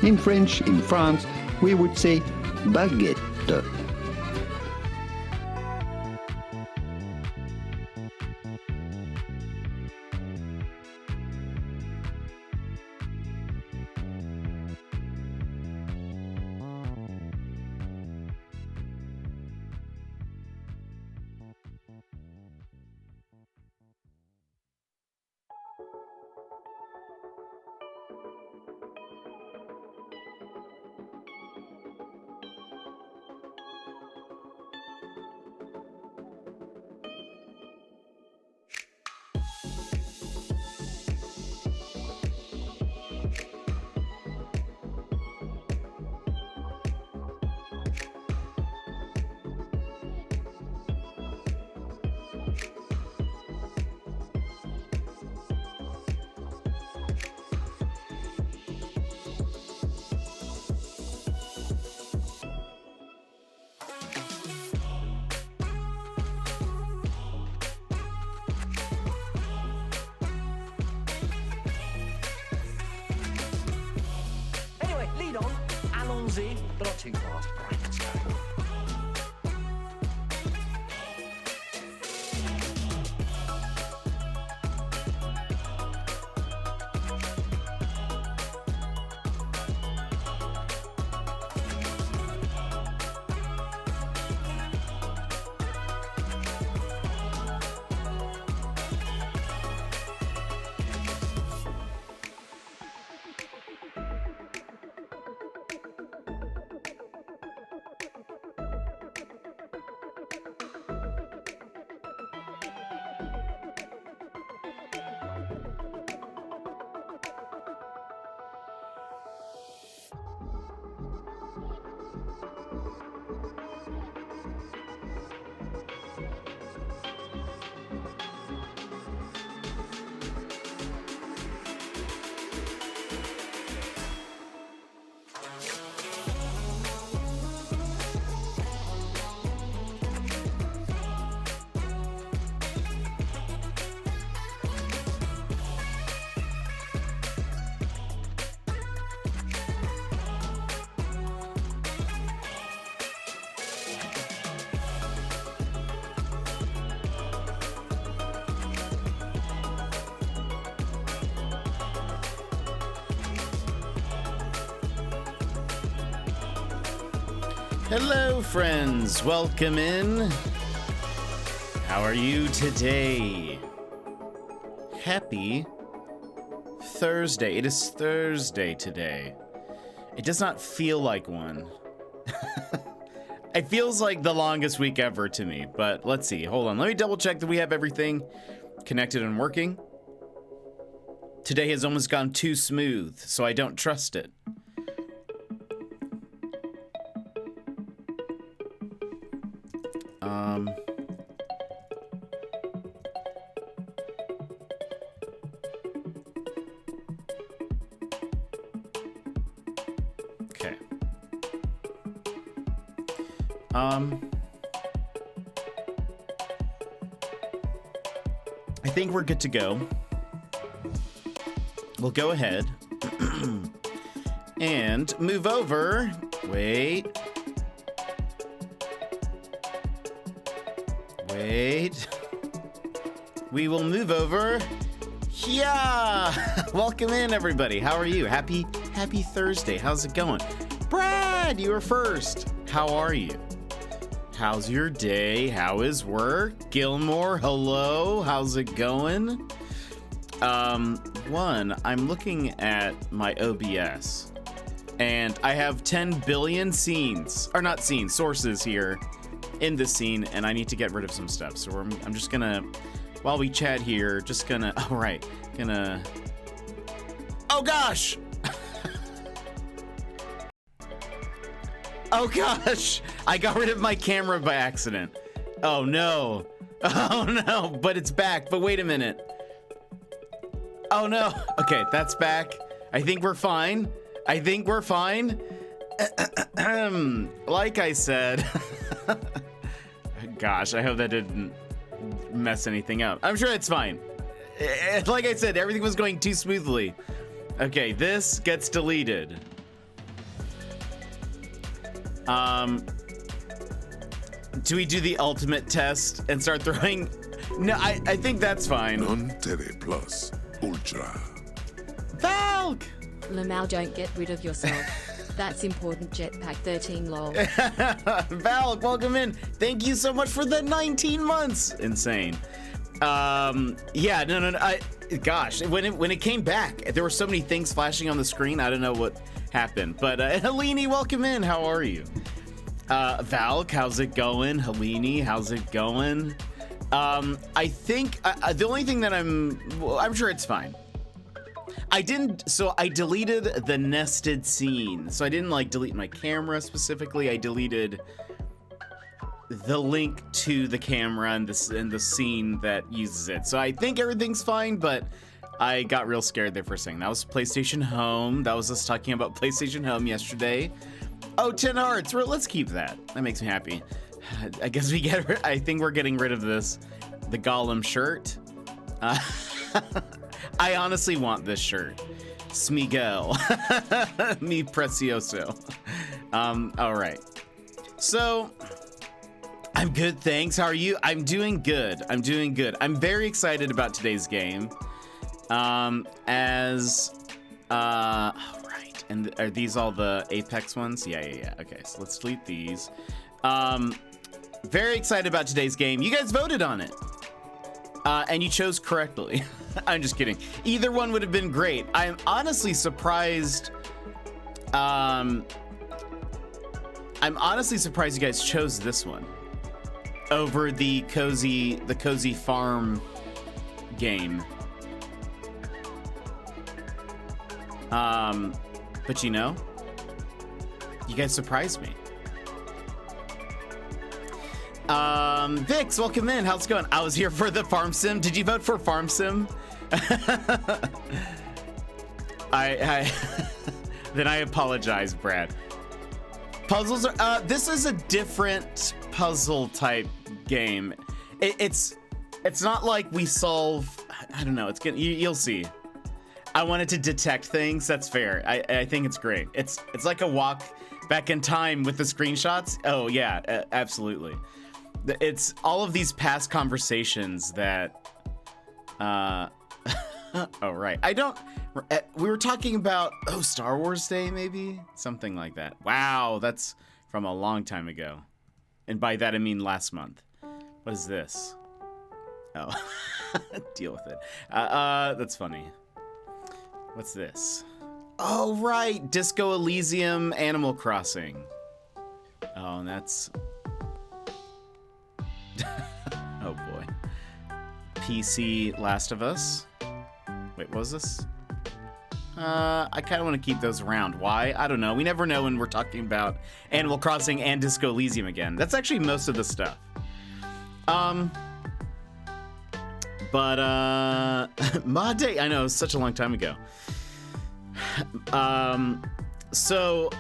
In French, in France, we would say baguette. Allons-y, but not too fast. Right, let's go. Hello, friends. Welcome in. How are you today? Happy Thursday. It is Thursday today. It does not feel like one. It feels like the longest week ever to me, but let's see. Hold on. Let me double check that we have everything connected and working. Today has almost gone too smooth, so I don't trust it. Okay. I think we're good to go. We'll go ahead and move over. Wait. We will move over. Yeah! Welcome in, everybody. How are you? Happy Thursday. How's it going? Brad, you are first. How are you? How's your day? How is work? Gilmore, hello. How's it going? I'm looking at my OBS, and I have 10 billion scenes, or not scenes, sources here in this scene, and I need to get rid of some stuff. So I'm just gonna, while we chat here, just gonna, oh gosh! Oh gosh! I got rid of my camera by accident. Oh no. Oh no, but it's back. But wait a minute. Oh no. Okay, that's back. I think we're fine. Like I said, Gosh, I hope that didn't mess anything up. I'm sure it's fine. Like I said, everything was going too smoothly. Okay, this gets deleted. Do we do the ultimate test and start throwing? No, I think that's fine. Non Tere Plus Ultra. Valk! Lamau, don't get rid of yourself. That's important, Jetpack 13 lol. Valk, welcome in. Thank you so much for the 19 months. Insane. Yeah, no. Gosh, when it came back, there were so many things flashing on the screen. I don't know what happened. But Helene, welcome in. How are you? Valk, how's it going? Helene, how's it going? I think the only thing that I'm sure it's fine. I deleted the nested scene. So I didn't like delete my camera specifically. I deleted the link to the camera and the scene that uses it. So I think everything's fine, but I got real scared there for a second. That was PlayStation Home. That was us talking about PlayStation Home yesterday. Oh, 10 hearts. Let's keep that. That makes me happy. I guess I think we're getting rid of the Gollum shirt. I honestly want this shirt. Smigel. Mi precioso. All right. So, I'm good, thanks. How are you? I'm doing good. I'm very excited about today's game. All right. And are these all the Apex ones? Yeah. Okay, so let's delete these. Very excited about today's game. You guys voted on it. And you chose correctly. I'm just kidding. Either one would have been great. I'm honestly surprised. I'm honestly surprised you guys chose this one over the cozy farm game. But you know, you guys surprised me. Vix, welcome in. How's it going? I was here for the farm sim. Did you vote for farm sim? Then I apologize, Brad. Puzzles are, this is a different puzzle type game. It's not like we solve, I don't know, you'll see. I wanted to detect things, that's fair. I think it's great. It's like a walk back in time with the screenshots. Oh yeah, absolutely. It's all of these past conversations that, oh right. We were talking about, Star Wars Day maybe? Something like that. Wow, that's from a long time ago. And by that I mean last month. What is this? Oh, deal with it. That's funny. What's this? Oh right, Disco Elysium Animal Crossing. Oh, and that's... oh boy. PC Last of Us. Wait, what was this? I kind of want to keep those around. Why? I don't know. We never know when we're talking about Animal Crossing and Disco Elysium again. That's actually most of the stuff. But Mod Day, I know, it was such a long time ago. So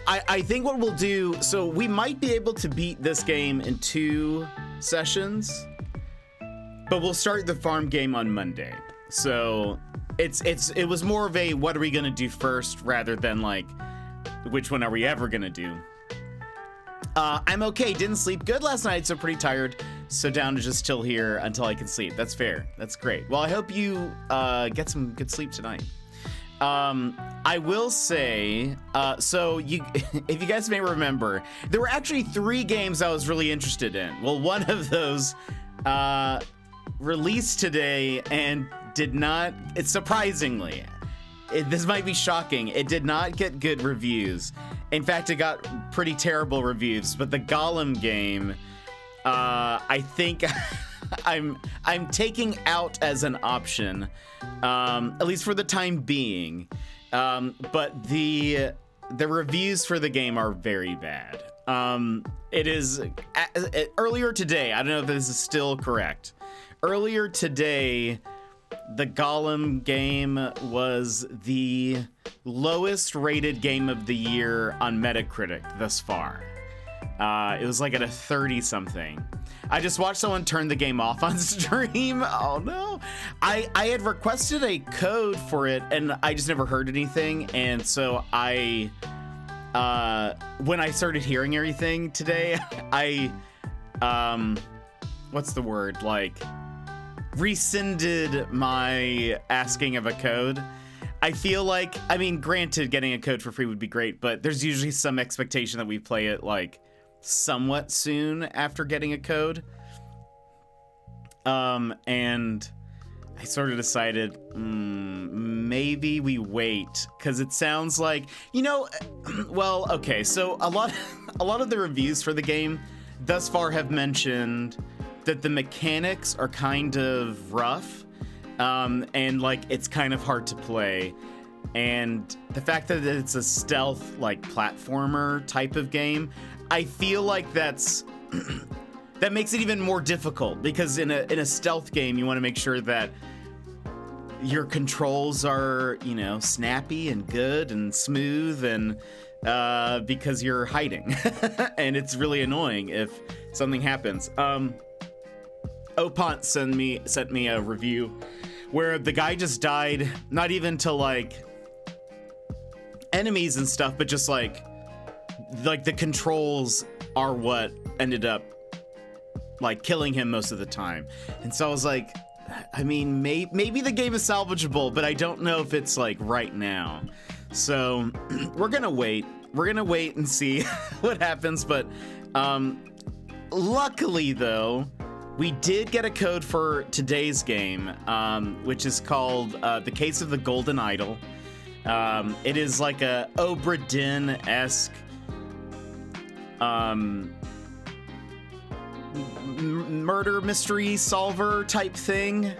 I think what we'll do, so we might be able to beat this game in 2 sessions, but we'll start the farm game on Monday. So it was more of a what are we gonna do first rather than like which one are we ever gonna do. I'm okay, didn't sleep good last night, so pretty tired, so down to just chill here until I can sleep. That's fair, that's great. Well, I hope you get some good sleep tonight. I will say, so if you guys may remember, there were actually 3 games I was really interested in. Well, one of those released today and did not, it's surprisingly, this might be shocking, it did not get good reviews. In fact, it got pretty terrible reviews, but the Gollum game, I think I'm taking out as an option, at least for the time being. But the reviews for the game are very bad. It is earlier today. I don't know if this is still correct. Earlier today, the Gollum game was the lowest rated game of the year on Metacritic thus far. It was like at a 30 something. I just watched someone turn the game off on stream. Oh no. I had requested a code for it and I just never heard anything. And so when I started hearing everything today, I, what's the word? Like, rescinded my asking of a code. I feel like, I mean, granted, getting a code for free would be great, but there's usually some expectation that we play it like somewhat soon after getting a code. And I sort of decided, maybe we wait, because it sounds like, well, okay, so a lot of the reviews for the game thus far have mentioned that the mechanics are kind of rough, and like it's kind of hard to play, and the fact that it's a stealth like platformer type of game, I feel like that makes it even more difficult, because in a stealth game you want to make sure that your controls are, snappy and good and smooth, and because you're hiding and it's really annoying if something happens. Opont sent me a review where the guy just died, not even to like enemies and stuff, but just like the controls are what ended up like killing him most of the time. And so I was like, I mean, maybe the game is salvageable, but I don't know if it's like right now. So we're gonna wait and see what happens. But luckily though, we did get a code for today's game, which is called The Case of the Goldenidol. It is like a Obra Dinn-esque murder mystery solver type thing,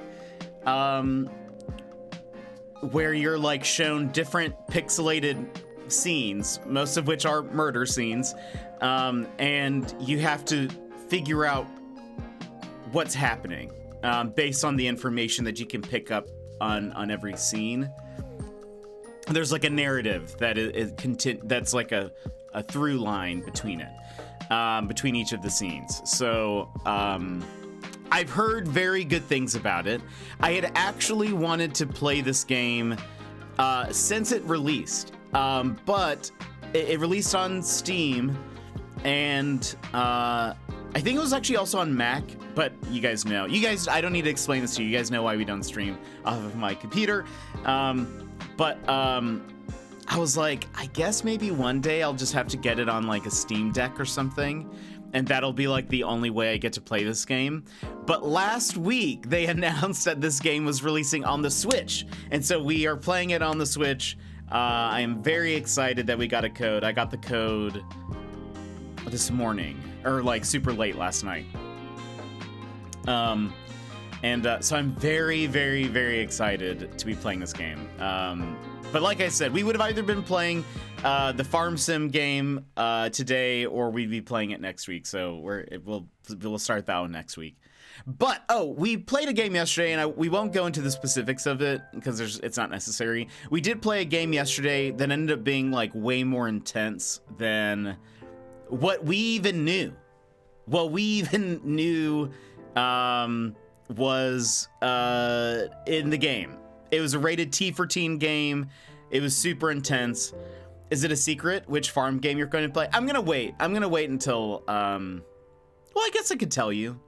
where you're like shown different pixelated scenes, most of which are murder scenes, and you have to figure out what's happening based on the information that you can pick up on every scene. There's like a narrative that's like a through line between it, between each of the scenes. So I've heard very good things about it. I had actually wanted to play this game since it released, but it released on Steam, and I think it was actually also on Mac, but you guys, I don't need to explain this to you. You guys know why we don't stream off of my computer. But I was like, I guess maybe one day I'll just have to get it on like a Steam Deck or something, and that'll be like the only way I get to play this game. But last week they announced that this game was releasing on the Switch, and so we are playing it on the Switch. I am very excited that we got a code. I got the code this morning, or like super late last night. So I'm very, very, very excited to be playing this game. But like I said, we would have either been playing the Farm Sim game today, or we'd be playing it next week. So we'll start that one next week. But we played a game yesterday, and we won't go into the specifics of it because it's not necessary. We did play a game yesterday that ended up being like way more intense than what we even knew. What we even knew was in the game. It was a rated T for teen game. It was super intense. Is it a secret which farm game you're going to play? I'm gonna wait until well, I guess I could tell you.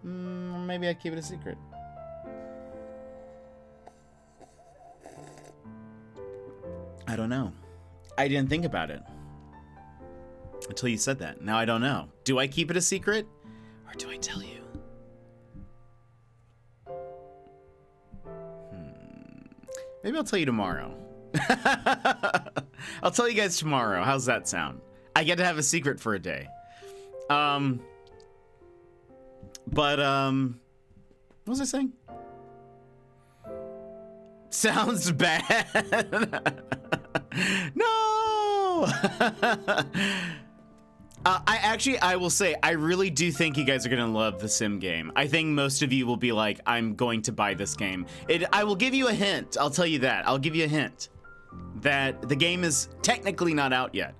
Maybe I keep it a secret. I don't know. I didn't think about it until you said that. Now I don't know. Do I keep it a secret, or do I tell you? Maybe I'll tell you tomorrow. I'll tell you guys tomorrow. How's that sound? I get to have a secret for a day. What was I saying? Sounds bad. No. I will say, I really do think you guys are going to love the sim game. I think most of you will be like, I'm going to buy this game. I will give you a hint. I'll tell you that. I'll give you a hint that the game is technically not out yet.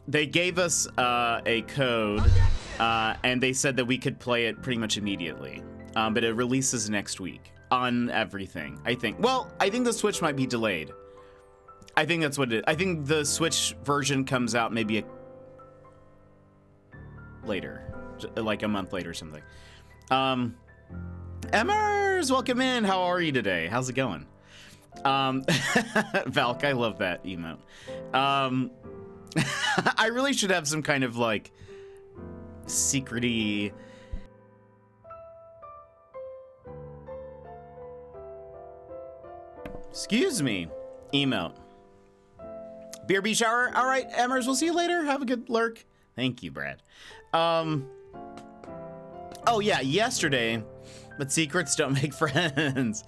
they gave us a code, and they said that we could play it pretty much immediately. But it releases next week on everything, I think. Well, I think the Switch might be delayed. I think that's what it is. I think the Switch version comes out maybe later, like a month later or something. Emmers, welcome in. How are you today? How's it going? Valk, I love that emote. I really should have some kind of like secrety. Excuse me, emote. BRB shower. All right, Emmers, we'll see you later. Have a good lurk. Thank you, Brad. Oh yeah, yesterday, but secrets don't make friends.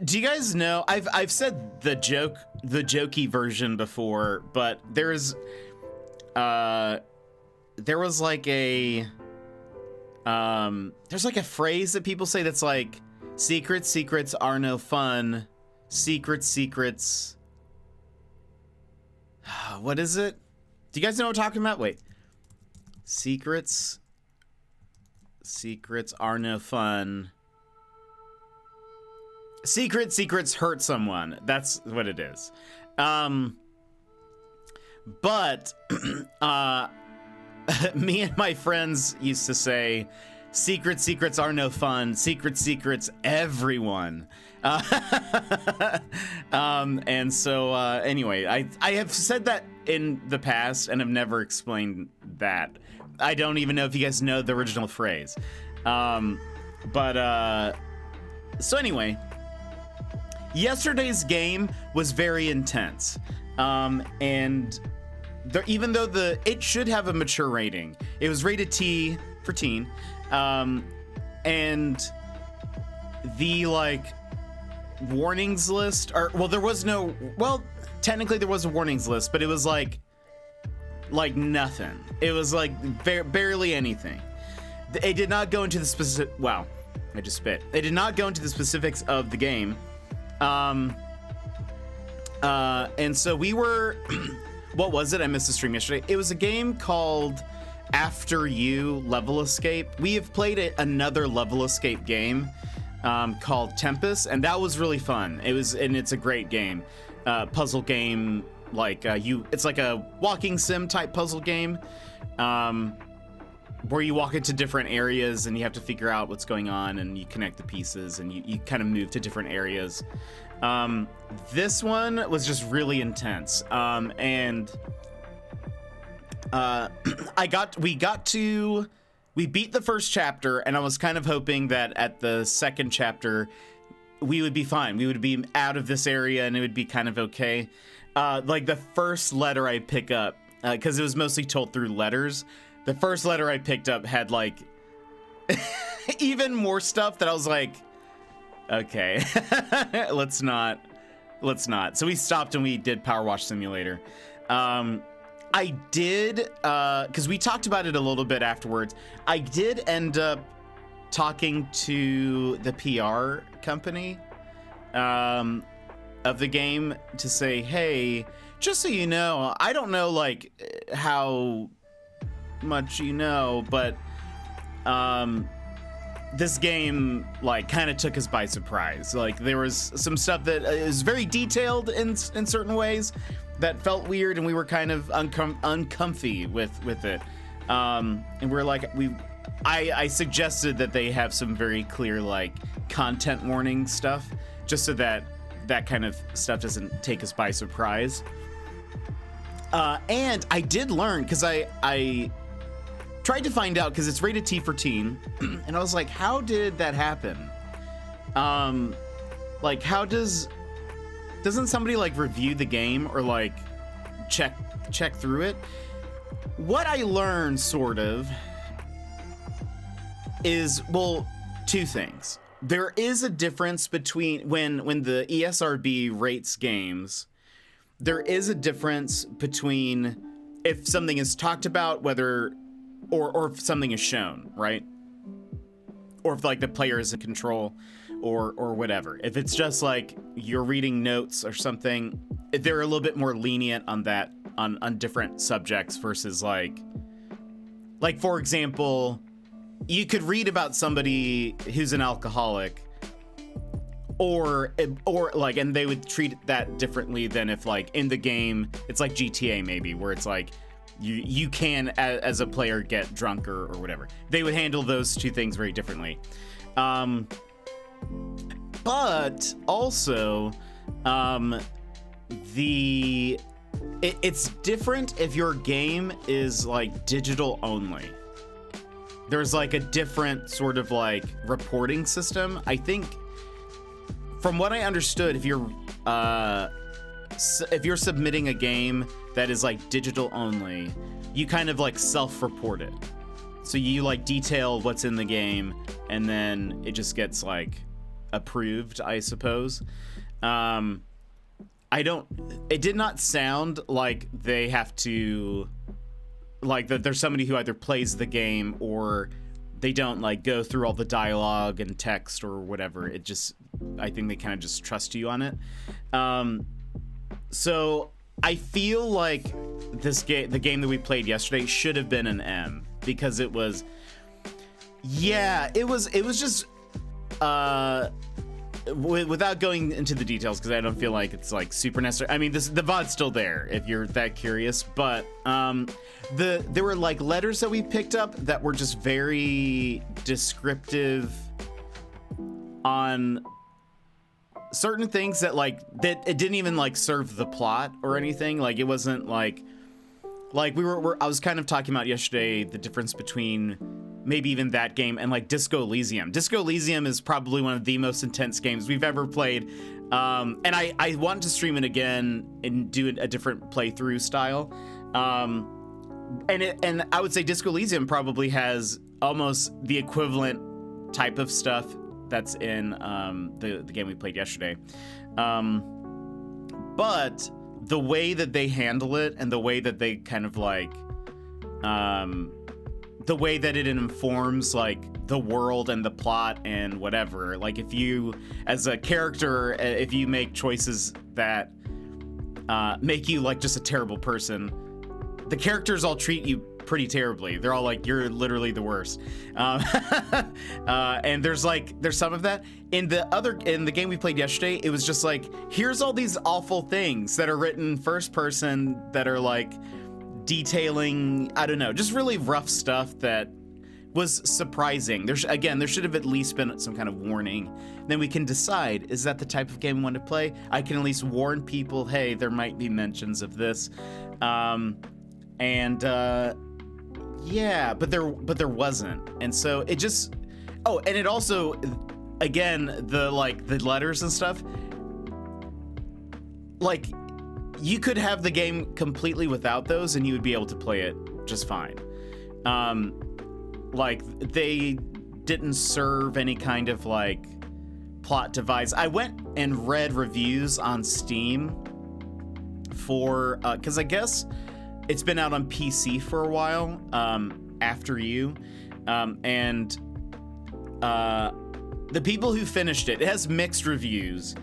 Do you guys know? I've said the jokey version before, but there was like a there's like a phrase that people say that's like secrets are no fun. Secrets. What is it? Do you guys know what I'm talking about? Wait. Secrets are no fun. Secrets hurt someone. That's what it is. But me and my friends used to say, secrets are no fun. Secrets, everyone. And so anyway, I have said that in the past and have never explained that. I don't even know if you guys know the original phrase. So anyway, yesterday's game was very intense. And even though it should have a mature rating, it was rated T for teen. And the like warnings list, technically there was a warnings list, but it was like nothing. It was like barely anything. It did not go into the specific. Wow, I just spit. It did not go into the specifics of the game. And so we were. What was it? I missed the stream yesterday. It was a game called After You Level Escape. We have played another level escape game called Tempest, and that was really fun. It's a great game, puzzle game. Like it's like a walking sim type puzzle game, where you walk into different areas and you have to figure out what's going on, and you connect the pieces and you kind of move to different areas. This one was just really intense, and we beat the first chapter, and I was kind of hoping that at the second chapter we would be fine. We would be out of this area and it would be kind of okay. Like the first letter I pick up, because it was mostly told through letters. The first letter I picked up had like even more stuff that I was like, okay, let's not. So we stopped and we did Power Wash Simulator. I did, because we talked about it a little bit afterwards. I did end up talking to the PR company of the game to say, hey, just so you know, I don't know like how much you know, but this game like kind of took us by surprise. Like there was some stuff that is very detailed in certain ways that felt weird, and we were kind of uncomfy with it. And we're like, I suggested that they have some very clear like content warning stuff, just so that kind of stuff doesn't take us by surprise. And I did learn, because I tried to find out, because it's rated T for teen, and I was like, how did that happen? Like, how doesn't somebody like review the game or like check through it? What I learned sort of is, well, two things. There is a difference between when the ESRB rates games, there is a difference between if something is talked about, whether or if something is shown, right? Or if like the player is in control or whatever. If it's just like you're reading notes or something, they're a little bit more lenient on that, on different subjects versus like for example, you could read about somebody who's an alcoholic, or like, and they would treat that differently than if like in the game it's like GTA maybe, where it's like you can as a player get drunk or whatever. They would handle those two things very differently. But also it's different if your game is like digital only. There's like a different sort of like reporting system. I think from what I understood, if you're submitting a game that is like digital only, you kind of like self-report it. So you like detail what's in the game, and then it just gets like approved, I suppose. It did not sound like they have to, like that there's somebody who either plays the game or they don't like go through all the dialogue and text or whatever. It just, I think they kind of just trust you on it. So I feel like the game that we played yesterday should have been an M, because it was just, without going into the details, because I don't feel like it's like super necessary. I mean, the VOD's still there if you're that curious, but there were like letters that we picked up that were just very descriptive on certain things that it didn't even like serve the plot or anything. Like it wasn't like I was kind of talking about yesterday the difference between maybe even that game and like Disco Elysium. Disco Elysium is probably one of the most intense games we've ever played. And I want to stream it again and do a different playthrough style. And I would say Disco Elysium probably has almost the equivalent type of stuff that's in the game we played yesterday. But the way that they handle it and the way that they kind of like the way that it informs like the world and the plot and whatever, like if you as a character, if you make choices that make you like just a terrible person, the characters all treat you pretty terribly. They're all like, you're literally the worst. And there's some of that in the game we played yesterday. It was just like, here's all these awful things that are written first person that are like detailing, I don't know, just really rough stuff that was surprising. There should have at least been some kind of warning. Then we can decide, is that the type of game we want to play? I can at least warn people, hey, there might be mentions of this. Yeah, but there wasn't. And so it just, oh, and it also, again, the letters and stuff, like you could have the game completely without those and you would be able to play it just fine. Like they didn't serve any kind of like plot device. I went and read reviews on Steam for, cause I guess it's been out on PC for a while, after you, and the people who finished it has mixed reviews.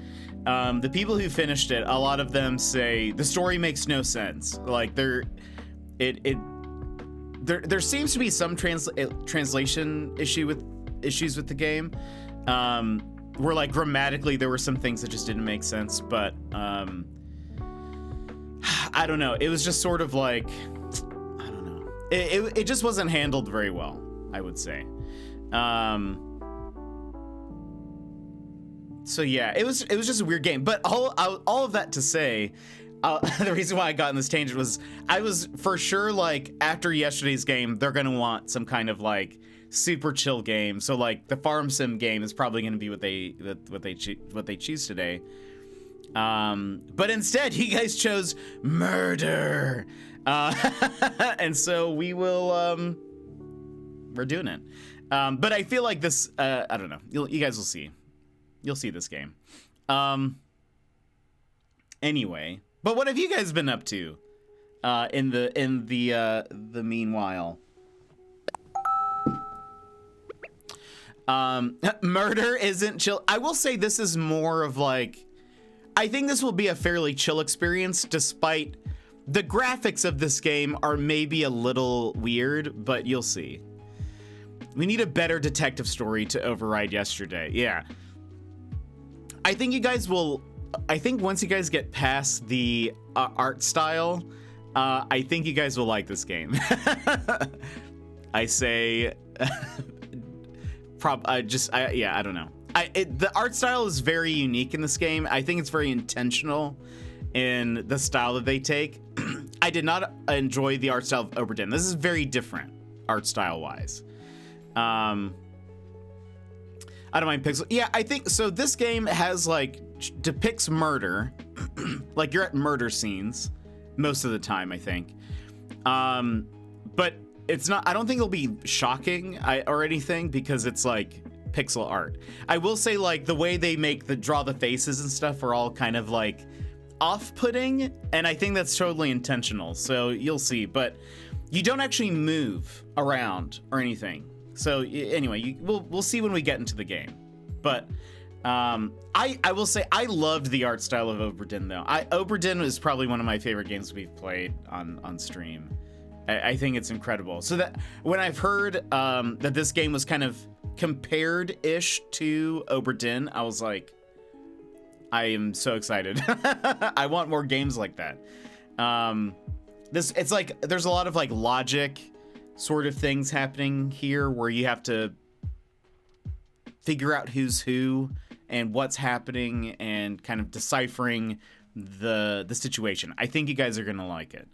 The people who finished it, a lot of them say the story makes no sense. Like there seems to be some translation issues with the game, where like grammatically there were some things that just didn't make sense, but I don't know. It was just sort of like, I don't know. It just wasn't handled very well, I would say. So yeah, it was just a weird game. But all of that to say, the reason why I got in this tangent was I was for sure like after yesterday's game, they're gonna want some kind of like super chill game. So like the farm sim game is probably gonna be what they choose today. But instead, you guys chose murder, and so we will. We're doing it. But I feel like this. I don't know. You guys will see. You'll see this game. Anyway, but what have you guys been up to? In the meanwhile. Murder isn't chill. I will say this is more of like. I think this will be a fairly chill experience, despite the graphics of this game are maybe a little weird, but you'll see. We need a better detective story to override yesterday. Yeah. I think you guys will... I think once you guys get past the art style, I think you guys will like this game. I say... I don't know. The art style is very unique in this game. I think it's very intentional in the style that they take. I did not enjoy the art style of Oberdin. This is very different art style wise. I don't mind pixel. Yeah, I think so. This game has like depicts murder, like you're at murder scenes most of the time, I think. But it's not. I don't think it'll be shocking or anything because it's like pixel art. I will say like the way they draw the faces and stuff are all kind of like off-putting, and I think that's totally intentional. So you'll see, but you don't actually move around or anything. So anyway, we'll see when we get into the game. But I will say I loved the art style of Oberdin though. Oberdin is probably one of my favorite games we've played on stream. I think it's incredible. So that when I've heard that this game was kind of compared-ish to Oberdin, I was like, I am so excited. I want more games like that. It's like there's a lot of like logic sort of things happening here where you have to figure out who's who and what's happening and kind of deciphering the situation. I think you guys are gonna like it.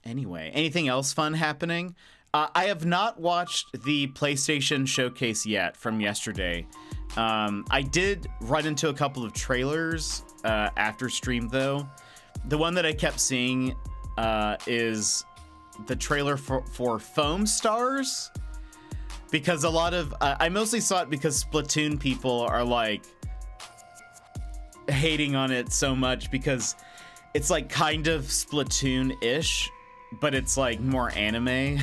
Anyway, anything else fun happening? I have not watched the PlayStation showcase yet from yesterday. I did run into a couple of trailers after stream though. The one that I kept seeing is the trailer for Foam Stars, because a lot of I mostly saw it because Splatoon people are like hating on it so much because it's like kind of Splatoon-ish, but it's like more anime.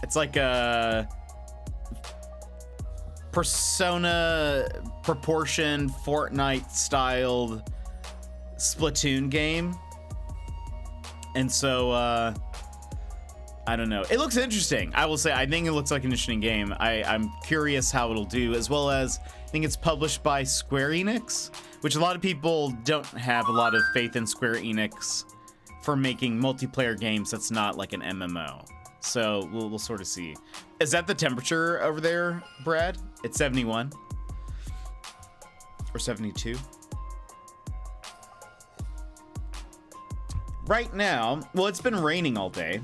It's like a Persona proportion Fortnite styled Splatoon game. And so I don't know. It looks interesting. I will say I think it looks like an interesting game. I'm curious how it'll do, as well as I think it's published by Square Enix, which a lot of people don't have a lot of faith in Square Enix for making multiplayer games that's not like an MMO. So we'll sort of see. Is that the temperature over there, Brad? It's 71 or 72. Right now, well, it's been raining all day.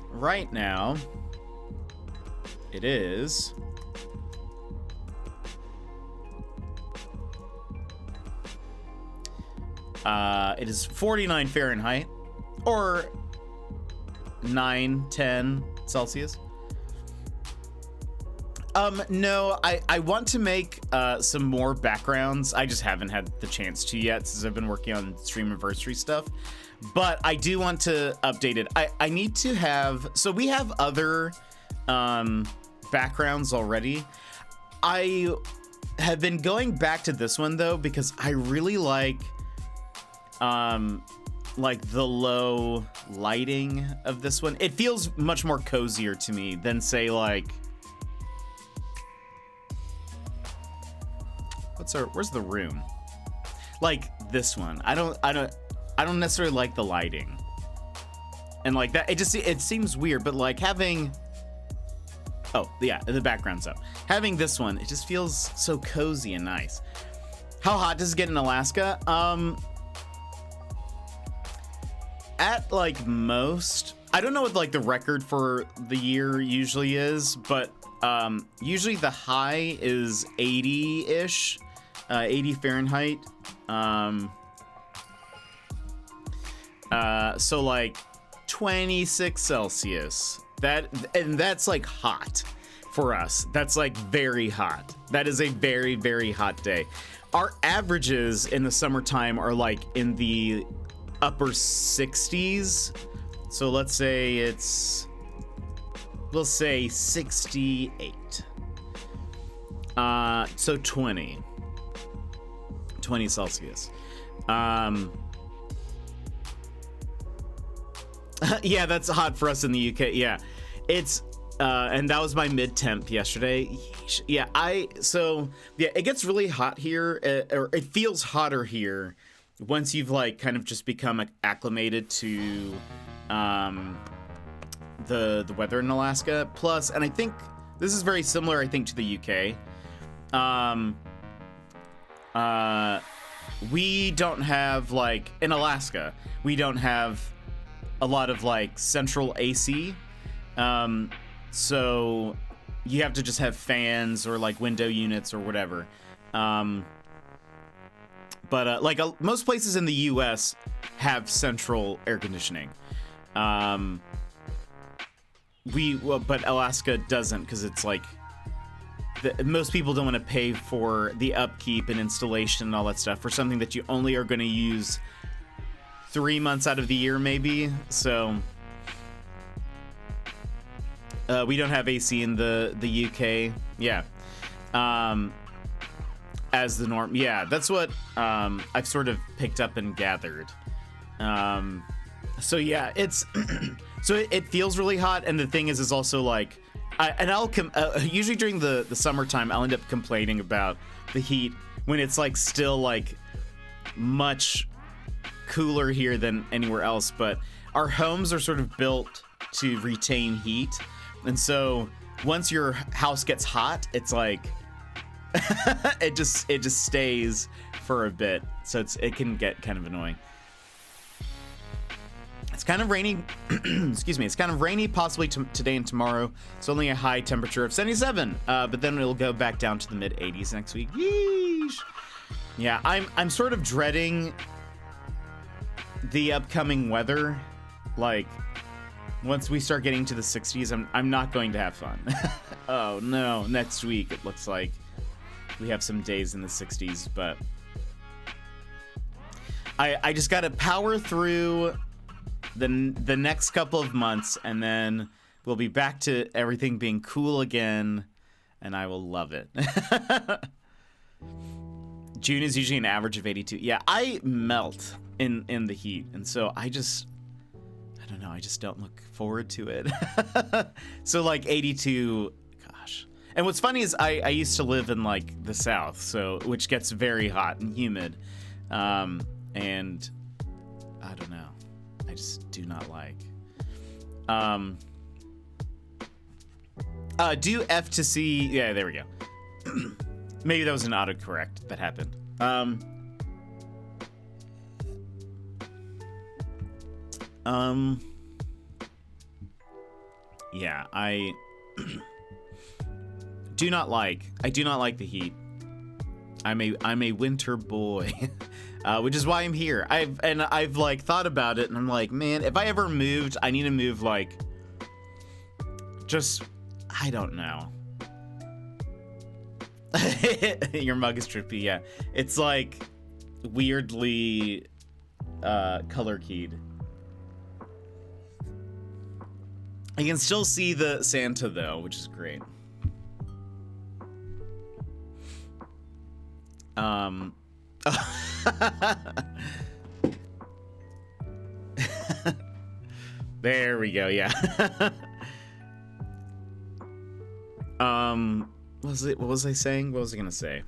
Right now, it is it is 49 Fahrenheit or 9-10 Celsius. No, I want to make some more backgrounds. I just haven't had the chance to yet since I've been working on stream anniversary stuff. But I do want to update it. I need to have, so we have other backgrounds already. I have been going back to this one though because I really like the low lighting of this one. It feels much more cozier to me than say like, where's the room? Like this one. I don't necessarily like the lighting. And like that, it seems weird, but like having, oh yeah, the background's up. Having this one, it just feels so cozy and nice. How hot does it get in Alaska? At like most, I don't know what like the record for the year usually is, but usually the high is 80-ish, 80 Fahrenheit. So like 26 Celsius. That's like hot for us. That's like very hot. That is a very, very hot day. Our averages in the summertime are like in the upper 60s. So let's say it's we'll say 68. So 20 Celsius. Yeah, that's hot for us in the UK. Yeah, it's and that was my mid temp yesterday. Yeah, it gets really hot here, or it feels hotter here once you've like kind of just become acclimated to the weather in Alaska. Plus, and I think this is very similar, I think, to the UK. We don't have, like, in Alaska, we don't have a lot of like central AC. So you have to just have fans or like window units or whatever. But most places in the US have central air conditioning. But Alaska doesn't, because it's like most people don't want to pay for the upkeep and installation and all that stuff for something that you only are going to use 3 months out of the year, maybe. So we don't have AC in the UK. Yeah. As the norm. Yeah, that's what I've sort of picked up and gathered. So yeah, it's so it feels really hot, and the thing is also like usually during the summertime I'll end up complaining about the heat when it's like still like much cooler here than anywhere else, but our homes are sort of built to retain heat, and so once your house gets hot, it's like it just stays for a bit, so it can get kind of annoying. It's kind of rainy. Excuse me. It's kind of rainy, possibly today and tomorrow. It's only a high temperature of 77, but then it'll go back down to the mid 80s next week. Yeesh. Yeah, I'm sort of dreading the upcoming weather. Like, once we start getting to the 60s, I'm not going to have fun. Oh no, next week it looks like we have some days in the 60s, but I just gotta power through the next couple of months, and then we'll be back to everything being cool again, and I will love it. June is usually an average of 82. Yeah, I melt in the heat, and so I don't know, I just don't look forward to it. So like 82, gosh. And what's funny is I used to live in like the South, so which gets very hot and humid, and I don't know, I just do not like. Do F to C. Yeah, there we go. Maybe that was an autocorrect that happened. Yeah, I do not like the heat. I'm a winter boy, which is why I'm here. I've like thought about it, and I'm like, man, if I ever moved, I need to move like just, I don't know. Your mug is trippy, yeah. It's like weirdly color keyed. I can still see the Santa though, which is great. There we go, yeah. What was I saying? What was I gonna say?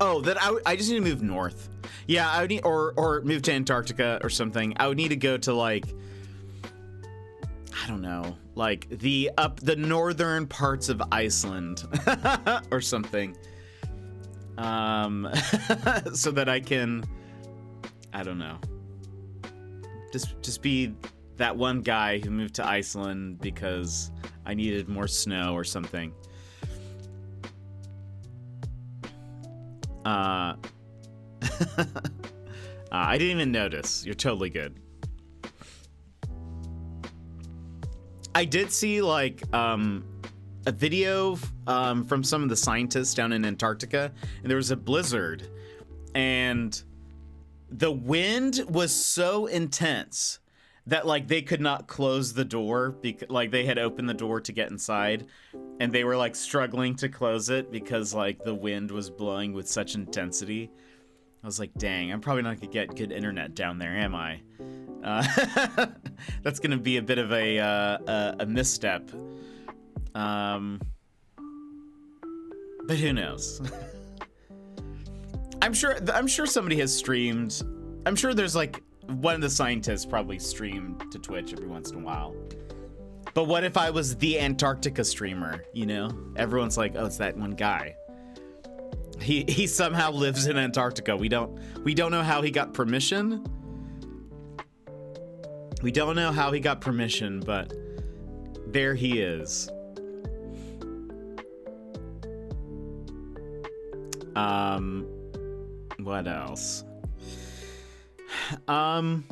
Oh, that I just need to move north. Yeah, I would need, or move to Antarctica or something. I would need to go to like, I don't know, like the northern parts of Iceland or something. So that I can, I don't know, just be that one guy who moved to Iceland because I needed more snow or something. I didn't even notice. You're totally good. I did see like a video from some of the scientists down in Antarctica, and there was a blizzard, and the wind was so intense that like they could not close the door because like they had opened the door to get inside and they were like struggling to close it because like the wind was blowing with such intensity. I was like, dang, I'm probably not gonna get good internet down there, am I? That's gonna be a bit of a misstep. But who knows? I'm sure somebody has streamed. I'm sure there's like one of the scientists probably streamed to Twitch every once in a while. But what if I was the Antarctica streamer, you know? Everyone's like, oh, it's that one guy. He somehow lives in Antarctica. We don't know how he got permission. We don't know how he got permission, but there he is. What else? Has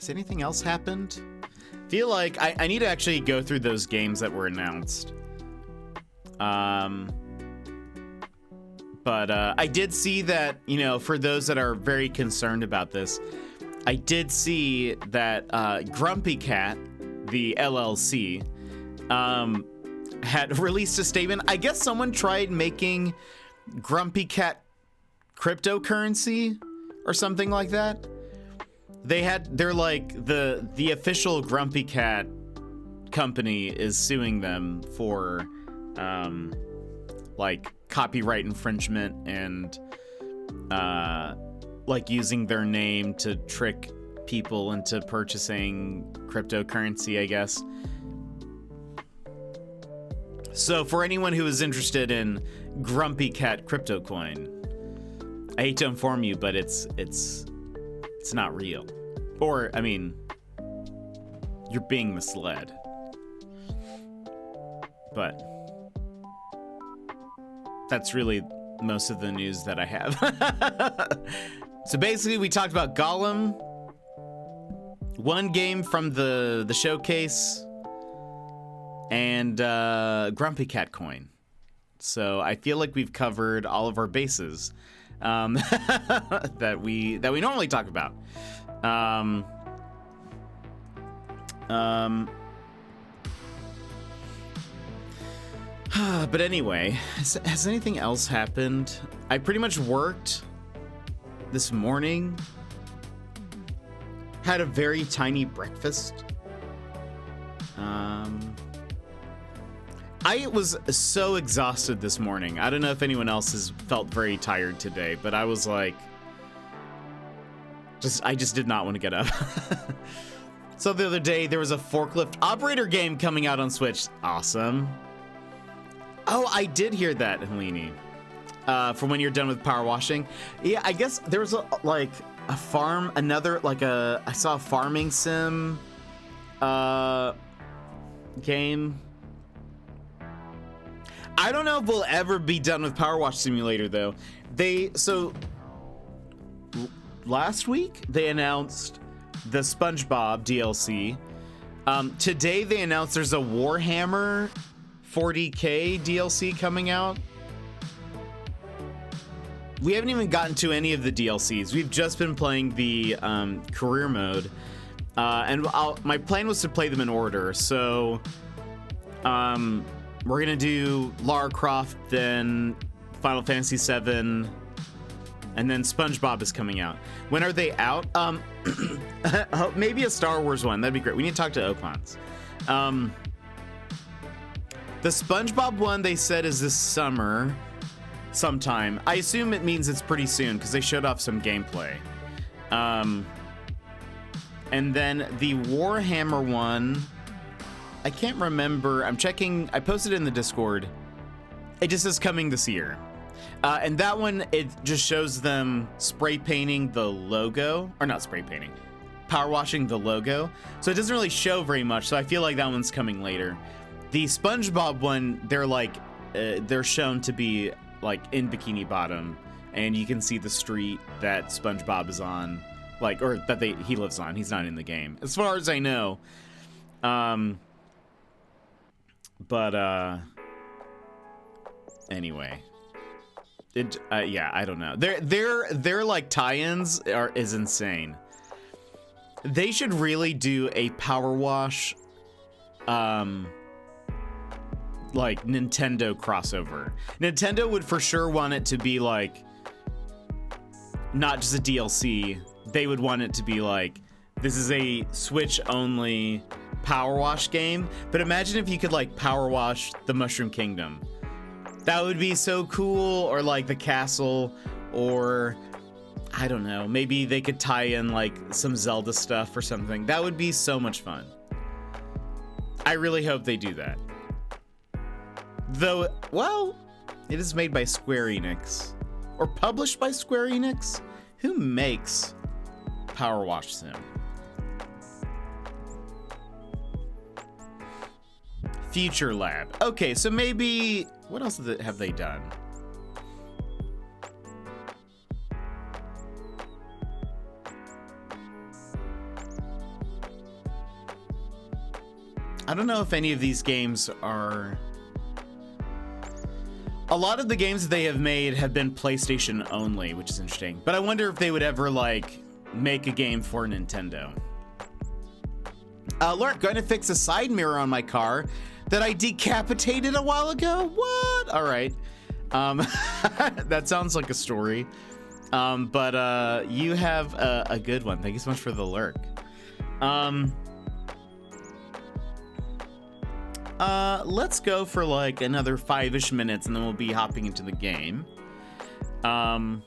anything else happened? I feel like I need to actually go through those games that were announced. But I did see that, you know, for those that are very concerned about this, I did see that Grumpy Cat, the LLC, had released a statement. I guess someone tried making Grumpy Cat cryptocurrency or something like that. They're like the official Grumpy Cat company is suing them for like copyright infringement and like using their name to trick people into purchasing cryptocurrency, I guess. So for anyone who is interested in Grumpy Cat crypto coin, I hate to inform you, but it's not real. Or, I mean, you're being misled. But that's really most of the news that I have. So basically, we talked about Gollum, one game from the showcase, and Grumpy Cat coin. So I feel like we've covered all of our bases that we normally talk about. But anyway, has anything else happened? I pretty much worked this morning. Had a very tiny breakfast. I was so exhausted this morning. I don't know if anyone else has felt very tired today, but I was like, I just did not want to get up. So the other day, there was a forklift operator game coming out on Switch. Awesome. Oh, I did hear that, Helene. For when you're done with power washing. Yeah, I guess there was a farm, I saw a farming sim game. I don't know if we'll ever be done with Power Wash Simulator though. Last week they announced the SpongeBob DLC. Today they announced there's a Warhammer 40K DLC coming out. We haven't even gotten to any of the DLCs. We've just been playing the career mode, and my plan was to play them in order. So we're gonna do Lara Croft, then Final Fantasy VII, and then SpongeBob is coming out. When are they out? Maybe a Star Wars one. That'd be great. We need to talk to Opans. The SpongeBob one they said is this summer sometime. I assume it means it's pretty soon because they showed off some gameplay. And then the Warhammer one, I can't remember. I'm checking. I posted it in the Discord. It just says coming this year. And that one, it just shows them spray painting the logo, or not spray painting, power washing the logo. So it doesn't really show very much. So I feel like that one's coming later. The SpongeBob one, they're shown to be like in Bikini Bottom, and you can see the street that SpongeBob is on, or that he lives on. He's not in the game, as far as I know. But anyway, yeah, I don't know. Their like tie-ins is insane. They should really do a power wash, like Nintendo crossover. Nintendo would for sure want it to be like not just a DLC. They would want it to be like, this is a Switch only power wash game. But imagine if you could like power wash the Mushroom Kingdom. That would be so cool. Or like the castle, or I don't know, maybe they could tie in like some Zelda stuff or something. That would be so much fun. I really hope they do that. Though, well, it is made by Square Enix. Or published by Square Enix? Who makes Power Wash Sim? Future Lab. Okay, so maybe, what else have they done? I don't know if any of these games are... A lot of the games that they have made have been PlayStation only, which is interesting. But I wonder if they would ever, like, make a game for Nintendo. Lurk, going to fix a side mirror on my car that I decapitated a while ago? What? All right. That sounds like a story. But you have a good one. Thank you so much for the lurk. Let's go for like another 5-ish minutes and then we'll be hopping into the game. Trying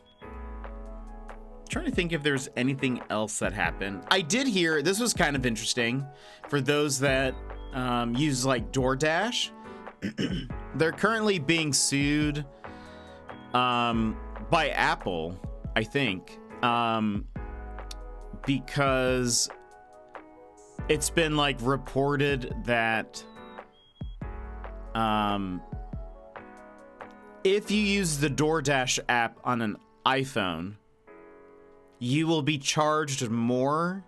to think if there's anything else that happened. I did hear, this was kind of interesting for those that use like DoorDash. They're currently being sued by Apple, I think, because it's been like reported that if you use the DoorDash app on an iPhone, you will be charged more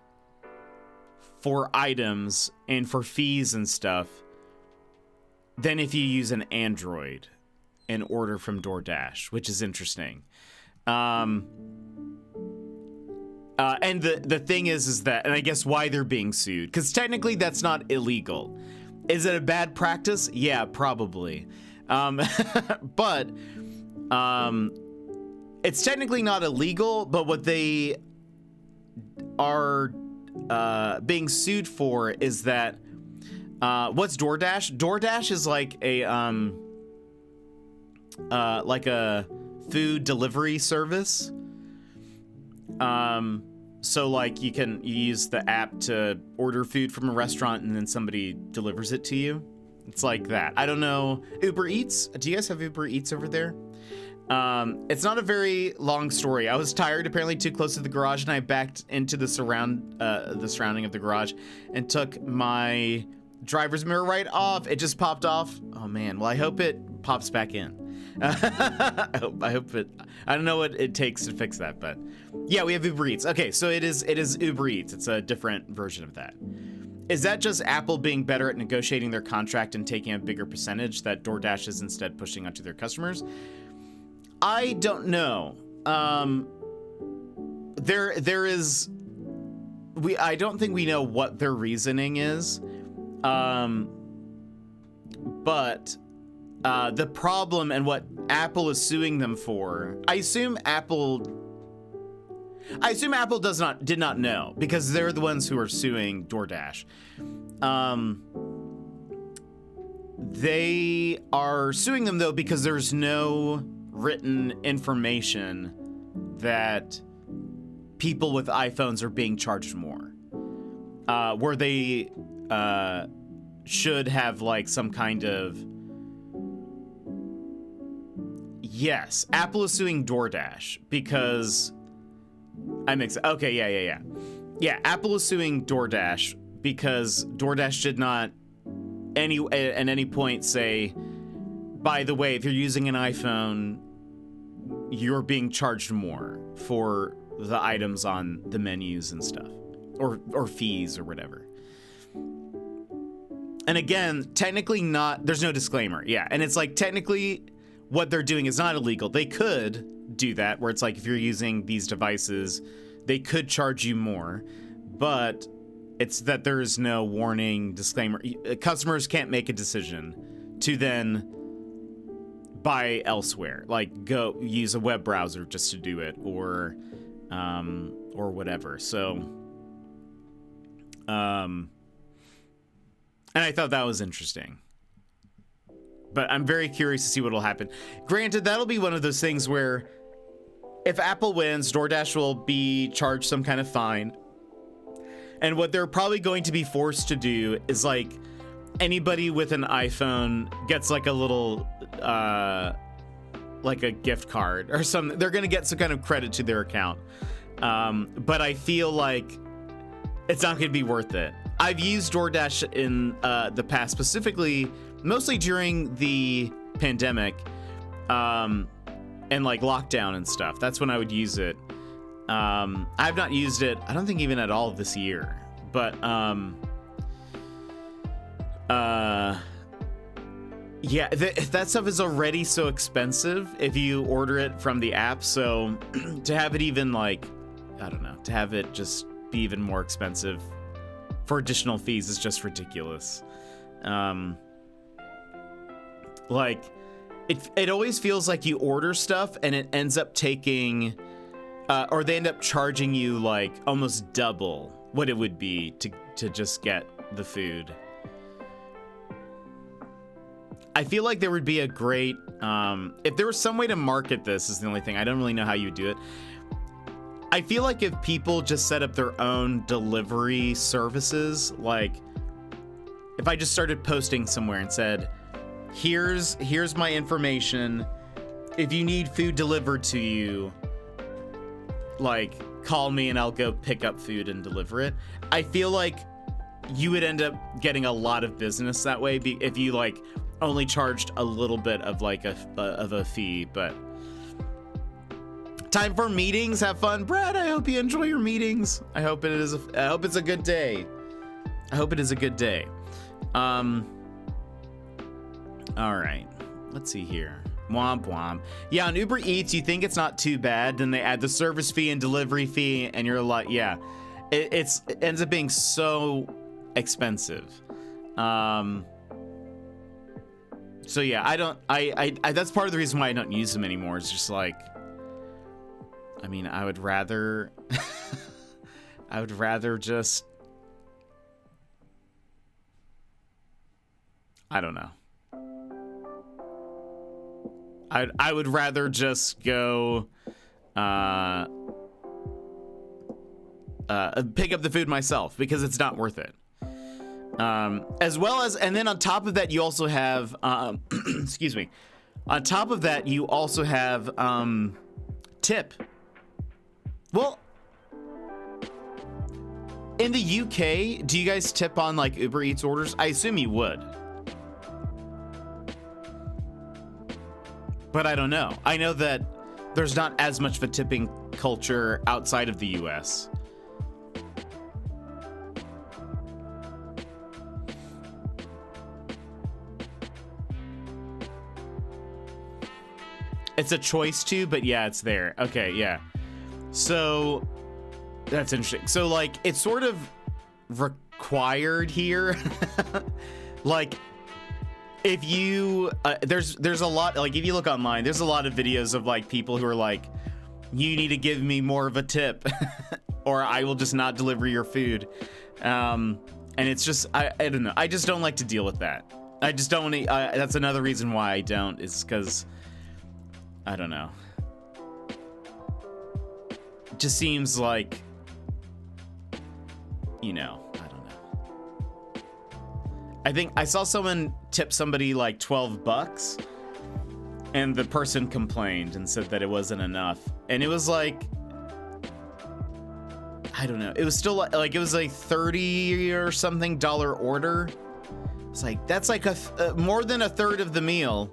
for items and for fees and stuff than if you use an Android and order from DoorDash, which is interesting. And the thing is that, and I guess why they're being sued, because technically that's not illegal. Is it a bad practice? Yeah, probably. But it's technically not illegal, but what they are being sued for is that what's DoorDash? DoorDash is like a food delivery service. So like you use the app to order food from a restaurant and then somebody delivers it to you. It's like that. I don't know. Uber Eats? Do you guys have Uber Eats over there? It's not a very long story. I was tired, apparently too close to the garage, and I backed into the surrounding of the garage and took my driver's mirror right off. It just popped off. Oh man. Well, I hope it pops back in. I hope it. I don't know what it takes to fix that, but yeah, we have Uber Eats. Okay, so it is Uber Eats. It's a different version of that. Is that just Apple being better at negotiating their contract and taking a bigger percentage that DoorDash is instead pushing onto their customers? I don't know. There is. I don't think we know what their reasoning is. But the problem and what Apple is suing them for, I assume Apple did not know, because they're the ones who are suing DoorDash. They are suing them though because there's no written information that people with iPhones are being charged more, where they should have like some kind of. Yes, Apple is suing DoorDash because okay, yeah. Apple is suing DoorDash because DoorDash did not at any point say, by the way, if you're using an iPhone, you're being charged more for the items on the menus and stuff, or fees or whatever. And again, technically not. There's no disclaimer. Yeah, and it's like technically. What they're doing is not illegal. They could do that, where it's like if you're using these devices, they could charge you more. but it's that there is no warning disclaimer. Customers can't make a decision to then buy elsewhere, like go use a web browser just to do it, or whatever. So, and I thought that was interesting. But I'm very curious to see what'll happen. Granted, that'll be one of those things where if Apple wins, DoorDash will be charged some kind of fine. And what they're probably going to be forced to do is, like, anybody with an iPhone gets like a little like a gift card or something. They're going to get some kind of credit to their account. But I feel like it's not going to be worth it. I've used DoorDash in the past, specifically, mostly during the pandemic and like lockdown and stuff. That's when I would use it. I've not used it, I don't think even at all this year. But yeah, that stuff is already so expensive if you order it from the app. So to have it even like, I don't know, to have it just be even more expensive for additional fees is just ridiculous. Like it always feels like you order stuff and it ends up taking, or they end up charging you like almost double what it would be to just get the food. I feel like there would be a great, if there was some way to market this, is the only thing. I don't really know how you would do it. I feel like if people just set up their own delivery services, like if I just started posting somewhere and said, here's my information. If you need food delivered to you, like call me and I'll go pick up food and deliver it. I feel like you would end up getting a lot of business that way if you like only charged a little bit of like a fee. But time for meetings. Have fun, Brad. I hope you enjoy your meetings. I hope it's a good day. I hope it is a good day. All right, let's see here. Womp womp. Yeah, on Uber Eats, you think it's not too bad. Then they add the service fee and delivery fee, and you're like, yeah, it ends up being so expensive. So yeah, I that's part of the reason why I don't use them anymore. It's just like, I mean, I would rather, just, I don't know. I would rather just go, pick up the food myself because it's not worth it. As well as, and then on top of that, you also have, excuse me, on top of that, you also have, tip. Well, in the UK, do you guys tip on like Uber Eats orders? I assume you would. But I don't know. I know that there's not as much of a tipping culture outside of the US. It's a choice to, but yeah, it's there. Okay, yeah. So that's interesting. So like it's sort of required here. Like if you there's a lot, like if you look online, there's a lot of videos of like people who are like, you need to give me more of a tip or I will just not deliver your food. And it's just I don't know. I just don't like to deal with that. I just don't want to, that's another reason why I don't, is because I don't know. It just seems like, you know, I don't know. I think I saw someone tip somebody like $12 and the person complained and said that it wasn't enough. And it was like, I don't know. It was still like, it was like $30 or something order. It's like, that's like more than a third of the meal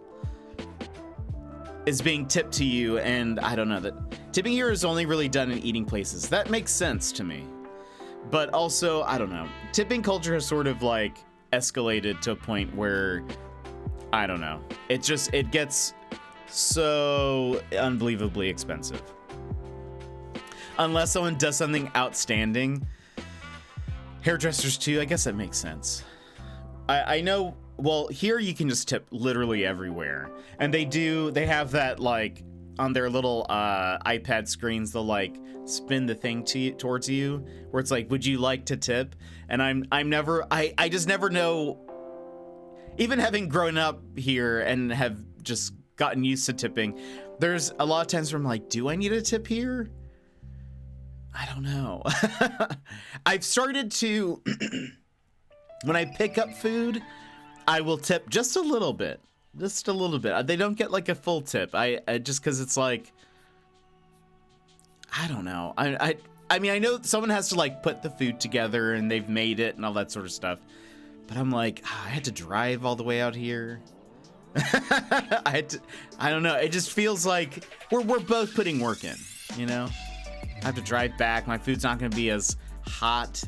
is being tipped to you. And I don't know, that tipping here is only really done in eating places. That makes sense to me. But also, I don't know, tipping culture has sort of like escalated to a point where, I don't know, it gets so unbelievably expensive. Unless someone does something outstanding, hairdressers too. I guess that makes sense. I know. Well, here you can just tip literally everywhere, and they have that like on their little iPad screens. They'll like spin the thing towards you, where it's like, "Would you like to tip?" And I just never know. Even having grown up here and have just gotten used to tipping, there's a lot of times where I'm like, "Do I need a tip here?" I don't know. I've started to when I pick up food, I will tip just a little bit. Just a little bit. They don't get like a full tip. I just because it's like, I don't know. I mean, I know someone has to like put the food together and they've made it and all that sort of stuff. But I'm like, I had to drive all the way out here. I don't know. It just feels like we're both putting work in, you know? I have to drive back. My food's not going to be as hot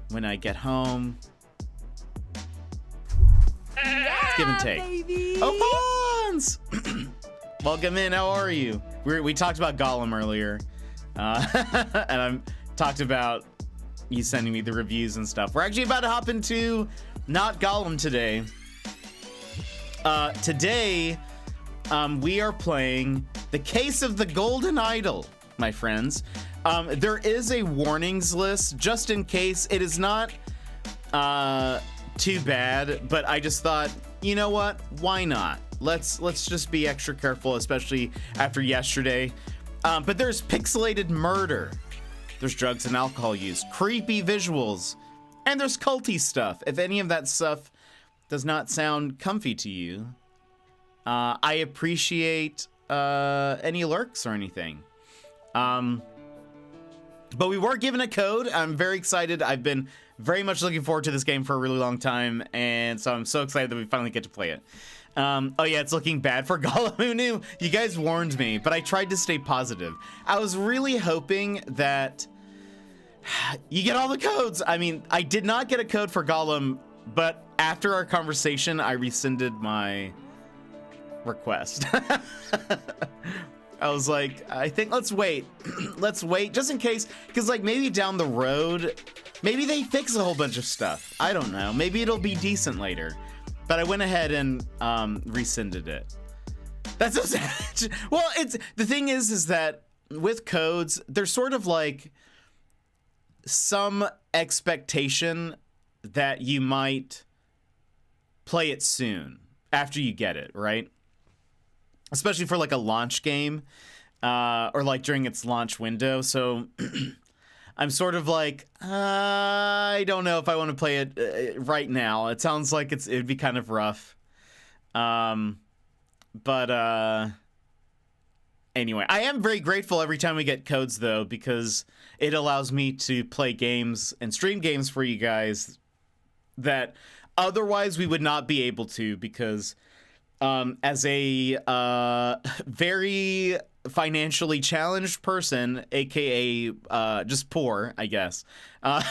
when I get home. It's give and take. Baby. Oh, Pons! Welcome in. How are you? We talked about Gollum earlier. And I'm talked about you sending me the reviews and stuff. We're actually about to hop into not Gollum today. Today, we are playing The Case of the Goldenidol, my friends. There is a warnings list just in case. It is not too bad, but I just thought, you know what? Why not? Let's just be extra careful, especially after yesterday. But there's pixelated murder. There's drugs and alcohol use, creepy visuals, and there's culty stuff. If any of that stuff does not sound comfy to you, I appreciate any lurks or anything. But we were given a code. I'm very excited. I've been very much looking forward to this game for a really long time, and so I'm so excited that we finally get to play it. Oh yeah, it's looking bad for Gollum. Who knew? You guys warned me, but I tried to stay positive. I was really hoping that you get all the codes. I mean, I did not get a code for Gollum, but after our conversation, I rescinded my request. I was like, I think let's wait. Let's wait just in case, because like maybe down the road, maybe they fix a whole bunch of stuff. I don't know. Maybe it'll be decent later. But I went ahead and rescinded it. That's so sad. Well, it's the thing is that with codes, there's sort of like some expectation that you might play it soon after you get it, right? Especially for like a launch game or like during its launch window. So I'm sort of like, I don't know if I want to play it right now. It sounds like it'd be kind of rough. But anyway, I am very grateful every time we get codes though, because it allows me to play games and stream games for you guys that otherwise we would not be able to, because as a very financially challenged person, aka just poor, I guess. I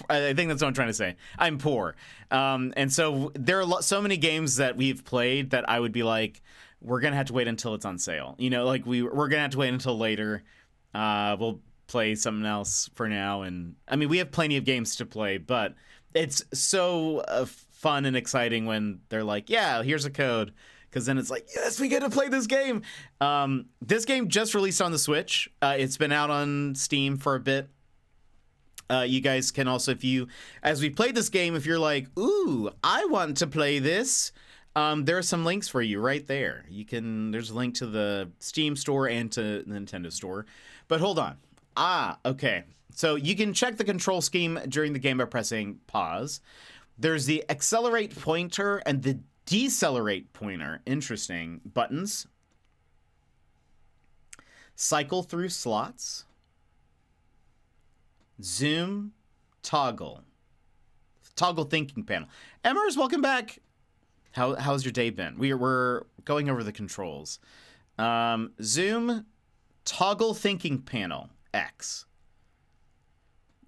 think that's what I'm trying to say. I'm poor, and so there are so many games that we've played that I would be like, we're gonna have to wait until it's on sale. You know, like we're gonna have to wait until later. We'll play something else for now, and I mean we have plenty of games to play, but it's so fun and exciting when they're like, yeah, here's a code, because then it's like, yes, we get to play this game. This game just released on the Switch. It's been out on Steam for a bit. You guys can also, as we played this game, if you're like, ooh, I want to play this, there are some links for you right there. There's a link to the Steam store and to the Nintendo store. But hold on. Okay. So you can check the control scheme during the game by pressing pause. There's the accelerate pointer and the decelerate pointer. Interesting. Buttons. Cycle through slots. Zoom. Toggle. Toggle thinking panel. Emmers, welcome back. How's your day been? We're going over the controls. Zoom. Toggle thinking panel. X.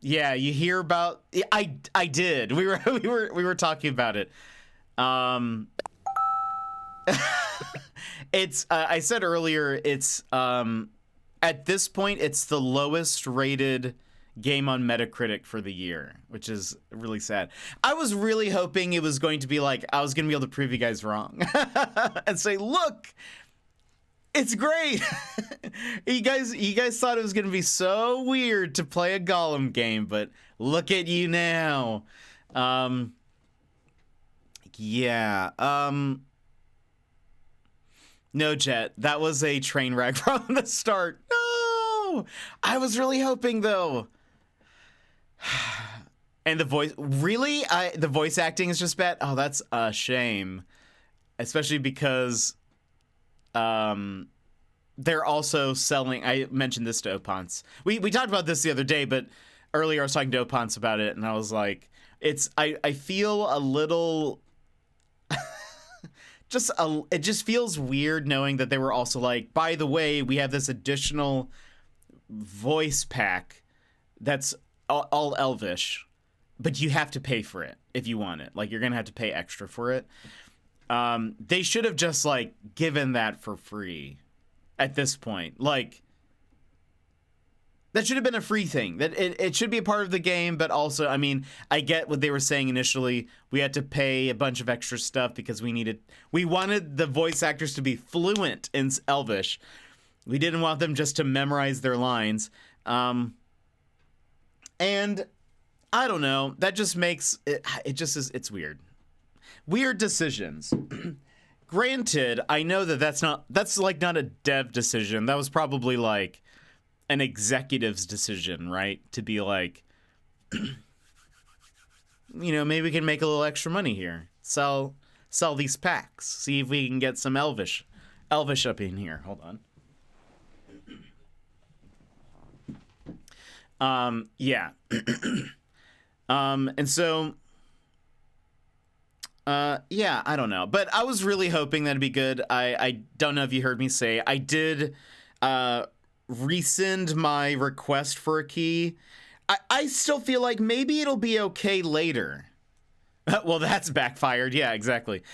Yeah, you hear about. I did. We were talking about it. It's. I said earlier. It's. At this point, it's the lowest rated game on Metacritic for the year, which is really sad. I was really hoping it was going to be like, I was going to be able to prove you guys wrong and say, look, it's great. you guys thought it was going to be so weird to play a Gollum game, but look at you now. No, Jet, that was a train wreck from the start. No! I was really hoping, though. And the voice, really? The voice acting is just bad? Oh, that's a shame. Especially because they're also selling, I mentioned this to Opance. We talked about this the other day, but earlier I was talking to Opance about it, and I was like, I feel a little... it just feels weird knowing that they were also like, by the way, we have this additional voice pack that's all Elvish, but you have to pay for it if you want it. Like, you're gonna have to pay extra for it. They should have just like given that for free at this point. Like, that should have been a free thing. That it should be a part of the game, but also, I mean, I get what they were saying initially. We had to pay a bunch of extra stuff because we wanted the voice actors to be fluent in Elvish. We didn't want them just to memorize their lines. And I don't know. That just makes it's weird. Weird decisions. Granted, I know that's not a dev decision. That was probably like an executive's decision, right? To be like, maybe we can make a little extra money here. Sell these packs. See if we can get some Elvish up in here. Hold on. Yeah. And so, yeah, I don't know. But I was really hoping that'd be good. I don't know if you heard me say, I did, rescind my request for a key. I still feel like maybe it'll be okay later. Well, that's backfired. Yeah, exactly.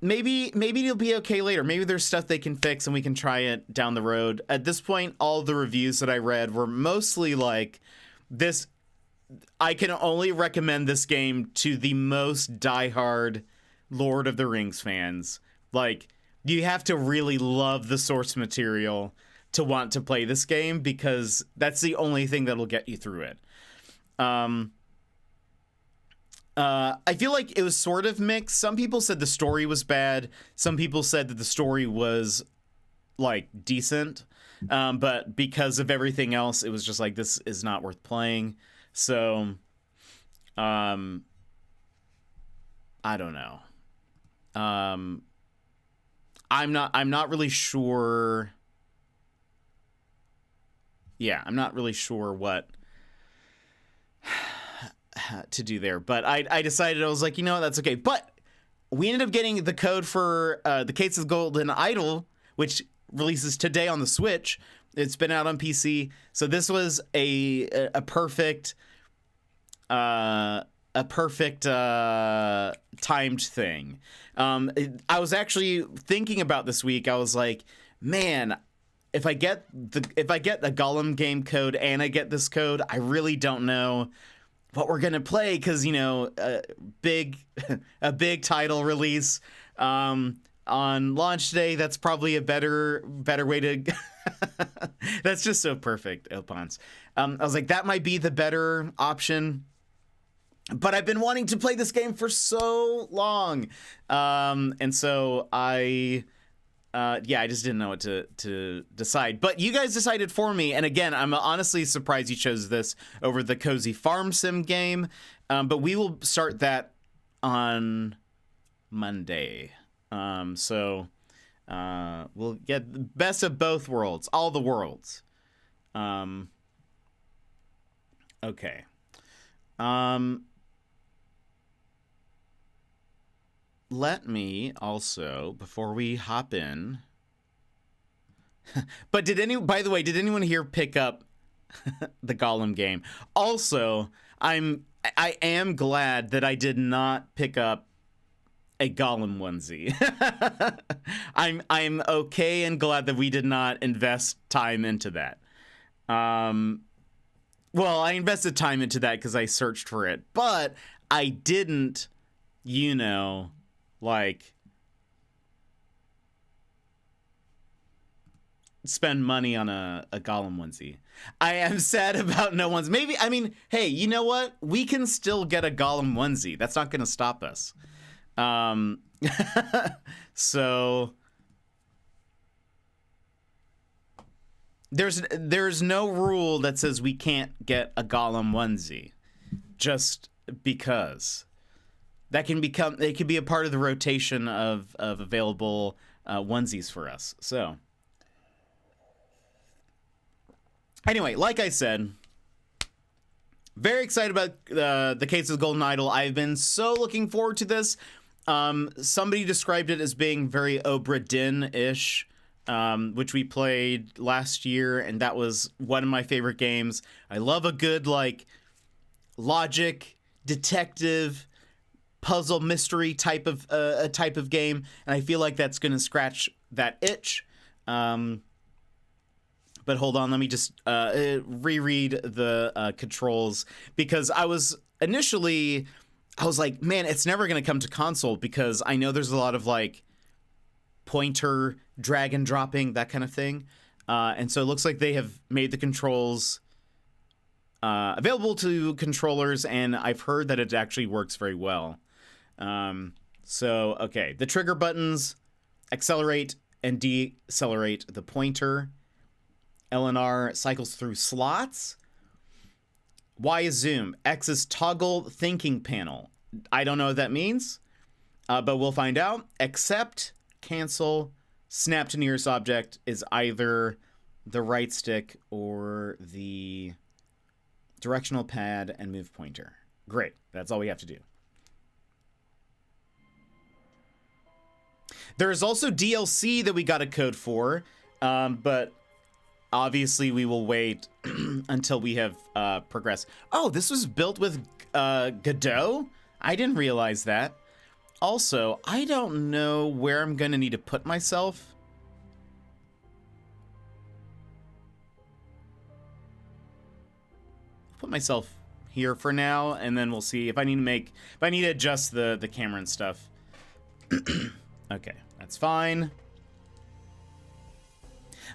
Maybe it'll be okay later. Maybe there's stuff they can fix and we can try it down the road. At this point, all the reviews that I read were mostly like, this, I can only recommend this game to the most diehard Lord of the Rings fans. Like, you have to really love the source material to want to play this game, because that's the only thing that'll get you through it. I feel like it was sort of mixed. Some people said the story was bad. Some people said that the story was like decent. But because of everything else, it was just like, this is not worth playing. So, I don't know. I'm not really sure. Yeah, I'm not really sure what to do there, but I decided, I was like, that's okay. But we ended up getting the code for the Case of Goldenidol, which releases today on the Switch. It's been out on PC, so this was a perfect timed thing. I was actually thinking about this week. I was like, man, if I get a Gollum game code and I get this code, I really don't know what we're gonna play, because a big title release on launch day. That's probably a better way to. That's just so perfect, Opance. I was like, that might be the better option. But I've been wanting to play this game for so long, and so I just didn't know what to decide. But you guys decided for me, and again, I'm honestly surprised you chose this over the Cozy Farm Sim game. But we will start that on Monday. So we'll get the best of both worlds, all the worlds. Okay. Let me also, before we hop in, but by the way, did anyone here pick up the Gollum game? Also, I am glad that I did not pick up a Gollum onesie. I'm okay and glad that we did not invest time into that. Well, I invested time into that because I searched for it, but I didn't, like spend money on a Gollum onesie. I am sad about no one's. Maybe, I mean, hey, you know what? We can still get a Gollum onesie. That's not going to stop us. So there's no rule that says we can't get a Gollum onesie just because. It can be a part of the rotation of available onesies for us. So anyway, like I said, very excited about the case of Goldenidol. I've been so looking forward to this. Somebody described it as being very Obra Dinn-ish, which we played last year, and that was one of my favorite games. I love a good, like, logic, detective, puzzle, mystery type of game, and I feel like that's going to scratch that itch. But hold on, let me just reread the controls, because I was like, man, it's never going to come to console, because I know there's a lot of like pointer drag and dropping, that kind of thing. And so it looks like they have made the controls available to controllers, and I've heard that it actually works very well. So, okay, the trigger buttons accelerate and decelerate the pointer. L and R cycles through slots. Y is zoom. X is toggle thinking panel. I don't know what that means, but we'll find out. Accept, cancel, snap to nearest object is either the right stick or the directional pad and move pointer. Great. That's all we have to do. There is also DLC that we got a code for, but obviously we will wait until we have progressed. Oh, this was built with Godot? I didn't realize that. Also, I don't know where I'm going to need to put myself. Put myself here for now, and then we'll see if I need to adjust the camera and stuff. Okay, that's fine.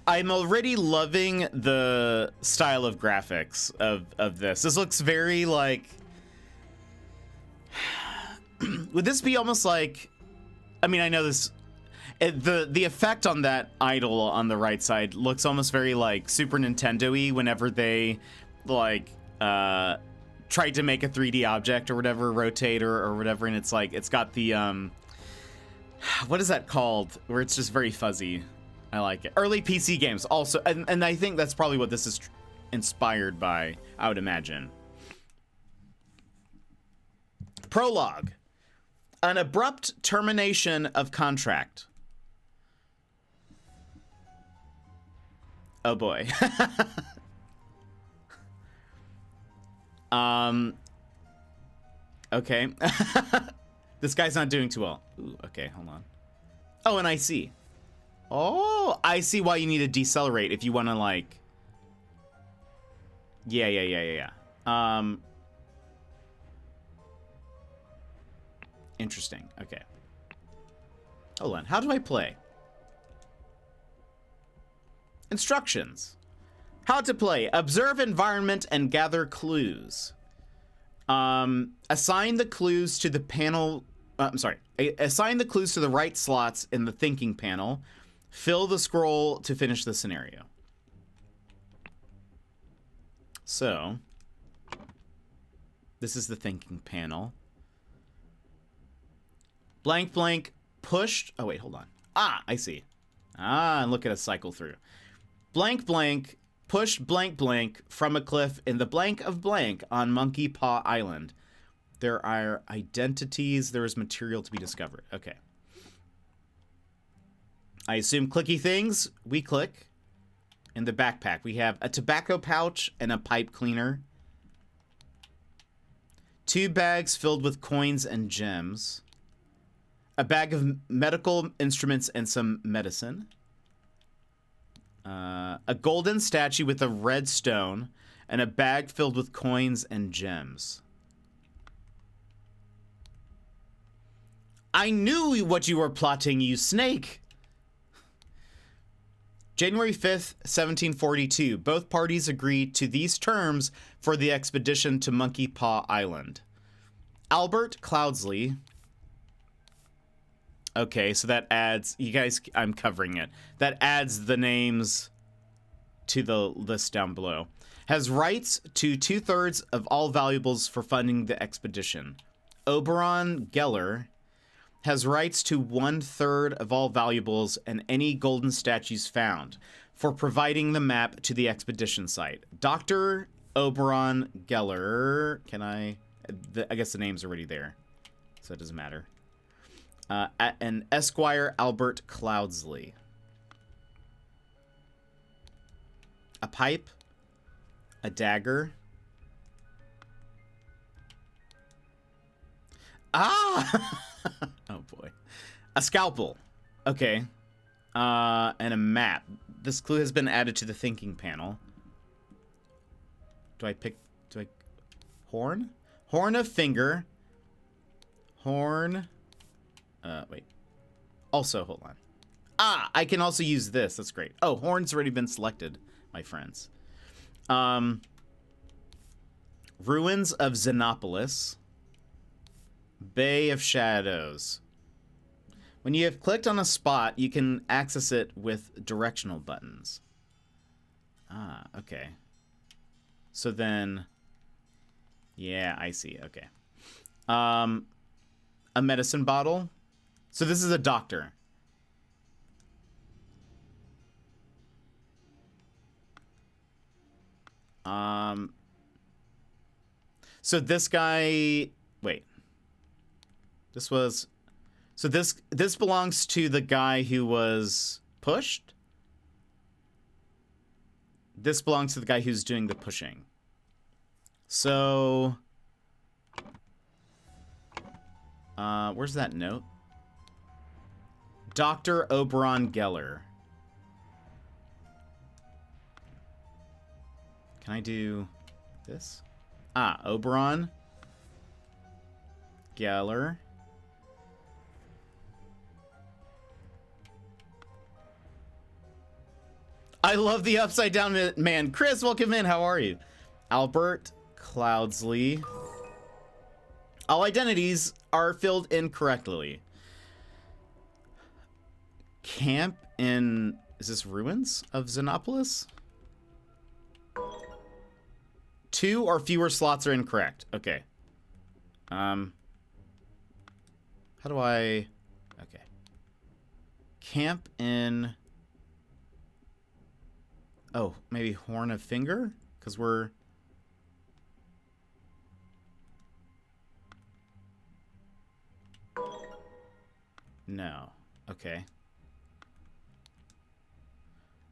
I'm already loving the style of graphics of this. This looks very like... Would this be almost like... I mean, I know this... The effect on that idol on the right side looks almost very like Super Nintendo-y whenever they like tried to make a 3D object or whatever, rotate or whatever, and it's like, it's got the... what is that called? Where it's just very fuzzy. I like it. Early PC games also, and I think that's probably what this is inspired by, I would imagine. Prologue. An abrupt termination of contract. Oh boy. Okay. This guy's not doing too well. Ooh, okay, hold on. Oh, and I see. Oh, I see why you need to decelerate if you want to, like... Yeah. Interesting. Okay. Hold on. How do I play? Instructions. How to play. Observe environment and gather clues. Assign the clues to the panel... Assign the clues to the right slots in the thinking panel. Fill the scroll to finish the scenario. So, this is the thinking panel. Blank, blank, pushed. Oh, wait, hold on. Ah, I see. Ah, and look at us cycle through. Blank, blank, pushed blank, blank from a cliff in the blank of blank on Monkey Paw Island. There are identities. There is material to be discovered. Okay. I assume clicky things. We click. In the backpack, we have a tobacco pouch and a pipe cleaner. 2 bags filled with coins and gems. A bag of medical instruments and some medicine. A golden statue with a red stone. and a bag filled with coins and gems. I knew what you were plotting, you snake! January 5th, 1742. Both parties agreed to these terms for the expedition to Monkey Paw Island. Albert Cloudsley. Okay, so that adds... You guys, I'm covering it. That adds the names to the list down below. Has rights to 2/3 of all valuables for funding the expedition. Oberon Geller has rights to 1/3 of all valuables and any golden statues found for providing the map to the expedition site. Dr. Oberon Geller, I guess the name's already there, so it doesn't matter. And Esquire Albert Cloudsley. A pipe, a dagger. Ah! Oh boy. A scalpel. Okay. And a map. This clue has been added to the thinking panel. Horn? Horn of finger. Horn. Wait. Also, hold on. Ah, I can also use this. That's great. Oh, horn's already been selected, my friends. Ruins of Xenopolis. Bay of Shadows. When you have clicked on a spot, you can access it with directional buttons. Ah, okay. So then... Yeah, I see. Okay. A medicine bottle. So this is a doctor. So this guy... Wait. This was... So this belongs to the guy who was pushed? This belongs to the guy who's doing the pushing. So... where's that note? Dr. Oberon Geller. Can I do this? Ah, Oberon Geller. I love the upside down man. Chris, welcome in. How are you? Albert Cloudsley. All identities are filled incorrectly. Camp in... Is this ruins of Xenopolis? 2 or fewer slots are incorrect. Okay. How do I... Okay. Camp in... Oh, maybe Horn of Finger? Because we're... No. Okay.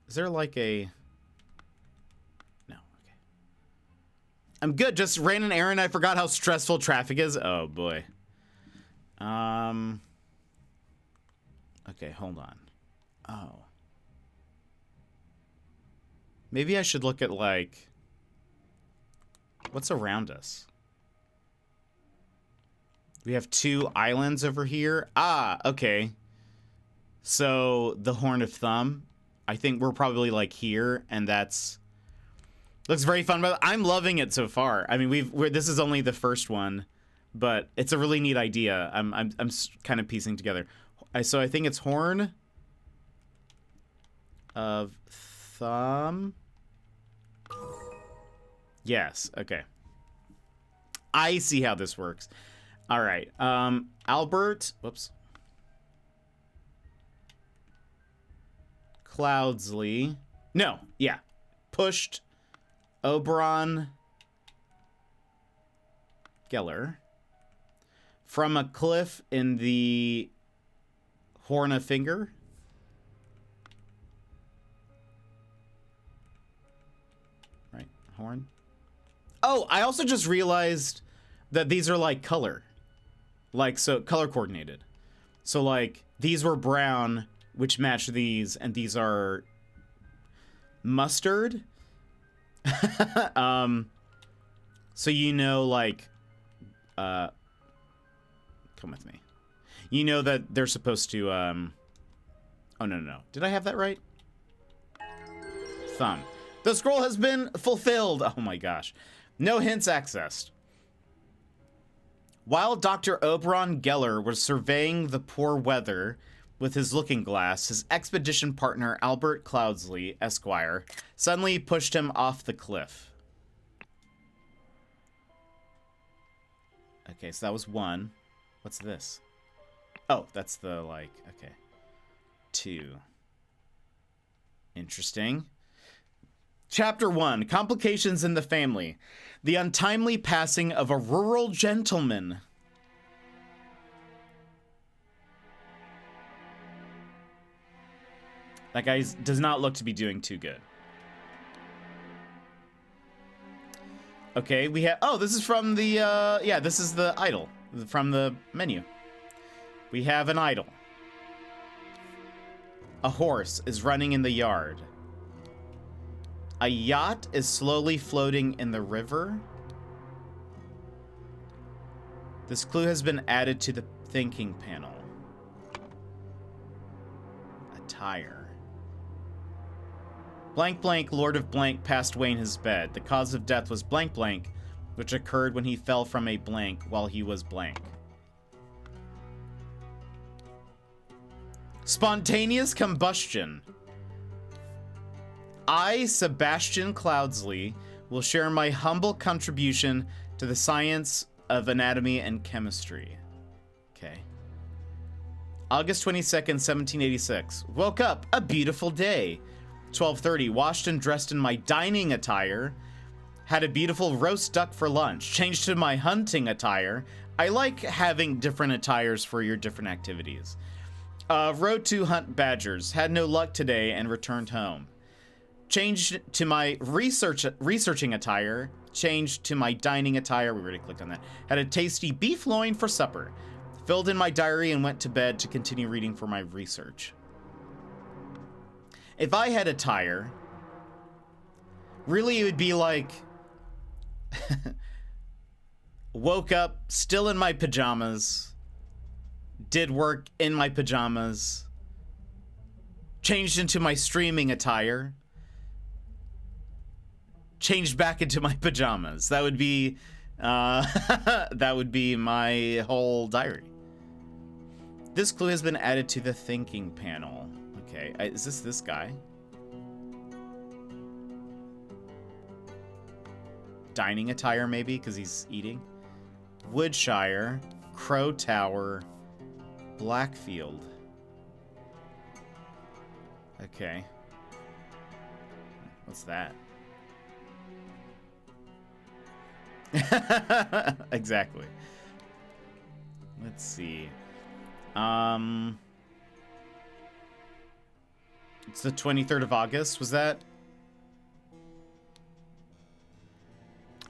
Is there like a... No. Okay. I'm good. Just ran an errand. I forgot how stressful traffic is. Oh, boy. Okay, hold on. Oh. Maybe I should look at, like... What's around us? We have 2 islands over here. Ah, okay. So, the Horn of Thumb. I think we're probably, like, here, and that's... Looks very fun, but I'm loving it so far. I mean, this is only the first one, but it's a really neat idea. I'm kind of piecing together. So I think it's Horn of Thumb. Yes, okay. I see how this works. All right. Albert, whoops. Cloudsley. No, yeah. Pushed Oberon Geller from a cliff in the Horn of Finger. Right, Horn. Oh, I also just realized that these are like color. Like, so color coordinated. So like these were brown, which match these, and these are mustard. So you know, like, come with me. You know that they're supposed to, oh, no. Did I have that right? Thumb. The scroll has been fulfilled. Oh my gosh. No hints accessed. While Dr. Oberon Geller was surveying the poor weather with his looking glass, his expedition partner, Albert Cloudsley, Esquire, suddenly pushed him off the cliff. Okay, so that was 1. What's this? Oh, that's the, like, okay. 2. Interesting. Chapter 1, Complications in the Family. The untimely passing of a rural gentleman. That guy does not look to be doing too good. Okay, we have... Oh, this is from the... yeah, this is the idol from the menu. We have an idol. A horse is running in the yard. A yacht is slowly floating in the river. This clue has been added to the thinking panel. Attire. Blank blank, Lord of Blank passed away in his bed. The cause of death was blank blank, which occurred when he fell from a blank while he was blank. Spontaneous combustion. I, Sebastian Cloudsley, will share my humble contribution to the science of anatomy and chemistry. Okay. August 22nd, 1786. Woke up, a beautiful day. 12:30, washed and dressed in my dining attire. Had a beautiful roast duck for lunch. Changed to my hunting attire. I like having different attires for your different activities. Rode to hunt badgers. Had no luck today and returned home. Changed to my researching attire. Changed to my dining attire. We already clicked on that. Had a tasty beef loin for supper. Filled in my diary and went to bed to continue reading for my research. If I had attire, really it would be like... woke up still in my pajamas. Did work in my pajamas. Changed into my streaming attire. Changed back into my pajamas. That would be that would be my whole diary. This clue has been added to the thinking panel. Okay, is this guy? Dining attire maybe because he's eating. Woodshire, Crow Tower, Blackfield. Okay. What's that? Exactly. Let's see. It's the 23rd of August. Was that?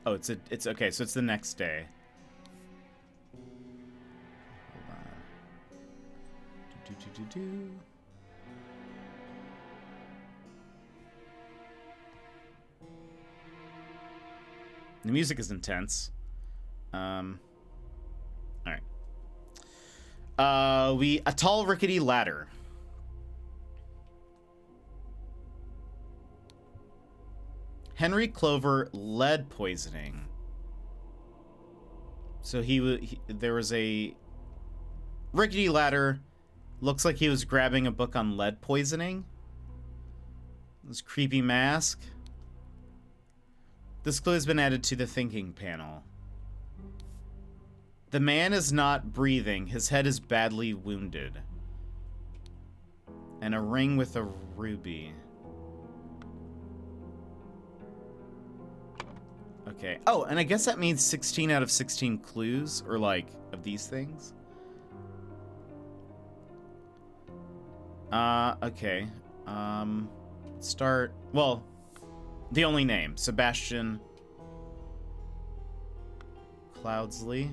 Oh, it's okay. So it's the next day. Hold on. The music is intense. All right. A tall rickety ladder. Henry Clover lead poisoning. So there was a rickety ladder. Looks like he was grabbing a book on lead poisoning. This creepy mask. This clue has been added to the thinking panel. The man is not breathing. His head is badly wounded. And a ring with a ruby. Okay. Oh, and I guess that means 16 out of 16 clues, or like, of these things. Okay. Start, well, the only name, Sebastian Cloudsley.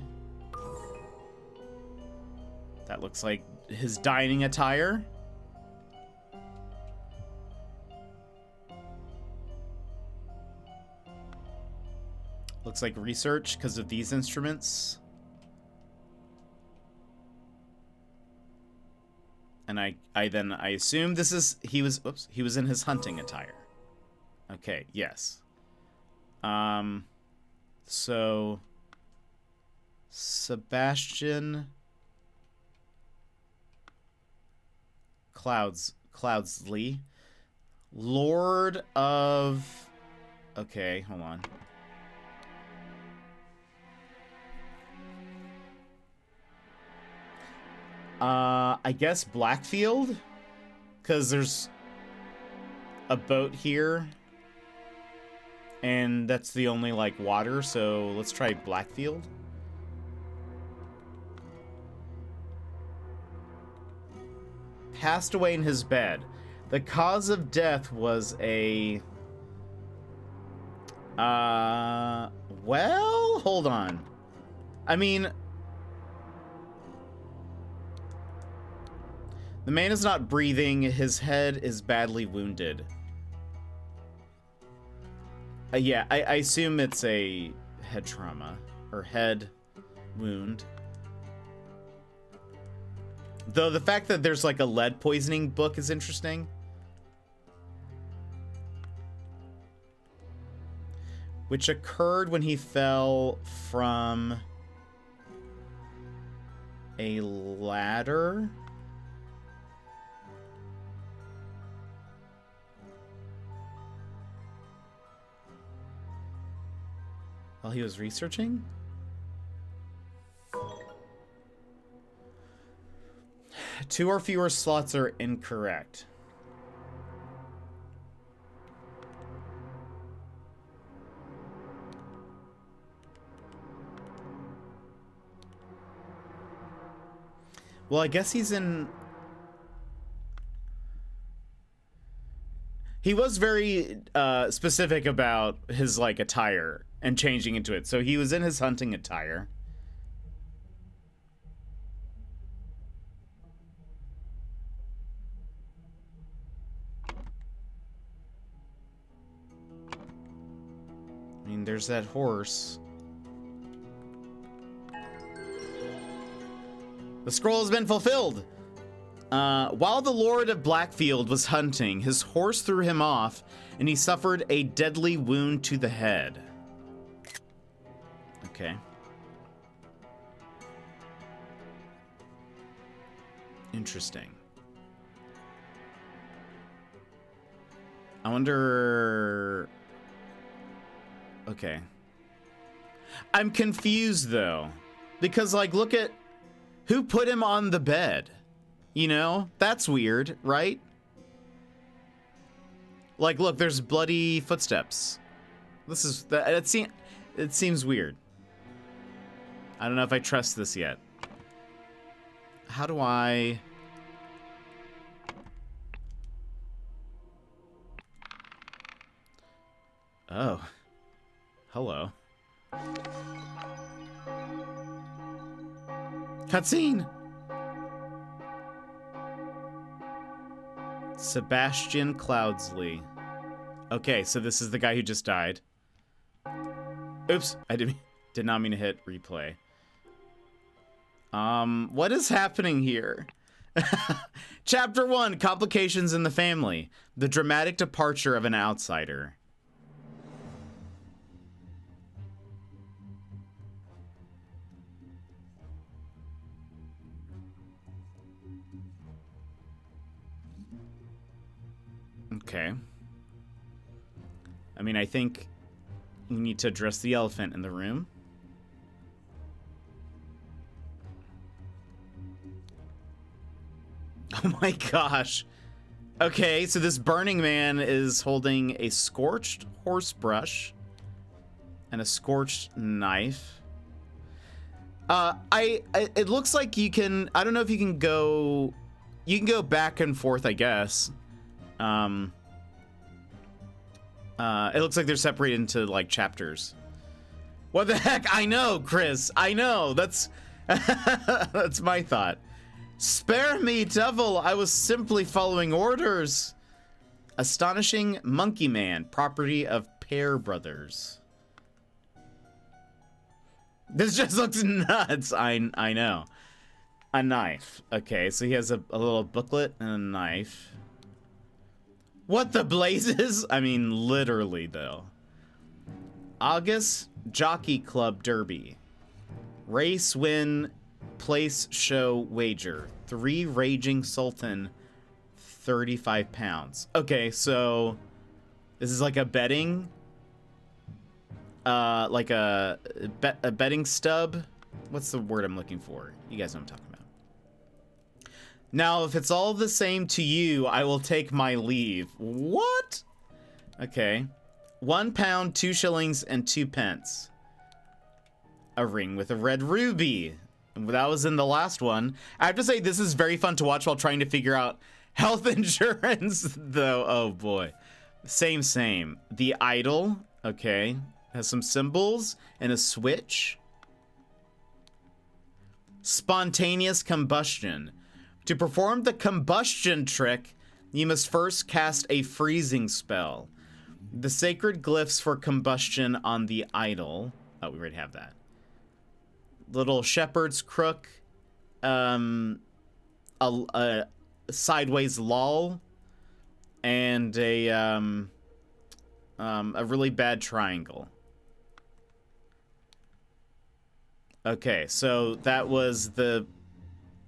That looks like his dining attire. Looks like research because of these instruments. And I assume this is, he was in his hunting attire. Okay, yes. So Sebastian Cloudsley, Lord of, okay, hold on. I guess Blackfield, because there's a boat here, and that's the only, like, water, so let's try Blackfield. Passed away in his bed. The cause of death was a... well, hold on. I mean... The man is not breathing. His head is badly wounded. Yeah, I assume it's a head trauma. Or head wound. Though the fact that there's like a lead poisoning book is interesting. Which occurred when he fell from a ladder. While he was researching? Two or fewer slots are incorrect. Well, I guess he's in... He was very specific about his, like, attire and changing into it. So he was in his hunting attire. I mean, there's that horse. The scroll has been fulfilled. While the Lord of Blackfield was hunting, his horse threw him off, and he suffered a deadly wound to the head. Okay. Interesting. I wonder... Okay. I'm confused, though. Because, like, look at... Who put him on the bed? You know? That's weird, right? Like, look, there's bloody footsteps. This is... It seems weird. I don't know if I trust this yet. How do I... Oh. Hello. Cutscene! Sebastian Cloudsley. Okay, so this is the guy who just died. Oops, I did not mean to hit replay. What is happening here? Chapter 1, Complications in the Family. The dramatic departure of an outsider. Okay. I mean, I think we need to address the elephant in the room. Oh my gosh. Okay, so this burning man is holding a scorched horse brush and a scorched knife. It looks like you can, I don't know if you can go back and forth, I guess. It looks like they're separated into, like, chapters. What the heck? I know, Chris. I know. That's that's my thought. Spare me, devil. I was simply following orders. Astonishing Monkey Man, property of Pear Brothers. This just looks nuts. I know. A knife. Okay, so he has a little booklet and a knife. What the blazes? I mean, literally, though. August Jockey Club Derby. Race win, place show wager. 3 Raging Sultan, 35 pounds. Okay, so this is like a betting, like a betting stub. What's the word I'm looking for? You guys know what I'm talking about. Now, if it's all the same to you, I will take my leave. What? Okay. 1 pound, 2 shillings, and 2 pence. A ring with a red ruby. That was in the last one. I have to say, this is very fun to watch while trying to figure out health insurance, though. Oh, boy. Same. The idol. Okay. Has some symbols and a switch. Spontaneous combustion. To perform the combustion trick, you must first cast a freezing spell. The sacred glyphs for combustion on the idol. Oh, we already have that. Little shepherd's crook. A sideways lull. And a really bad triangle. Okay, so that was the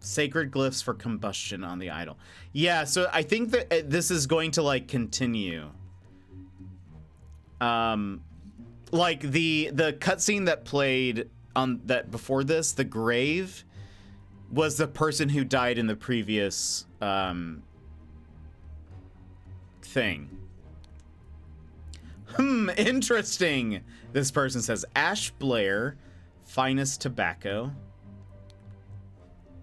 sacred glyphs for combustion on the idol. Yeah, so I think that this is going to like continue. Like the cutscene that played on that before this, the grave, was the person who died in the previous thing. Interesting. This person says Ash Blair, finest tobacco.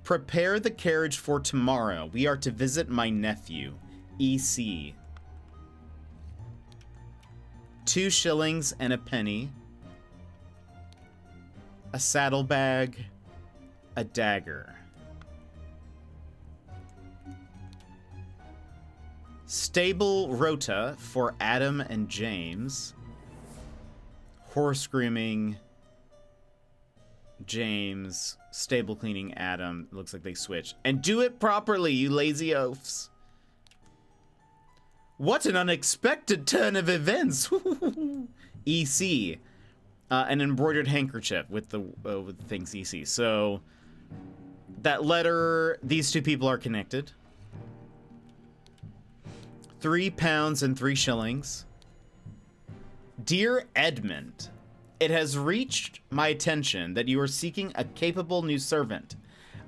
Prepare the carriage for tomorrow. We are to visit my nephew, EC. 2 shillings and a penny. A saddlebag. A dagger. Stable rota for Adam and James. Horse grooming. James. Stable cleaning Adam. Looks like they switched. And do it properly, you lazy oafs. What an unexpected turn of events. EC. An embroidered handkerchief with the things EC. So that letter, these two people are connected. 3 pounds and 3 shillings. Dear Edmund, it has reached my attention that you are seeking a capable new servant.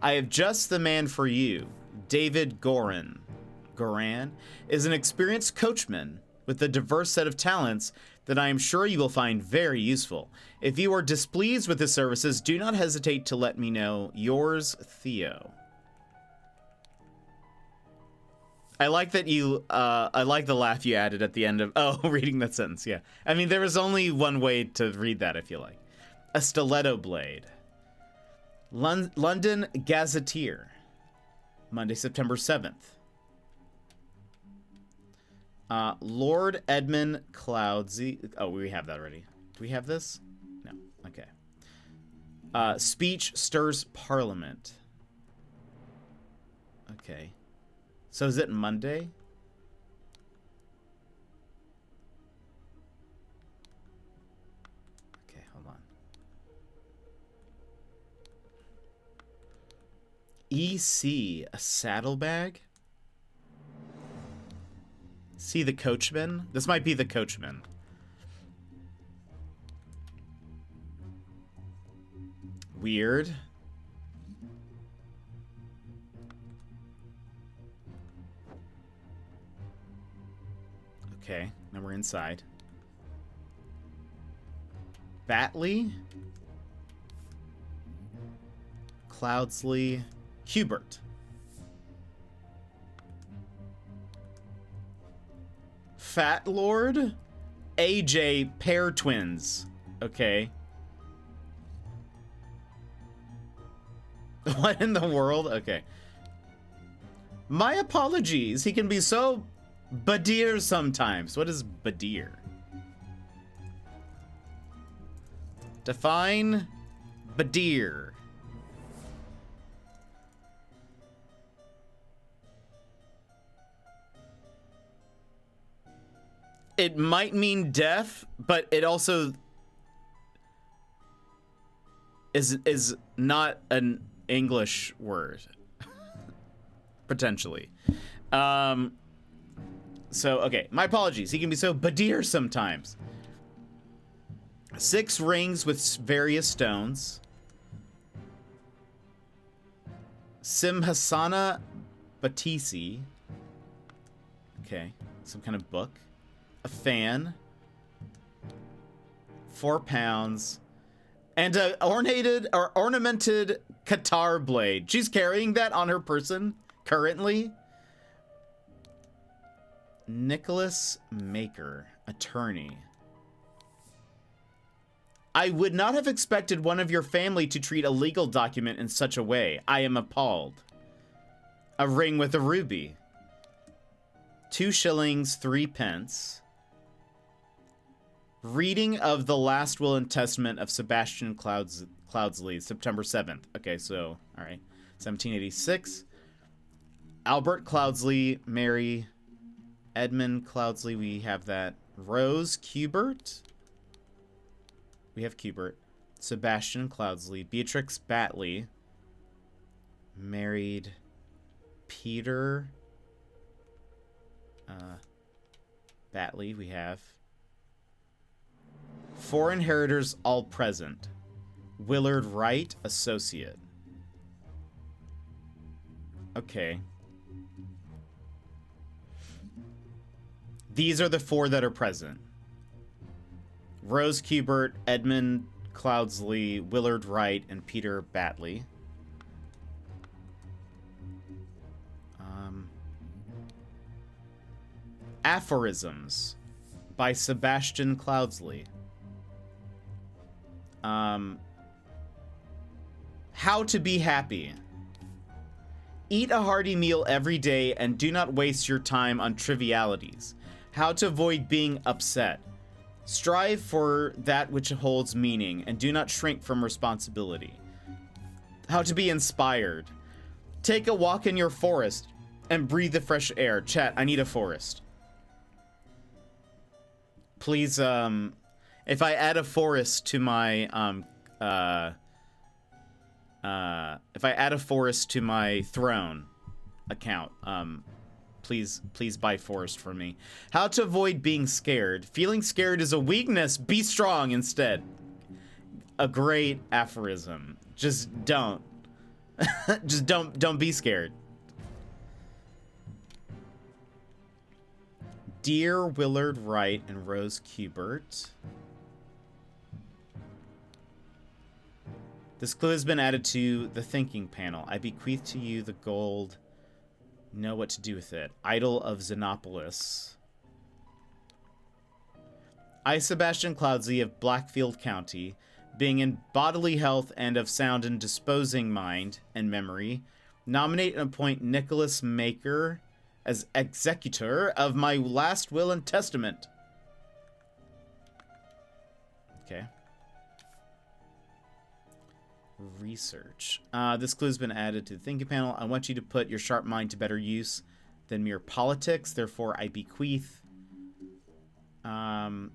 I have just the man for you. David Goran is an experienced coachman with a diverse set of talents that I am sure you will find very useful. If you are displeased with his services, do not hesitate to let me know. Yours, Theo. I like that you, I like the laugh you added at the end of, reading that sentence, yeah. I mean, there was only one way to read that, I feel like. A stiletto blade. London Gazetteer. Monday, September 7th. Lord Edmund Cloudsy. Oh, we have that already. Do we have this? No. Okay. Speech stirs Parliament. Okay. So is it Monday? Okay, hold on. EC, a saddlebag? See the coachman? This might be the coachman. Weird. Okay, now we're inside. Batley? Cloudsley? Hubert. Fat Lord? AJ Pair Twins. Okay. What in the world? Okay. My apologies. He can be so badir sometimes. What is badir? Define Badir. It might mean death, but it also is not an English word. Potentially. So, okay, my apologies. He can be so Badir sometimes. 6 rings with various stones. Simhasana Batisi. Okay, some kind of book. A fan. 4 pounds. And a ornamented Qatar blade. She's carrying that on her person currently. Nicholas Maker, attorney. I would not have expected one of your family to treat a legal document in such a way. I am appalled. A ring with a ruby. 2 shillings, 3 pence. Reading of the last will and testament of Sebastian Cloudsley, September 7th. Okay, so, all right. 1786. Albert Cloudsley, Mary, Edmund Cloudsley, we have that. Rose Kubert. We have Kubert. Sebastian Cloudsley. Beatrix Batley. Married Peter Batley, we have. 4 inheritors, all present. Willard Wright, associate. Okay. These are the 4 that are present. Rose Kubert, Edmund Cloudsley, Willard Wright, and Peter Batley. Aphorisms by Sebastian Cloudsley. How to be happy. Eat a hearty meal every day and do not waste your time on trivialities. How to avoid being upset. Strive for that which holds meaning and do not shrink from responsibility. How to be inspired. Take a walk in your forest and breathe the fresh air. Chat, I need a forest. Please, if I add a forest to my, if I add a forest to my throne account, please buy forest for me. How to avoid being scared. Feeling scared is a weakness. Be strong instead. A great aphorism. Just don't. Just don't be scared. Dear Willard Wright and Rose Kubert. This clue has been added to the thinking panel. I bequeath to you the gold. Know what to do with it. Idol of Xenopolis. I, Sebastian Cloudsley of Blackfield County, being in bodily health and of sound and disposing mind and memory, nominate and appoint Nicholas Maker as executor of my last will and testament. Okay. Research. This clue has been added to the thinking panel. I want you to put your sharp mind to better use than mere politics. Therefore, I bequeath. I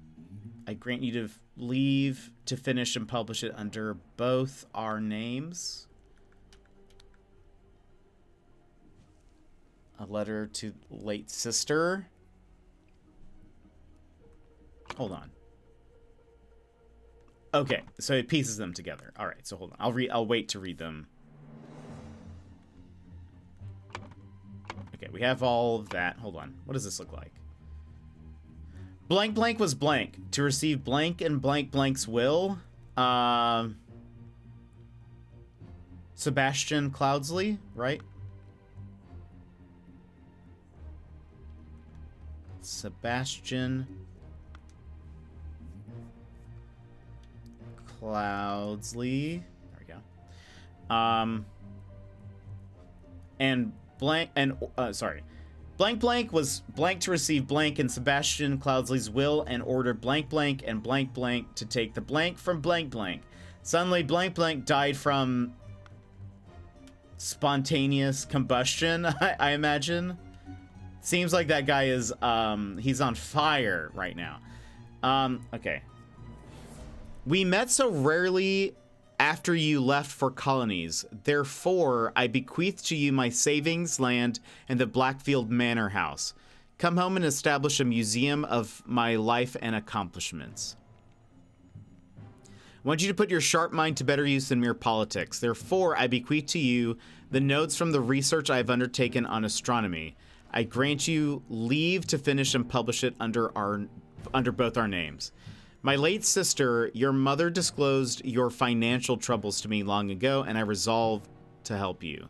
grant you to leave to finish and publish it under both our names. A letter to late sister. Hold on. Okay, so it pieces them together. All right, so hold on. I'll wait to read them. Okay, we have all of that. Hold on. What does this look like? Blank blank was blank. To receive blank and blank blank's will. Sebastian Cloudsley, right? Sebastian Cloudsley. There we go. And blank and sorry. Blank blank was blank to receive blank in Sebastian Cloudsley's will and ordered blank blank and blank blank to take the blank from blank blank. Suddenly, blank blank died from spontaneous combustion, I imagine. Seems like that guy is, he's on fire right now. Okay. We met so rarely after you left for colonies. Therefore, I bequeath to you my savings, land, and the Blackfield Manor House. Come home and establish a museum of my life and accomplishments. I want you to put your sharp mind to better use than mere politics. Therefore, I bequeath to you the notes from the research I have undertaken on astronomy. I grant you leave to finish and publish it under both our names. My late sister, your mother, disclosed your financial troubles to me long ago, and I resolved to help you.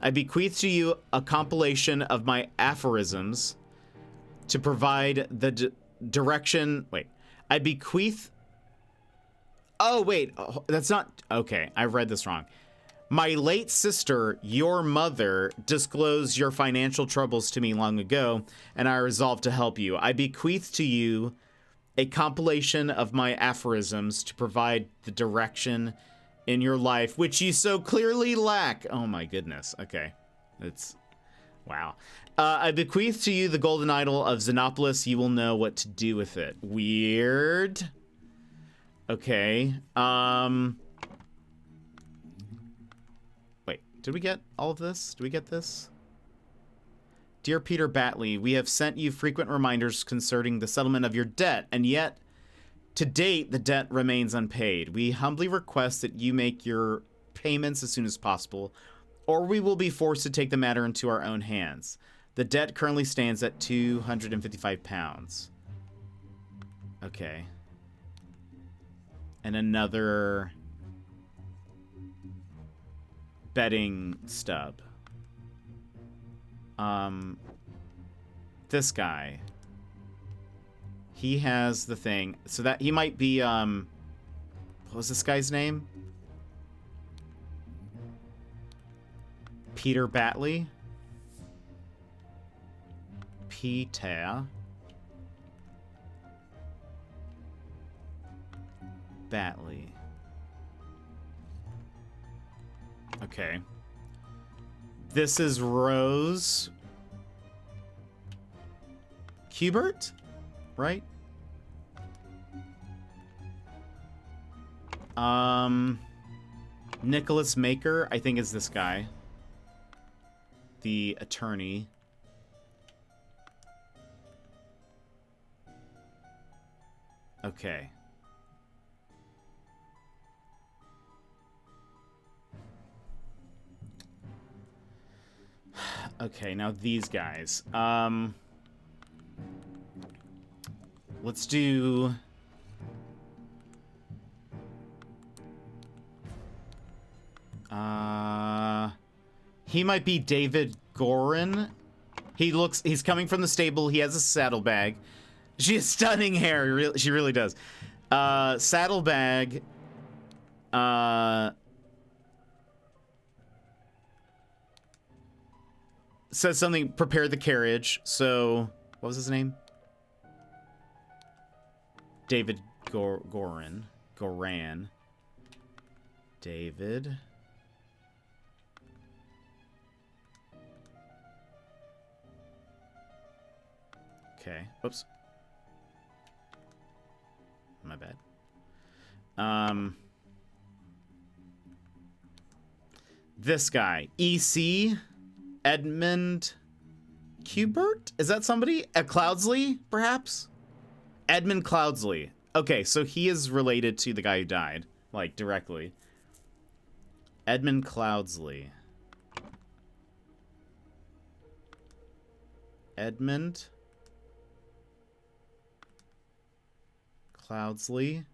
I bequeath to you a compilation of my aphorisms to provide the direction. Wait, I bequeath. Oh, wait, that's not. Okay, I read this wrong. My late sister, your mother, disclosed your financial troubles to me long ago, and I resolved to help you. I bequeath to you a compilation of my aphorisms to provide the direction in your life, which you so clearly lack. Oh my goodness. Okay. It's wow. I bequeath to you the Goldenidol of Xenopolis. You will know what to do with it. Weird. Okay. Wait, did we get all of this? Did we get this? Dear Peter Batley, we have sent you frequent reminders concerning the settlement of your debt, and yet, to date, the debt remains unpaid. We humbly request that you make your payments as soon as possible, or we will be forced to take the matter into our own hands. The debt currently stands at £255. Okay. And another betting stub. This guy. He has the thing. So that he might be, what was this guy's name? Peter Batley? Peter Batley. Okay. This is Rose Hubert, right? Nicholas Maker, I think is this guy. The attorney. Okay. Okay, now these guys. Let's do... he might be David Gorin. He's coming from the stable. He has a saddlebag. She has stunning hair. She really does. Saddlebag. Says something, prepare the carriage. So, what was his name? David Goran. David. Okay. Oops. My bad. This guy. EC. Edmund Cubert? Is that somebody? Cloudsley, perhaps? Edmund Cloudsley. Okay, so he is related to the guy who died, like, directly. Edmund Cloudsley. Edmund Cloudsley.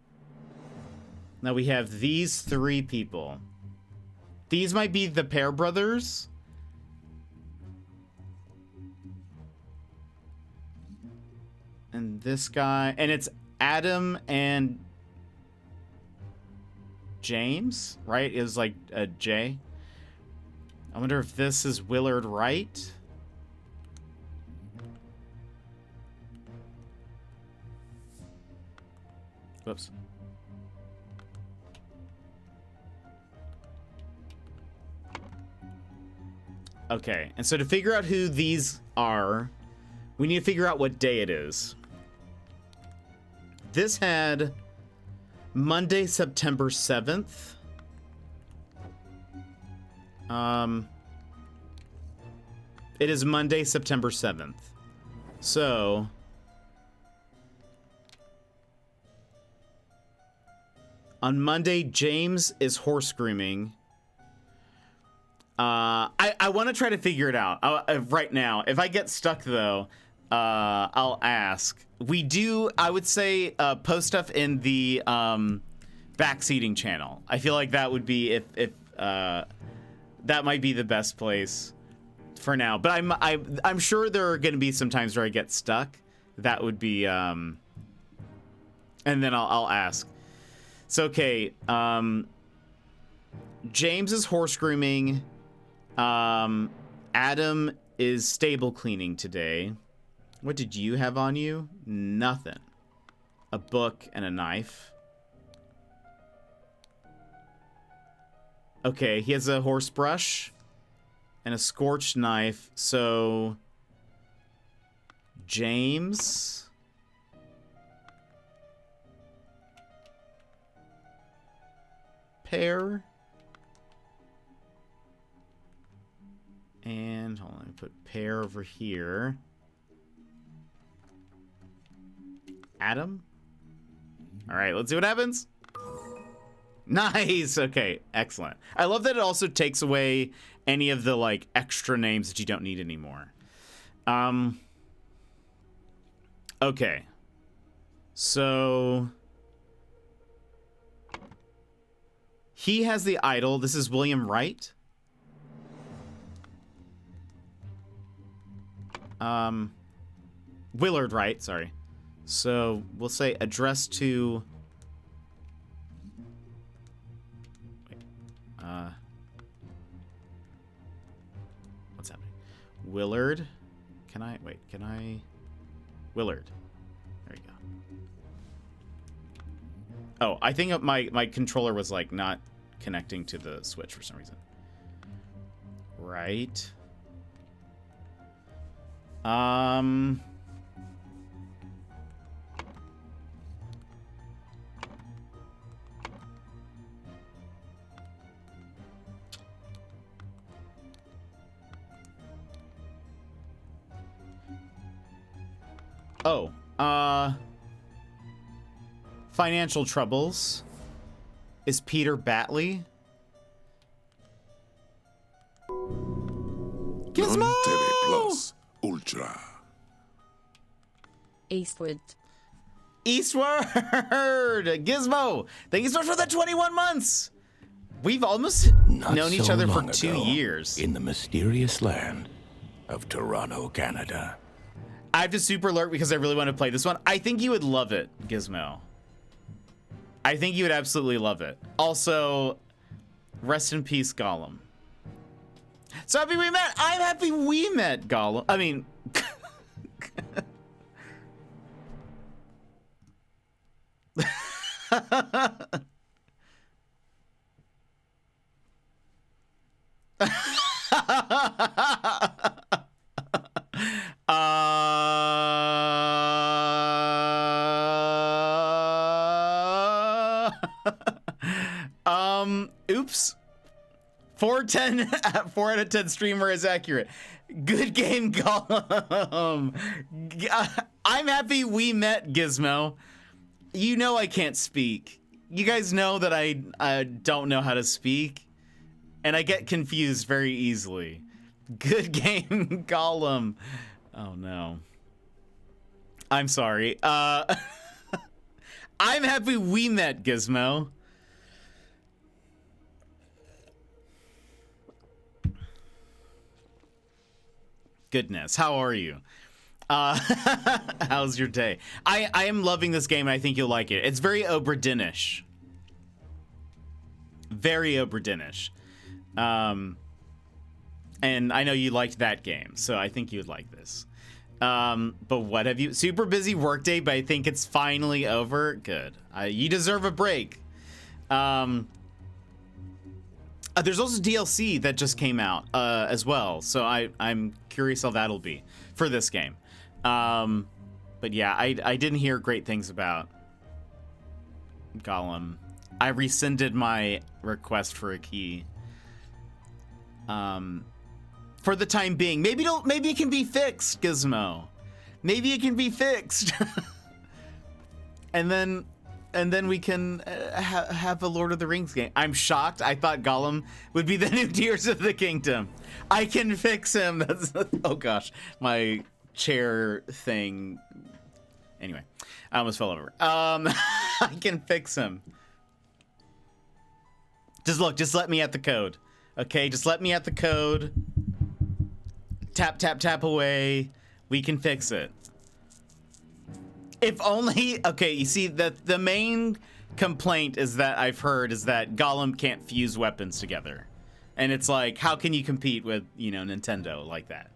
Now we have these three people. These might be the Pair brothers. And this guy, and it's Adam and James, right? It was like a J. I wonder if this is Willard Wright. Whoops. Okay, and so to figure out who these are, we need to figure out what day it is. This had Monday, September 7th. It is Monday, September 7th. So on Monday, James is horse grooming. I want to try to figure it out right now. If I get stuck though, I'll ask. We do, I would say, post stuff in the backseating channel. I feel like that would be if that might be the best place for now. But I'm sure there are going to be some times where I get stuck. That would be and then I'll ask. So okay, James is horse grooming. Adam is stable cleaning today. What did you have on you? Nothing. A book and a knife. Okay, he has a horse brush and a scorched knife. So James pear. And hold on, let me put pear over here. Adam? All right, let's see what happens. Nice. Okay, excellent. I love that it also takes away any of the like extra names that you don't need anymore. Okay. So he has the idol. This is William Wright. Willard Wright, sorry. So we'll say address to what's happening? Willard. Can I Willard. There you go. Oh, I think my controller was like not connecting to the Switch for some reason. Right. Financial troubles. Is Peter Batley? Gizmo! Non TV Plus Ultra. Eastward. Gizmo, thank you so much for the 21 months. We've almost known each other for 2 years. In the mysterious land of Toronto, Canada. I have to super alert because I really want to play this one. I think you would love it, Gizmo. I think you would absolutely love it. Also, rest in peace, Gollum. So happy we met. I'm happy we met, Gollum. I mean... Oops. 4 out of 10 streamer is accurate. Good game, Gollum. I'm happy we met, Gizmo. You know I can't speak. You guys know that I don't know how to speak. And I get confused very easily. Good game, Gollum. Oh, no. I'm sorry. I'm happy we met, Gizmo. Goodness, how are you? How's your day? I am loving this game and I think you'll like it. It's very Obra Dinn-ish. Very Obra Dinn-ish. And I know you liked that game, so I think you'd like this. But what have you... Super busy workday, but I think it's finally over. Good. You deserve a break. There's also DLC that just came out as well, so I'm curious how that'll be for this game. But yeah, I didn't hear great things about Gollum. I rescinded my request for a key. For the time being. Maybe it can be fixed, Gizmo. Maybe it can be fixed. and then we can have a Lord of the Rings game. I'm shocked. I thought Gollum would be the new Tears of the Kingdom. I can fix him. Oh gosh, my chair thing. Anyway, I almost fell over. I can fix him. Just let me at the code. Okay, just let me at the code. Tap, tap, tap away. We can fix it. If only... Okay, you see, the main complaint is that I've heard is that Gollum can't fuse weapons together. And it's like, how can you compete with, Nintendo like that?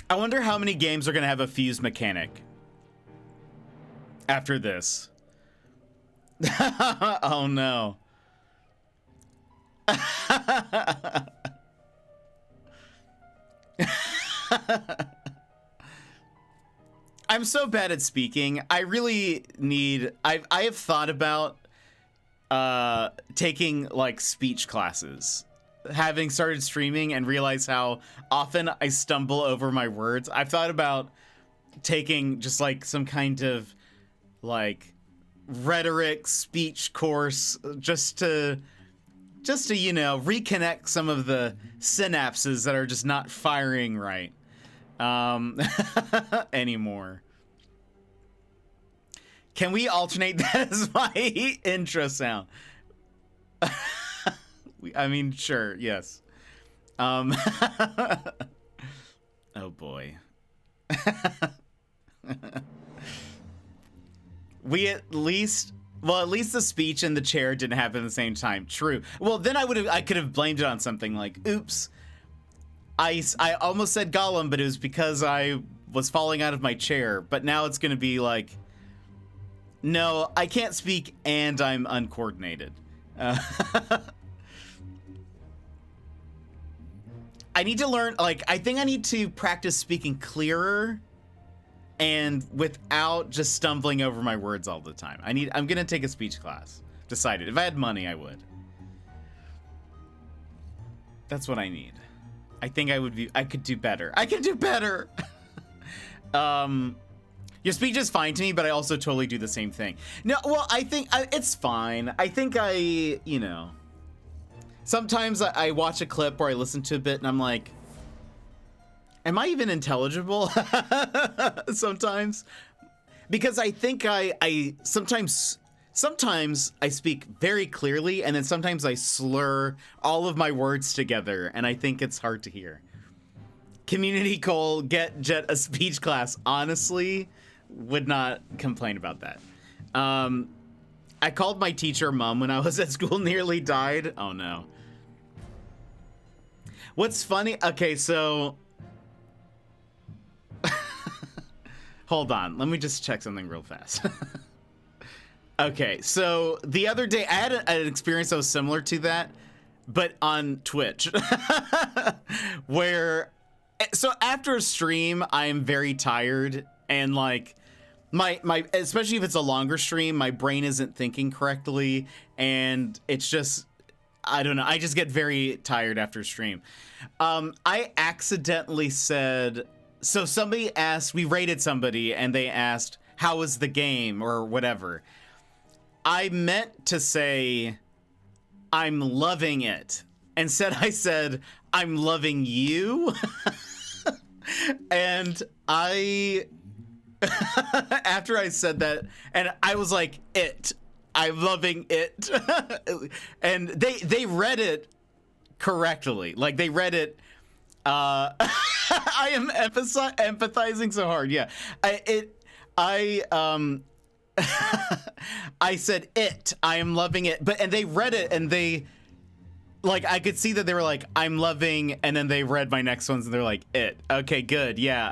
I wonder how many games are going to have a fuse mechanic after this. Oh, no. I'm so bad at speaking. I really need... I have thought about taking, like, speech classes. Having started streaming and realize how often I stumble over my words. I've thought about taking just, like, some kind of, like, rhetoric speech course just to reconnect some of the synapses that are just not firing right anymore. Can we alternate that as my intro sound? I mean, sure, yes. Oh boy. At least the speech and the chair didn't happen at the same time. True. Well, then I could have blamed it on something like, oops, I almost said Gollum, but it was because I was falling out of my chair. But now it's going to be like, no, I can't speak and I'm uncoordinated. I need to learn, I think I need to practice speaking clearer and without just stumbling over my words all the time. I'm gonna take a speech class. Decided. If I had money, I would. That's what I need. I think I could do better. I can do better! Your speech is fine to me, but I also totally do the same thing. No, well, I think it's fine. I think sometimes I watch a clip or I listen to a bit and I'm like, am I even intelligible? Sometimes. Because I think I sometimes I speak very clearly and then sometimes I slur all of my words together and I think it's hard to hear. Community goal, get Jet a speech class. Honestly, would not complain about that. I called my teacher mom when I was at school, nearly died. Oh no. What's funny? Okay, so hold on. Let me just check something real fast. Okay, so the other day I had an experience that was similar to that, but on Twitch, where so after a stream I am very tired and like my especially if it's a longer stream, my brain isn't thinking correctly and it's just, I don't know, I just get very tired after a stream. I accidentally said, so somebody asked, we rated somebody and they asked, how was the game or whatever. I meant to say, I'm loving it. Instead I said, I'm loving you. And after I said that, and I was like, I'm loving it. And they read it correctly. Like they read it. I am empathizing so hard. Yeah. I said it. I am loving it. And they read it and they like I could see that they were like, I'm loving, and then they read my next ones and they're like, it. Okay, good. Yeah,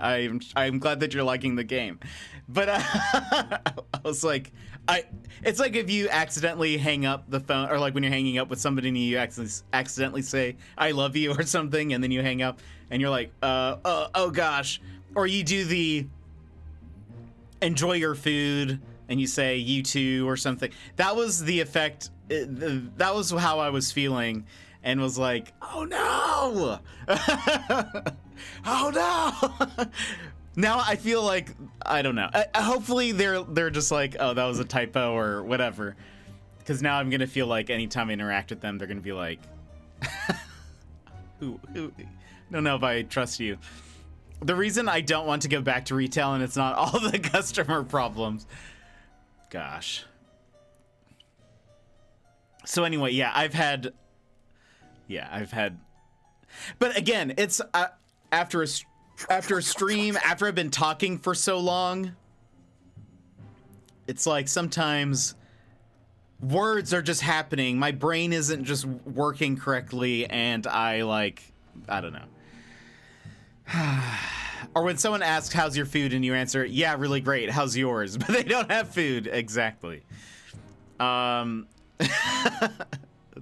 I'm glad that you're liking the game. But I was like, it's like if you accidentally hang up the phone, or like when you're hanging up with somebody and you accidentally say I love you or something, and then you hang up and you're like, oh gosh. Or you do the enjoy your food and you say you too or something. That was the effect. That was how I was feeling, and was like, oh no. Oh no. Now I feel like, I don't know. Hopefully they're just like, oh, that was a typo or whatever. Because now I'm gonna feel like anytime I interact with them, they're gonna be like, who? I don't know if I trust you. The reason I don't want to go back to retail, and it's not all the customer problems. Gosh. So anyway, yeah, I've had. But again, it's after a stream, after I've been talking for so long, it's like sometimes words are just happening. My brain isn't just working correctly, and I don't know. Or when someone asks, how's your food? And you answer, yeah, really great. How's yours? But they don't have food. Exactly. That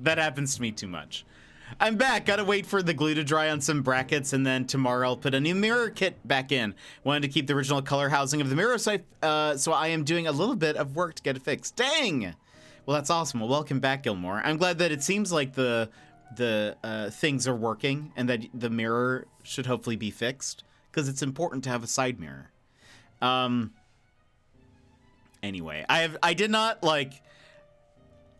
happens to me too much. I'm back. Gotta wait for the glue to dry on some brackets, and then tomorrow I'll put a new mirror kit back in. Wanted to keep the original color housing of the mirror, so I am doing a little bit of work to get it fixed. Dang! Well, that's awesome. Well, welcome back, Gilmore. I'm glad that it seems like the things are working, and that the mirror should hopefully be fixed, because it's important to have a side mirror. Anyway, I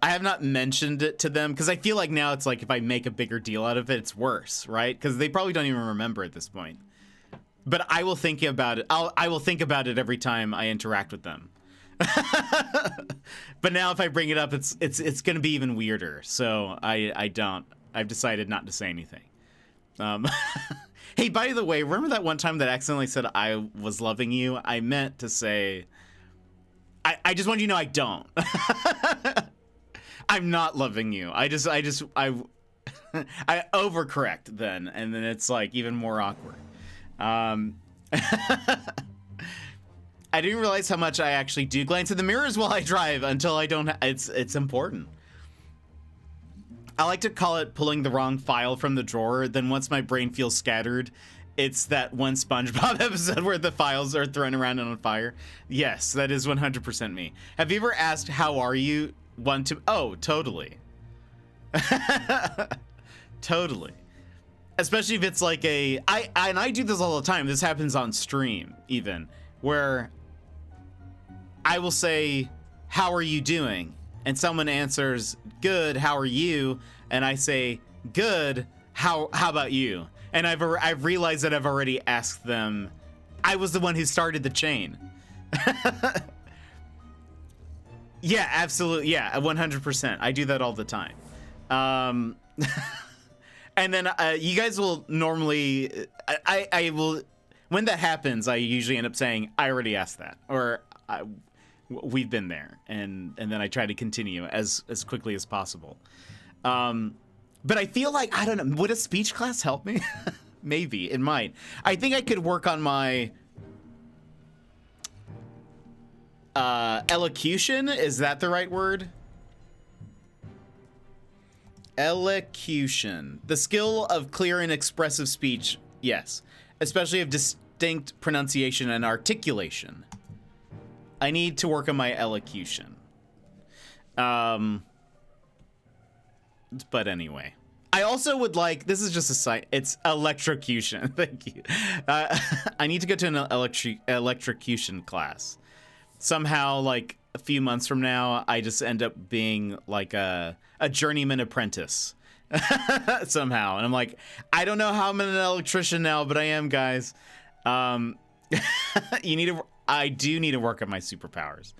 have not mentioned it to them, because I feel like now it's like if I make a bigger deal out of it, it's worse, right? Because they probably don't even remember at this point. But I will think about it. I will think about it every time I interact with them. But now if I bring it up, it's going to be even weirder. So I've decided not to say anything. Hey, by the way, remember that one time that I accidentally said I was loving you? I meant to say, I just want you to know I don't. I'm not loving you. I overcorrect then, and then it's like even more awkward. I didn't realize how much I actually do glance at the mirrors while I drive until I don't. It's important. I like to call it pulling the wrong file from the drawer. Then once my brain feels scattered, it's that one SpongeBob episode where the files are thrown around and on fire. Yes, that is 100% me. Have you ever asked, how are you? Oh, totally. Totally. Especially if it's like I do this all the time. This happens on stream even, where I will say, how are you doing? And someone answers, good, how are you? And I say, good, how about you? And I've realized that I've already asked them. I was the one who started the chain. Yeah, absolutely. Yeah, 100%. I do that all the time. And then you guys will normally, I will, when that happens, I usually end up saying, I already asked that, or we've been there, and then I try to continue as quickly as possible. But I feel like, I don't know, would a speech class help me? Maybe, it might. I think I could work on my elocution. Is that the right word? Elocution. The skill of clear and expressive speech. Yes. Especially of distinct pronunciation and articulation. I need to work on my elocution. But anyway. I also would like, this is just a site, it's electrocution. Thank you. I need to go to an electrocution class. Somehow, like a few months from now, I just end up being like a journeyman apprentice somehow. And I'm like, I don't know how I'm an electrician now, but I am, guys. I do need to work on my superpowers.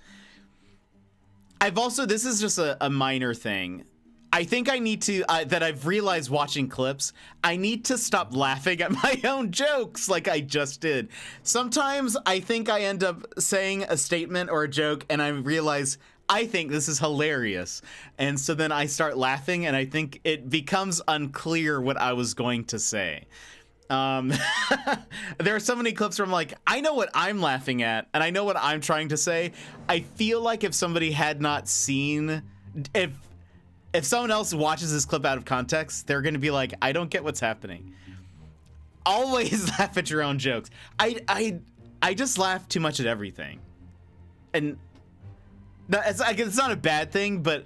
This is just a minor thing. I think I need to, that I've realized watching clips, I need to stop laughing at my own jokes like I just did. Sometimes I think I end up saying a statement or a joke and I realize I think this is hilarious. And so then I start laughing, and I think it becomes unclear what I was going to say. There are so many clips where I'm like, I know what I'm laughing at, and I know what I'm trying to say. I feel like if somebody had not seen, if someone else watches this clip out of context, they're going to be like, I don't get what's happening. Always laugh at your own jokes. I just laugh too much at everything. And it's not a bad thing, but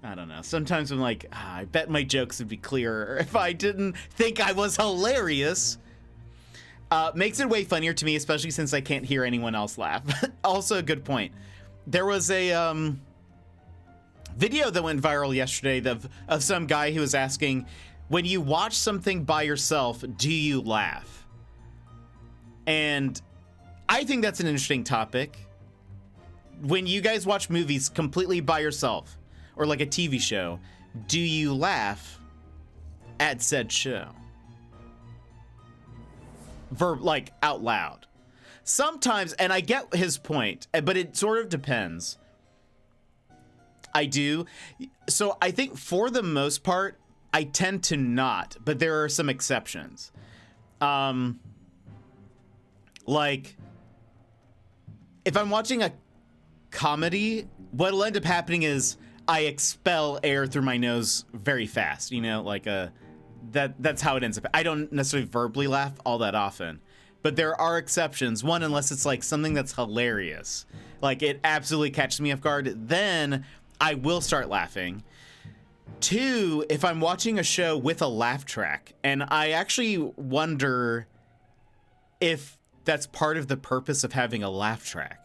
I don't know. Sometimes I'm like, I bet my jokes would be clearer if I didn't think I was hilarious. Makes it way funnier to me, especially since I can't hear anyone else laugh. Also a good point. There was a video that went viral yesterday of some guy who was asking, when you watch something by yourself, do you laugh? And I think that's an interesting topic. When you guys watch movies completely by yourself, or like a TV show, do you laugh at said show? Like out loud. Sometimes, and I get his point, but it sort of depends. I do. So I think for the most part, I tend to not, but there are some exceptions. Like, if I'm watching a comedy, what'll end up happening is I expel air through my nose very fast, you know, like that's how it ends up. I don't necessarily verbally laugh all that often, but there are exceptions. One, unless it's like something that's hilarious, like it absolutely catches me off guard, then I will start laughing. Two, if I'm watching a show with a laugh track, and I actually wonder if that's part of the purpose of having a laugh track.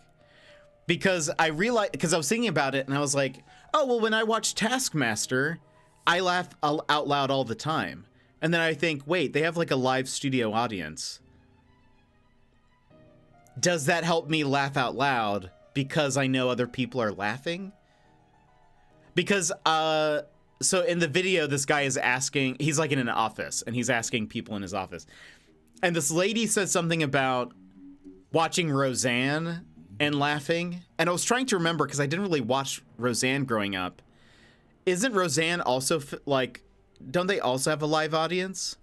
Because I realized, because I was thinking about it and I was like, oh, well, when I watch Taskmaster, I laugh out loud all the time. And then I think, wait, they have like a live studio audience. Does that help me laugh out loud because I know other people are laughing? Because, so in the video, this guy is asking, he's like in an office and he's asking people in his office. And this lady says something about watching Roseanne and laughing. And I was trying to remember because I didn't really watch Roseanne growing up. Isn't Roseanne also like, don't they also have a live audience?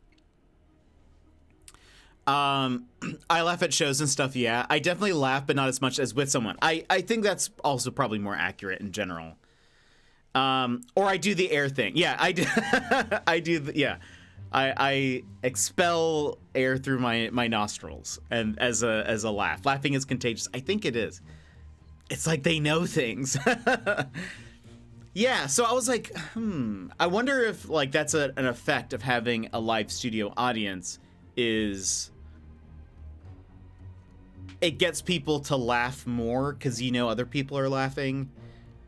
I laugh at shows and stuff. Yeah, I definitely laugh, but not as much as with someone. I think that's also probably more accurate in general. Or I do the air thing. Yeah, I do. I do. Yeah. I expel air through my nostrils and as a laugh. Laughing is contagious. I think it is. It's like they know things. Yeah, so I was like, I wonder if like that's an effect of having a live studio audience is it gets people to laugh more because you know other people are laughing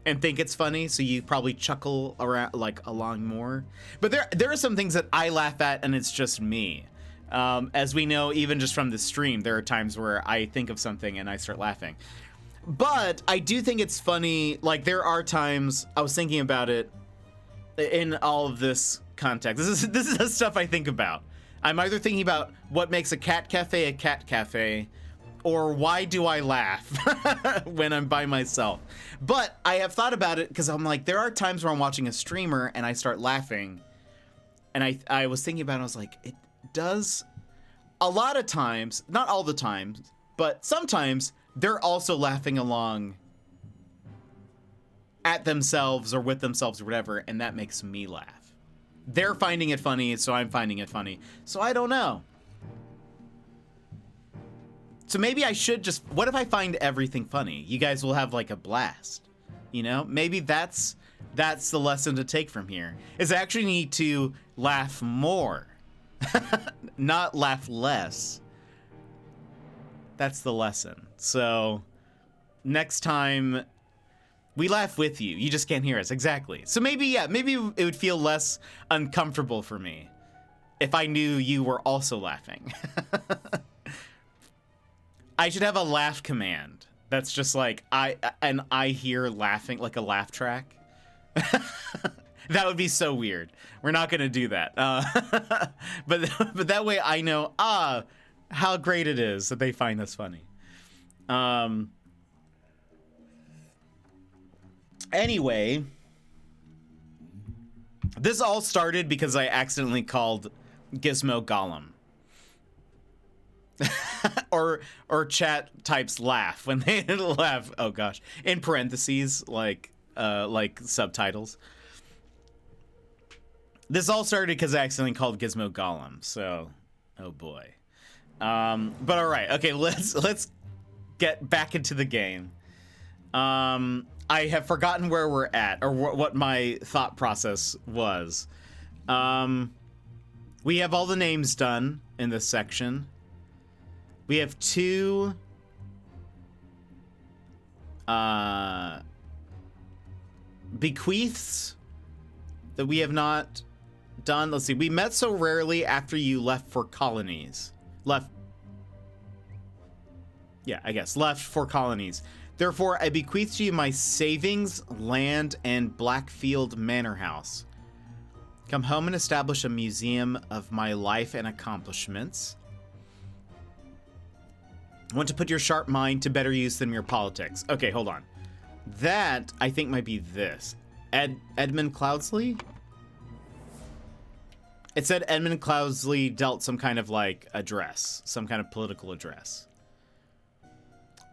and think it's funny, so you probably chuckle around like along more. But there are some things that I laugh at, and it's just me. As we know, even just from the stream, there are times where I think of something and I start laughing. But I do think it's funny. Like there are times I was thinking about it in all of this context. This is the stuff I think about. I'm either thinking about what makes a cat cafe, or why do I laugh when I'm by myself? But I have thought about it because I'm like, there are times where I'm watching a streamer and I start laughing. And I was thinking about it, I was like, it does a lot of times, not all the times, but sometimes they're also laughing along at themselves or with themselves or whatever, and that makes me laugh. They're finding it funny, so I'm finding it funny. So I don't know. So maybe I should just, what if I find everything funny? You guys will have like a blast, you know? Maybe that's the lesson to take from here, is I actually need to laugh more, not laugh less. That's the lesson. So next time we laugh with you. You just can't hear us. Exactly. So maybe it would feel less uncomfortable for me if I knew you were also laughing. I should have a laugh command. That's just like, I hear laughing, like a laugh track. That would be so weird. We're not going to do that. But that way I know, how great it is that they find this funny. Anyway, this all started because I accidentally called Gizmo Gollum. or chat types laugh when they laugh. Oh gosh, in parentheses, like subtitles. This all started because I accidentally called Gizmo Gollum. So, oh boy. But all right, okay. Let's get back into the game. I have forgotten where we're at or what my thought process was. We have all the names done in this section. We have 2 bequeaths that we have not done. Let's see. We met so rarely after you left for colonies. Left for colonies. Therefore, I bequeath to you my savings, land, and Blackfield Manor House. Come home and establish a museum of my life and accomplishments. I want to put your sharp mind to better use than mere politics. Okay, hold on. That, I think, might be this. Edmund Cloudsley? It said Edmund Cloudsley dealt some kind of, like, address. Some kind of political address.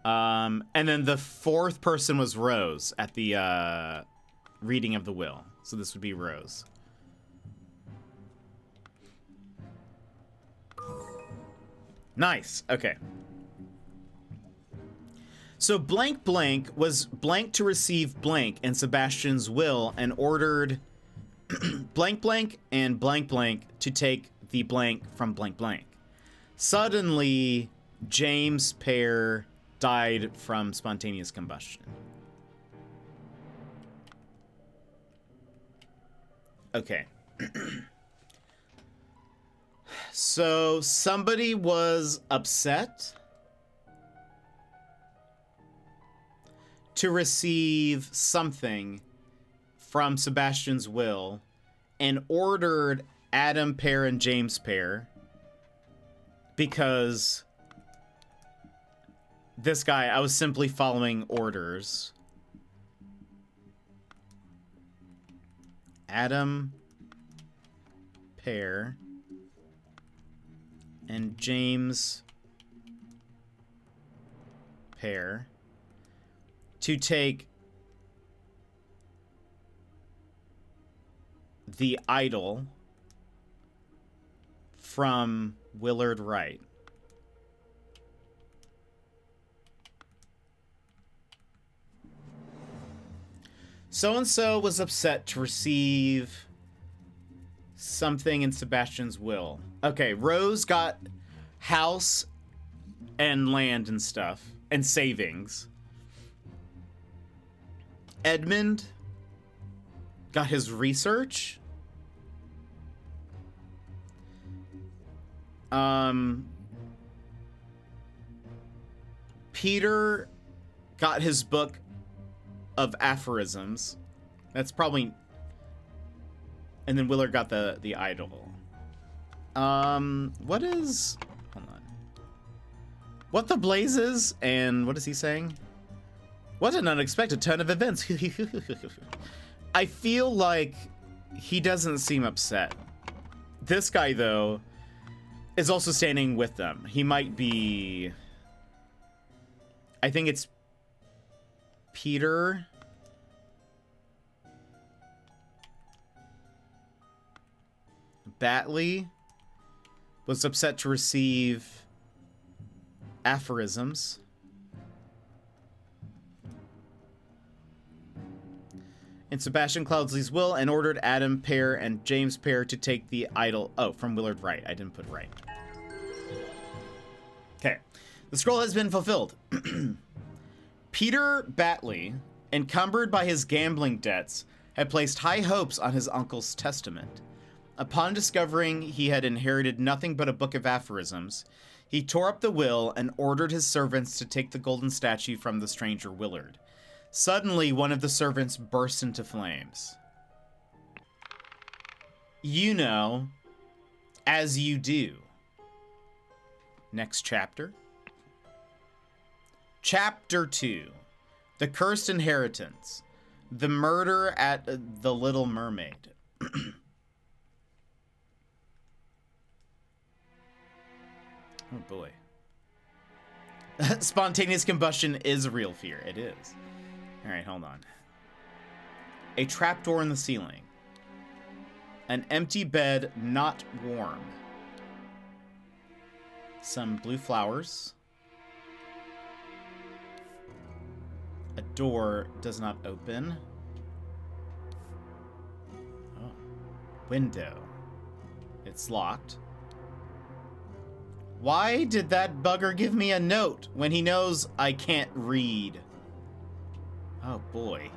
And then the 4th person was Rose at the, reading of the will. So this would be Rose. Nice. Okay. So blank blank was blank to receive blank in Sebastian's will and ordered blank blank and blank blank to take the blank from blank blank. Suddenly, James Pear died from spontaneous combustion. Okay. So somebody was upset to receive something from Sebastian's will and ordered Adam Pear and James Pear because this guy, I was simply following orders. Adam Pear and James Pear to take the idol from Willard Wright. So-and-so was upset to receive something in Sebastian's will. Okay, Rose got house and land and stuff and savings. Edmund got his research. Peter got his book of aphorisms. That's probably... And then Willard got the idol. What is... Hold on. What the blazes? And what is he saying? What an unexpected turn of events. I feel like he doesn't seem upset. This guy, though, is also standing with them. He might be... I think it's Peter. Batley was upset to receive aphorisms. In Sebastian Cloudsley's will and ordered Adam Pear and James Pear to take the idol... Oh, from Willard Wright. I didn't put right. Okay. The scroll has been fulfilled. Peter Batley, encumbered by his gambling debts, had placed high hopes on his uncle's testament. Upon discovering he had inherited nothing but a book of aphorisms, he tore up the will and ordered his servants to take the golden statue from the stranger Willard. Suddenly, one of the servants burst into flames. You know, as you do. Next chapter. Chapter 2. The Cursed Inheritance. The Murder at the Little Mermaid. Oh boy. Spontaneous combustion is a real fear. It is. Alright, hold on. A trapdoor in the ceiling. An empty bed, not warm. Some blue flowers. A door does not open. Oh. Window. It's locked. Why did that bugger give me a note when he knows I can't read? Oh boy.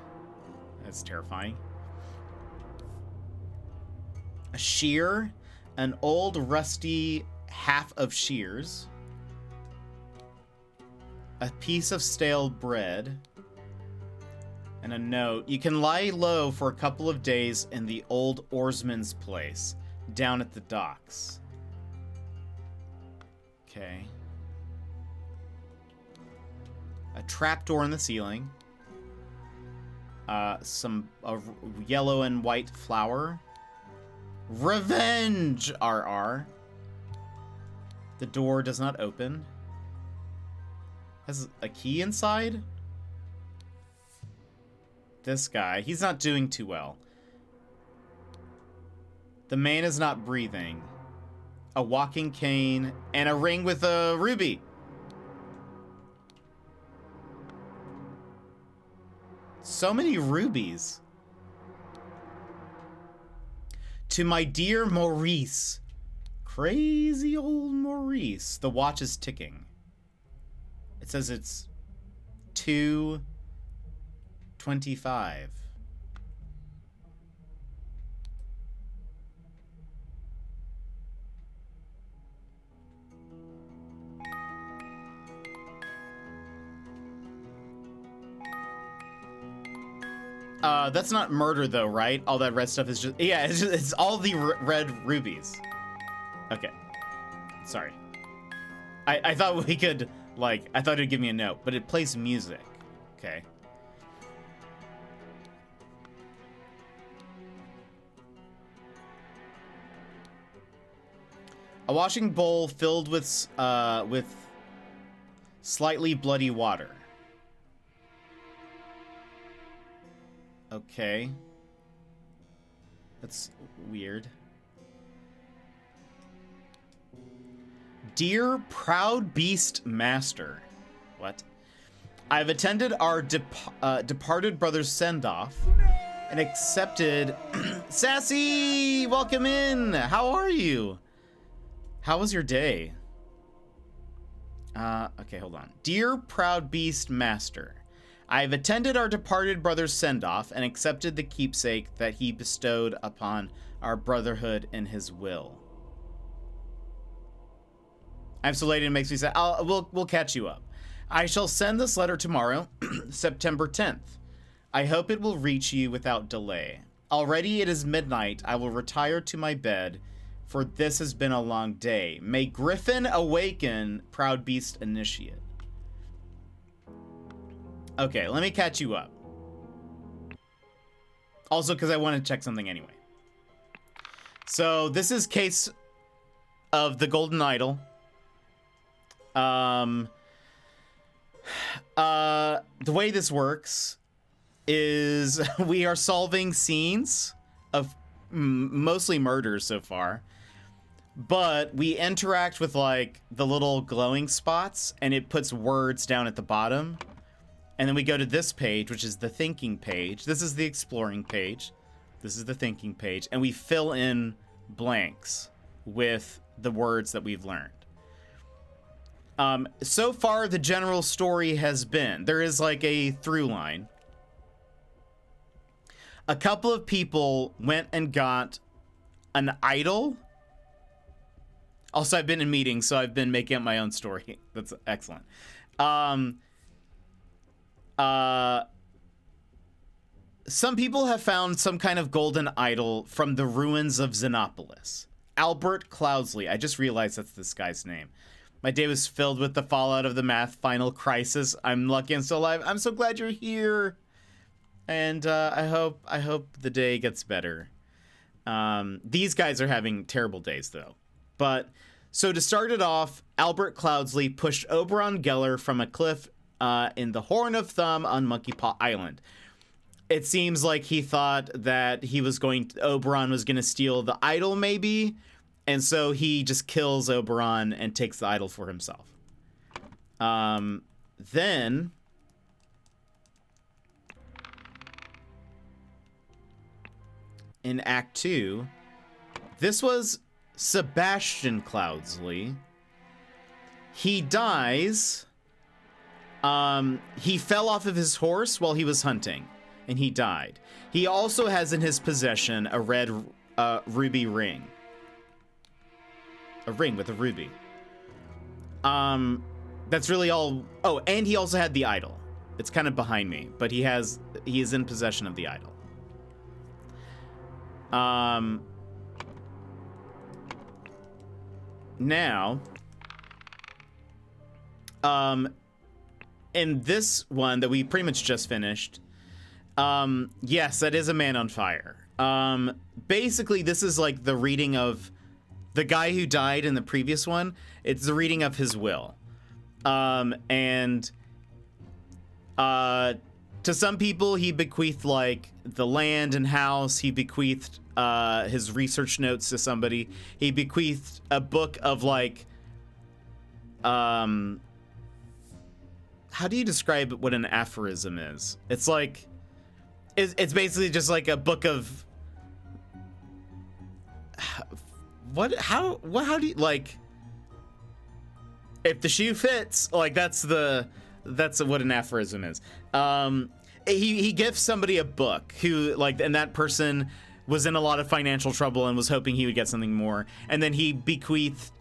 That's terrifying. A shear. An old rusty half of shears. A piece of stale bread. And a note. You can lie low for a couple of days in the old oarsman's place down at the docks. Okay. A trapdoor in the ceiling. Some yellow and white flower. Revenge! RR. The door does not open. Has a key inside? This guy, he's not doing too well. The man is not breathing. A walking cane, and a ring with a ruby. So many rubies. To my dear Maurice. Crazy old Maurice. The watch is ticking. It says it's 2:25. That's not murder though, right? All that red stuff is just, yeah, it's all the red rubies. Okay. Sorry. I thought we could, like, I thought it'd give me a note, but it plays music. Okay. A washing bowl filled with slightly bloody water. Okay. That's weird. Dear Proud Beast Master. What? I've attended our departed brother's send-off and accepted... Sassy! Welcome in! How are you? How was your day? Okay, hold on. Dear Proud Beast Master, I've attended our departed brother's send-off and accepted the keepsake that he bestowed upon our brotherhood in his will. I'm so late it makes me sad. We'll catch you up. I shall send this letter tomorrow, September 10th. I hope it will reach you without delay. Already it is midnight. I will retire to my bed, for this has been a long day. May Griffin awaken, Proud Beast Initiate. Okay, let me catch you up. Also, because I want to check something anyway. So, this is case of the Goldenidol. The way this works is we are solving scenes of mostly murders so far, but we interact with like the little glowing spots and it puts words down at the bottom. And then we go to this page, which is the thinking page. This is the exploring page. This is the thinking page. And we fill in blanks with the words that we've learned. So far, the general story has been, there is like a through line. A couple of people went and got an idol. Also, I've been in meetings, so I've been making up my own story. That's excellent. Some people have found some kind of golden idol from the ruins of Xenopolis. Albert Cloudsley. I just realized that's this guy's name. My day was filled with the fallout of the math final crisis. I'm lucky I'm still alive. I'm so glad you're here. and I hope the day gets better. These guys are having terrible days though. But so to start it off, Albert Cloudsley pushed Oberon Geller from a cliff in the Horn of Thumb on Monkey Paw Island. It seems like he thought that Oberon was going to steal the idol maybe, and so he just kills Oberon and takes the idol for himself. Then in Act 2, this was Sebastian Cloudsley. He dies. He fell off of his horse while he was hunting, and he died. He also has in his possession a red ruby ring. A ring with a ruby. That's really all. Oh, and he also had the idol. It's kind of behind me, but he is in possession of the idol. Now, in this one that we pretty much just finished, yes, that is a man on fire. Basically, this is like the reading of the guy who died in the previous one. It's the reading of his will. And to some people, he bequeathed like the land and house. He bequeathed his research notes to somebody. He bequeathed a book of like, how do you describe what an aphorism is? It's like, it's basically just like a book of how do you, like, if the shoe fits, like that's what an aphorism is. He gives somebody a book who, like, and that person was in a lot of financial trouble and was hoping he would get something more. And then he bequeathed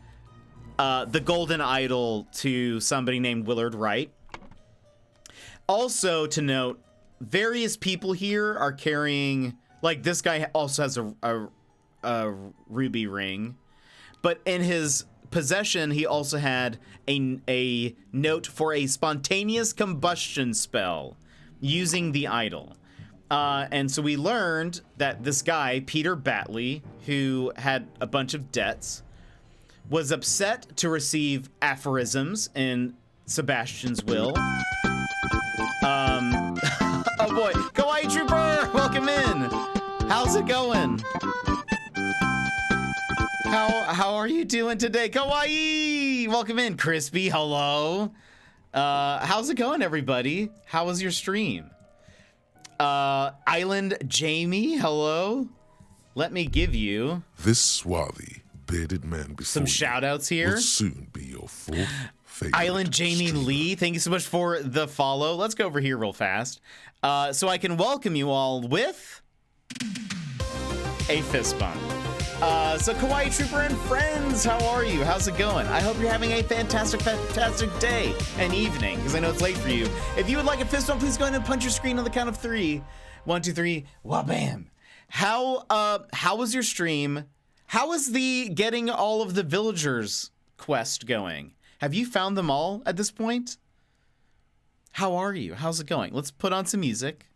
the golden idol to somebody named Willard Wright. Also to note, various people here are carrying, like, this guy also has a ruby ring, but in his possession, he also had a note for a spontaneous combustion spell using the idol. And so we learned that this guy, Peter Batley, who had a bunch of debts, was upset to receive aphorisms in Sebastian's will. Oh boy, Kawaii Trooper, welcome in. How's it going? How are you doing today? Kawaii, welcome in. Crispy, hello. How's it going, everybody? How was your stream? Island Jamie, hello. Let me give you This swarthy, bearded man before some you shout outs here. will soon be your fourth favorite Island Jamie streamer. Lee, thank you so much for the follow. Let's go over here real fast. So I can welcome you all with a fist bump. So Kawaii Trooper and friends, how are you? How's it going? I hope you're having a fantastic day and evening, because I know it's late for you. If you would like a fist bump, please go ahead and punch your screen on the count of 3. 1, 2, 3, wha-bam. How was your stream? How is the getting all of the villagers quest going? Have you found them all at this point? How are you? How's it going? Let's put on some music.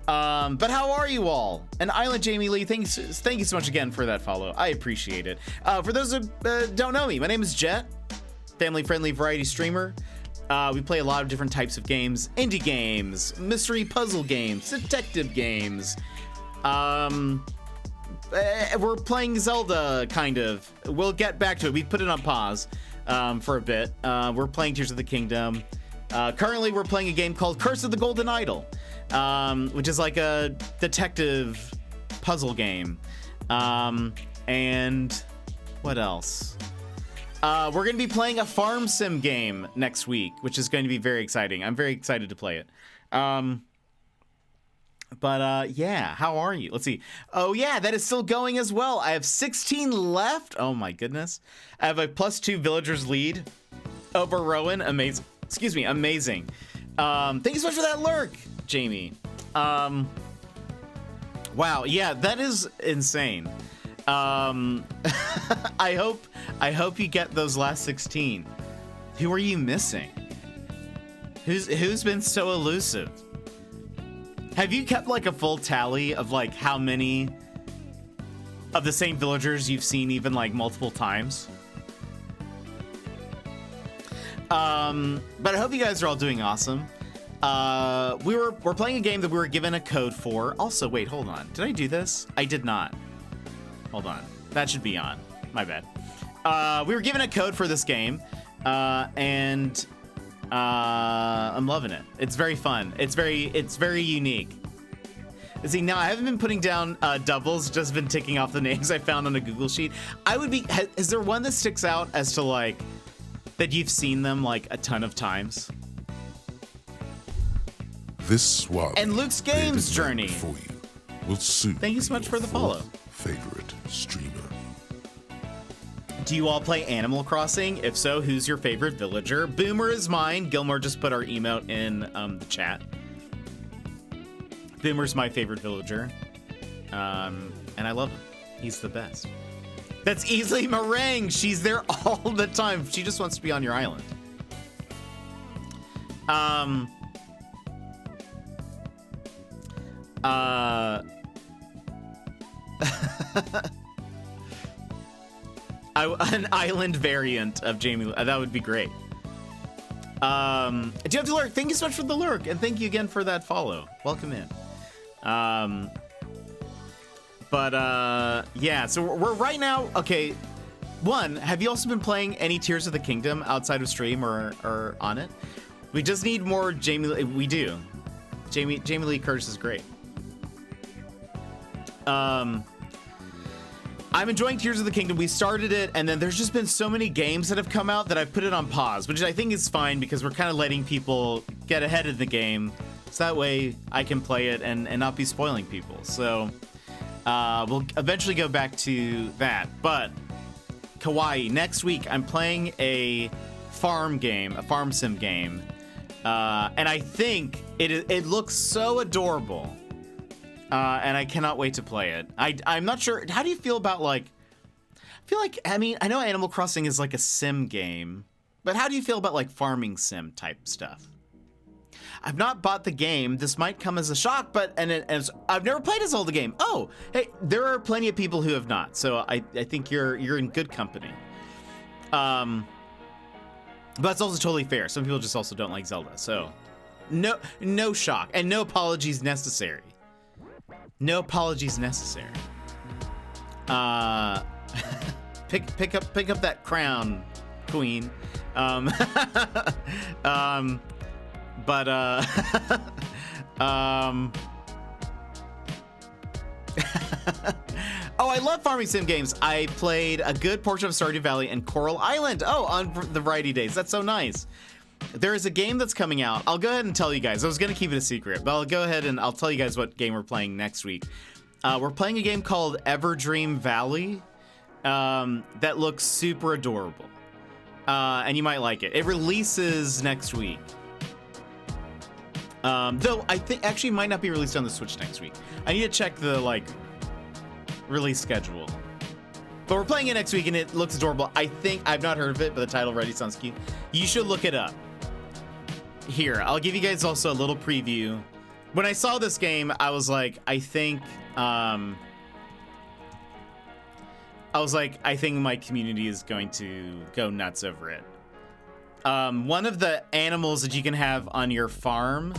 But how are you all? And Island Jamie Lee, thank you so much again for that follow. I appreciate it. For those who don't know me, my name is Jet, family-friendly variety streamer. We play a lot of different types of games, indie games, mystery puzzle games, detective games. We're playing Zelda, kind of. We'll get back to it. We put it on pause for a bit. We're playing Tears of the Kingdom. Currently, we're playing a game called Curse of the Golden Idol, which is like a detective puzzle game. And what else? We're going to be playing a farm sim game next week, which is going to be very exciting. I'm very excited to play it. Yeah, how are you? Let's see. Oh yeah, that is still going as well. I have 16 left. Oh my goodness. I have a +2 villagers lead over Rowan. Amazing. Excuse me, amazing. Thank you so much for that lurk, Jamie. Wow, yeah, that is insane. I hope you get those last 16. Who are you missing? Who's been so elusive? Have you kept like a full tally of like how many of the same villagers you've seen even like multiple times? But I hope you guys are all doing awesome. We're playing a game that we were given a code for. Also, wait, hold on. Did I do this? I did not. Hold on. That should be on. My bad. We were given a code for this game, and I'm loving it. It's very fun. It's very unique. See, now I haven't been putting down doubles, just been ticking off the names I found on a Google sheet. Is there one that sticks out as to like that you've seen them like a ton of times? This swabbing And Luke's Games bearded man journey. before you will soon Thank you so be much your for the follow. fourth favorite streamer. Do you all play Animal Crossing? If so, who's your favorite villager? Boomer is mine. Gilmore just put our emote in the chat. Boomer's my favorite villager. And I love him. He's the best. That's easily Meringue. She's there all the time. She just wants to be on your island. An island variant of Jamie. That would be great. Do you have to lurk? Thank you so much for the lurk, and thank you again for that follow. Welcome in. Yeah. So we're right now. Okay. One, have you also been playing any Tears of the Kingdom outside of stream or on it? We just need more Jamie. We do. Jamie Lee Curtis is great. I'm enjoying Tears of the Kingdom. We started it, and then there's just been so many games that have come out that I've put it on pause, which I think is fine because we're kind of letting people get ahead of the game, so that way I can play it and not be spoiling people. So we'll eventually go back to that. But Kawaii, next week I'm playing a farm game, a farm sim game, and I think it looks so adorable. And I cannot wait to play it. I'm not sure. How do you feel about like? I mean, I know Animal Crossing is like a sim game, but how do you feel about like farming sim type stuff? I've not bought the game. This might come as a shock, but I've never played a Zelda game. Oh, hey, there are plenty of people who have not, so I think you're in good company. But it's also totally fair. Some people just also don't like Zelda, so no shock and no apologies necessary. No apologies necessary. Pick up that crown, queen. Oh, I love farming sim games. I played a good portion of Stardew Valley and Coral Island. Oh, on the variety days. That's so nice. There is a game that's coming out. I'll go ahead and tell you guys. I was going to keep it a secret, but I'll go ahead and I'll tell you guys what game we're playing next week. We're playing a game called Everdream Valley that looks super adorable. And you might like it. It releases next week. Though I think actually might not be released on the Switch next week. I need to check the release schedule. But we're playing it next week and it looks adorable. I think I've not heard of it, but the title already sounds cute. You should look it up. Here, I'll give you guys also a little preview. When I saw this game, I was like, I think my community is going to go nuts over it. One of the animals that you can have on your farm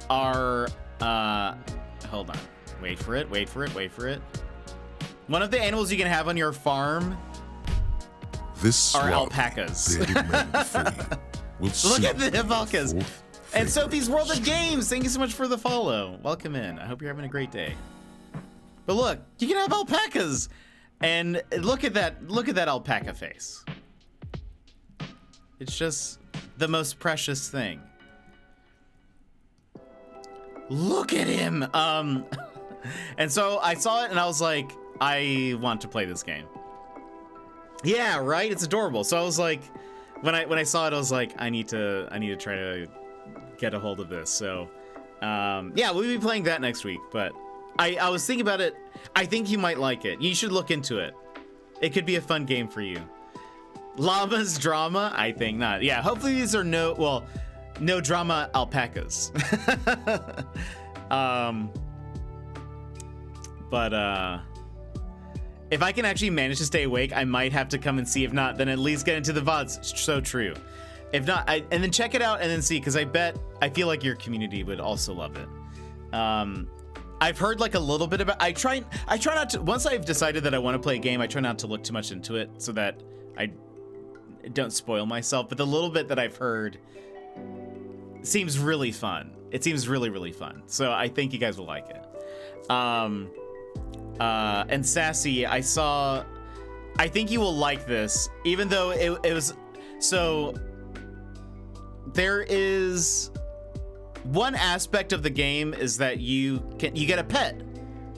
are, hold on. Wait for it. One of the animals you can have on your farm are alpacas. Look at the alpacas. And Sophie's World of Games, thank you so much for the follow. Welcome in. I hope you're having a great day. But look, you can have alpacas. And look at that alpaca face. It's just the most precious thing. Look at him. And so I saw it and I was like, I want to play this game. Yeah, right? It's adorable. So I was like, when I saw it, I was like, I need to try to get a hold of this. So yeah, we'll be playing that next week. But I was thinking about it. I think you might like it. You should look into it. It could be a fun game for you. Llamas drama? I think not. Yeah, hopefully these are no drama alpacas. But if I can actually manage to stay awake, I might have to come and see. If not, then at least get into the VODs. So true. If not, and then check it out and then see, because I feel like your community would also love it. I've heard like a little bit about. I try not to. Once I've decided that I want to play a game, I try not to look too much into it so that I don't spoil myself. But the little bit that I've heard seems really fun. It seems really, really fun. So I think you guys will like it. And Sassy, I think you will like this, even though it was, so there is one aspect of the game is that you get a pet.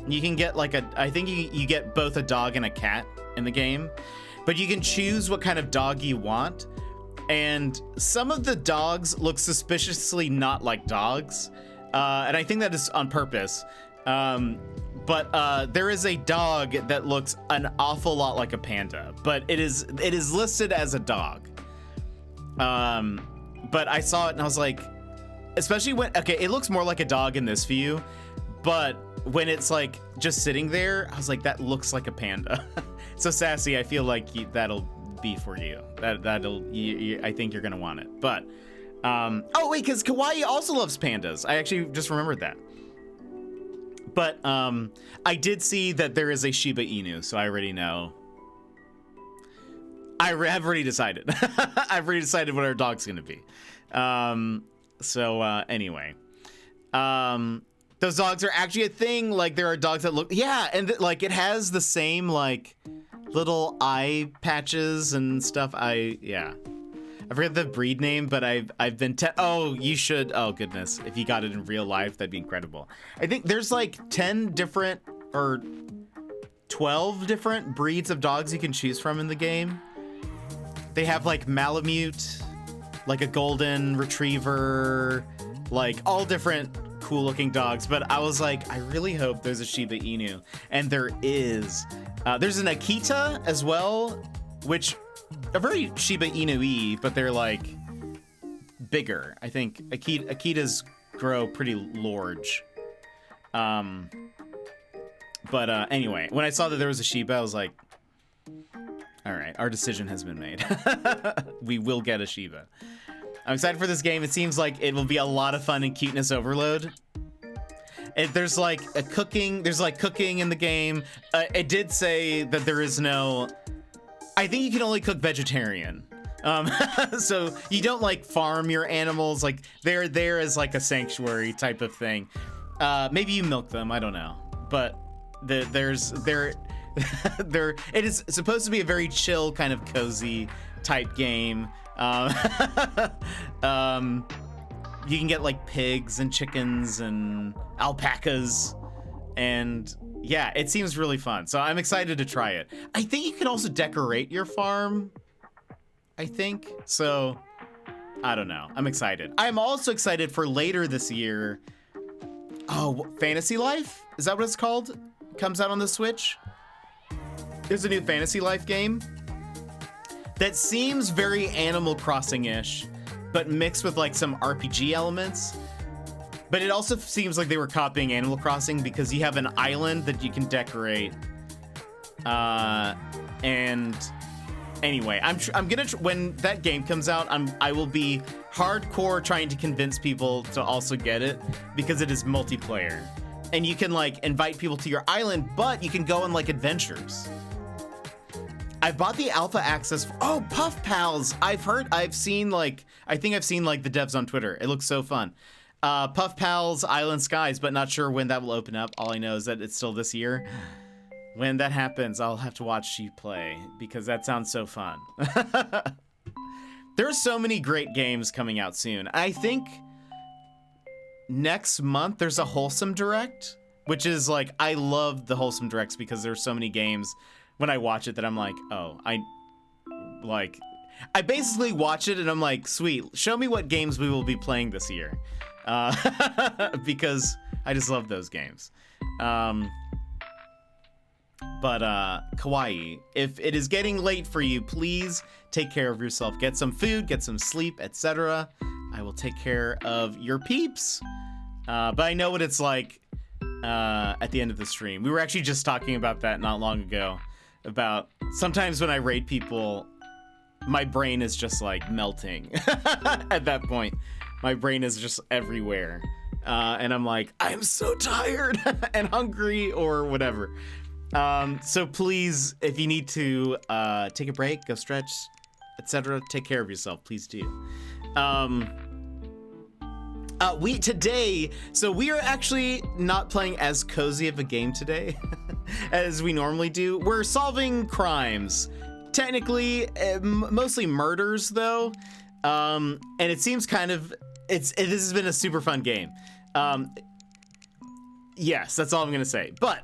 You can get like I think you get both a dog and a cat in the game, but you can choose what kind of dog you want. And some of the dogs look suspiciously not like dogs. And I think that is on purpose. But there is a dog that looks an awful lot like a panda, but it is listed as a dog. But I saw it and I was like, especially when, okay, it looks more like a dog in this view, but when it's like just sitting there, I was like, that looks like a panda. So Sassy, I feel like that'll be for you. I think you're gonna want it. But, oh wait, because Kawaii also loves pandas. I actually just remembered that. But I did see that there is a Shiba Inu, so I already know. I've already decided. I've already decided what our dog's gonna be. Anyway, those dogs are actually a thing. Like there are dogs that look, yeah, and like it has the same like little eye patches and stuff. I forget the breed name, but I've been oh, you should. Oh goodness, if you got it in real life, that'd be incredible. I think there's like 10 different or 12 different breeds of dogs you can choose from in the game. They have like Malamute, like a golden retriever, like all different cool looking dogs. But I was like, I really hope there's a Shiba Inu, and there is. There's an Akita as well, which are very Shiba Inu-y, but they're like bigger. I think Akitas grow pretty large. Anyway, when I saw that there was a Shiba, I was like, all right, our decision has been made. We will get a Shiba. I'm excited for this game. It seems like it will be a lot of fun and cuteness overload. There's like cooking in the game. It did say that there is no, I think you can only cook vegetarian. So you don't like farm your animals. Like they're there as like a sanctuary type of thing. Maybe you milk them, I don't know. But it is supposed to be a very chill kind of cozy type game. You can get like pigs and chickens and alpacas, and yeah, it seems really fun. So I'm excited to try it. I think you can also decorate your farm, I think. So I don't know. I'm excited. I'm also excited for later this year. Oh, Fantasy Life? Is that what it's called? Comes out on the Switch. There's a new Fantasy Life game that seems very Animal Crossing-ish, but mixed with like some RPG elements. But it also seems like they were copying Animal Crossing because you have an island that you can decorate. And anyway, I'm gonna when that game comes out, I will be hardcore trying to convince people to also get it because it is multiplayer, and you can like invite people to your island, but you can go on like adventures. I bought the alpha access. Oh, Puff Pals! I think I've seen like the devs on Twitter. It looks so fun. Puff Pals Island Skies, but not sure when that will open up. All I know is that it's still this year. When that happens, I'll have to watch you play because that sounds so fun. There are so many great games coming out soon. I think next month there's a Wholesome Direct, which is like, I love the Wholesome Directs because there's so many games when I watch it that I'm like, oh, I basically watch it and I'm like, sweet, show me what games we will be playing this year. Because I just love those games. But Kawaii, if it is getting late for you, please take care of yourself. Get some food, get some sleep, etc. I will take care of your peeps. But I know what it's like at the end of the stream. We were actually just talking about that not long ago. About sometimes when I raid people, my brain is just like melting at that point. My brain is just everywhere. And I'm like, I'm so tired and hungry or whatever. So please, if you need to take a break, go stretch, etc., take care of yourself. Please do. We are actually not playing as cozy of a game today as we normally do. We're solving crimes. Technically, mostly murders though. And it seems kind of, this has been a super fun game. Yes, that's all I'm gonna say. But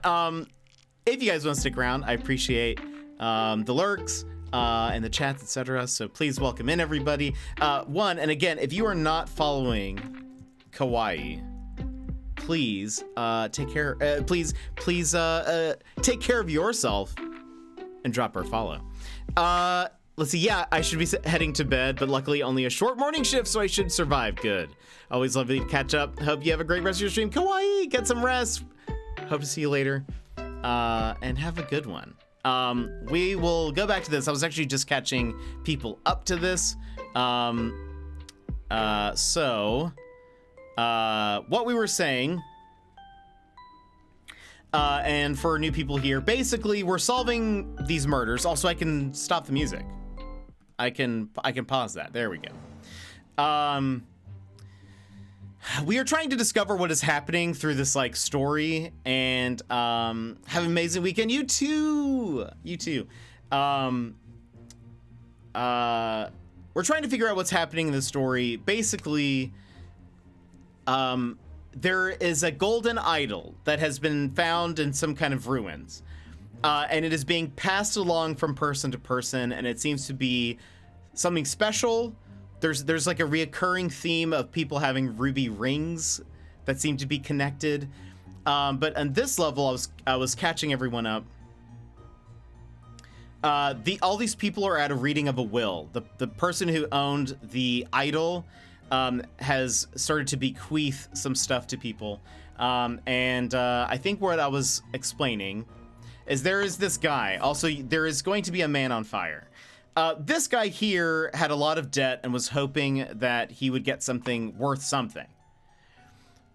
if you guys want to stick around, I appreciate the lurks and the chats, etc. So please welcome in everybody. And again, if you are not following Kawaii, please take care. Please take care of yourself and drop her a follow. Let's see. Yeah, I should be heading to bed, but luckily only a short morning shift, so I should survive. Good. Always lovely to catch up. Hope you have a great rest of your stream. Kawaii, get some rest. Hope to see you later. And have a good one. We will go back to this. I was actually just catching people up to this. What we were saying, and for new people here, basically we're solving these murders. Also, I can stop the music. I can pause that. There we go. We are trying to discover what is happening through this like story, and have an amazing weekend. You too. We're trying to figure out what's happening in the story. Basically, there is a golden idol that has been found in some kind of ruins, and it is being passed along from person to person, and it seems to be something special. There's like a reoccurring theme of people having ruby rings that seem to be connected. But on this level, I was catching everyone up. All these people are at a reading of a will. The person who owned the idol has started to bequeath some stuff to people. I think what I was explaining is there is this guy. Also, there is going to be a man on fire. This guy here had a lot of debt and was hoping that he would get something worth something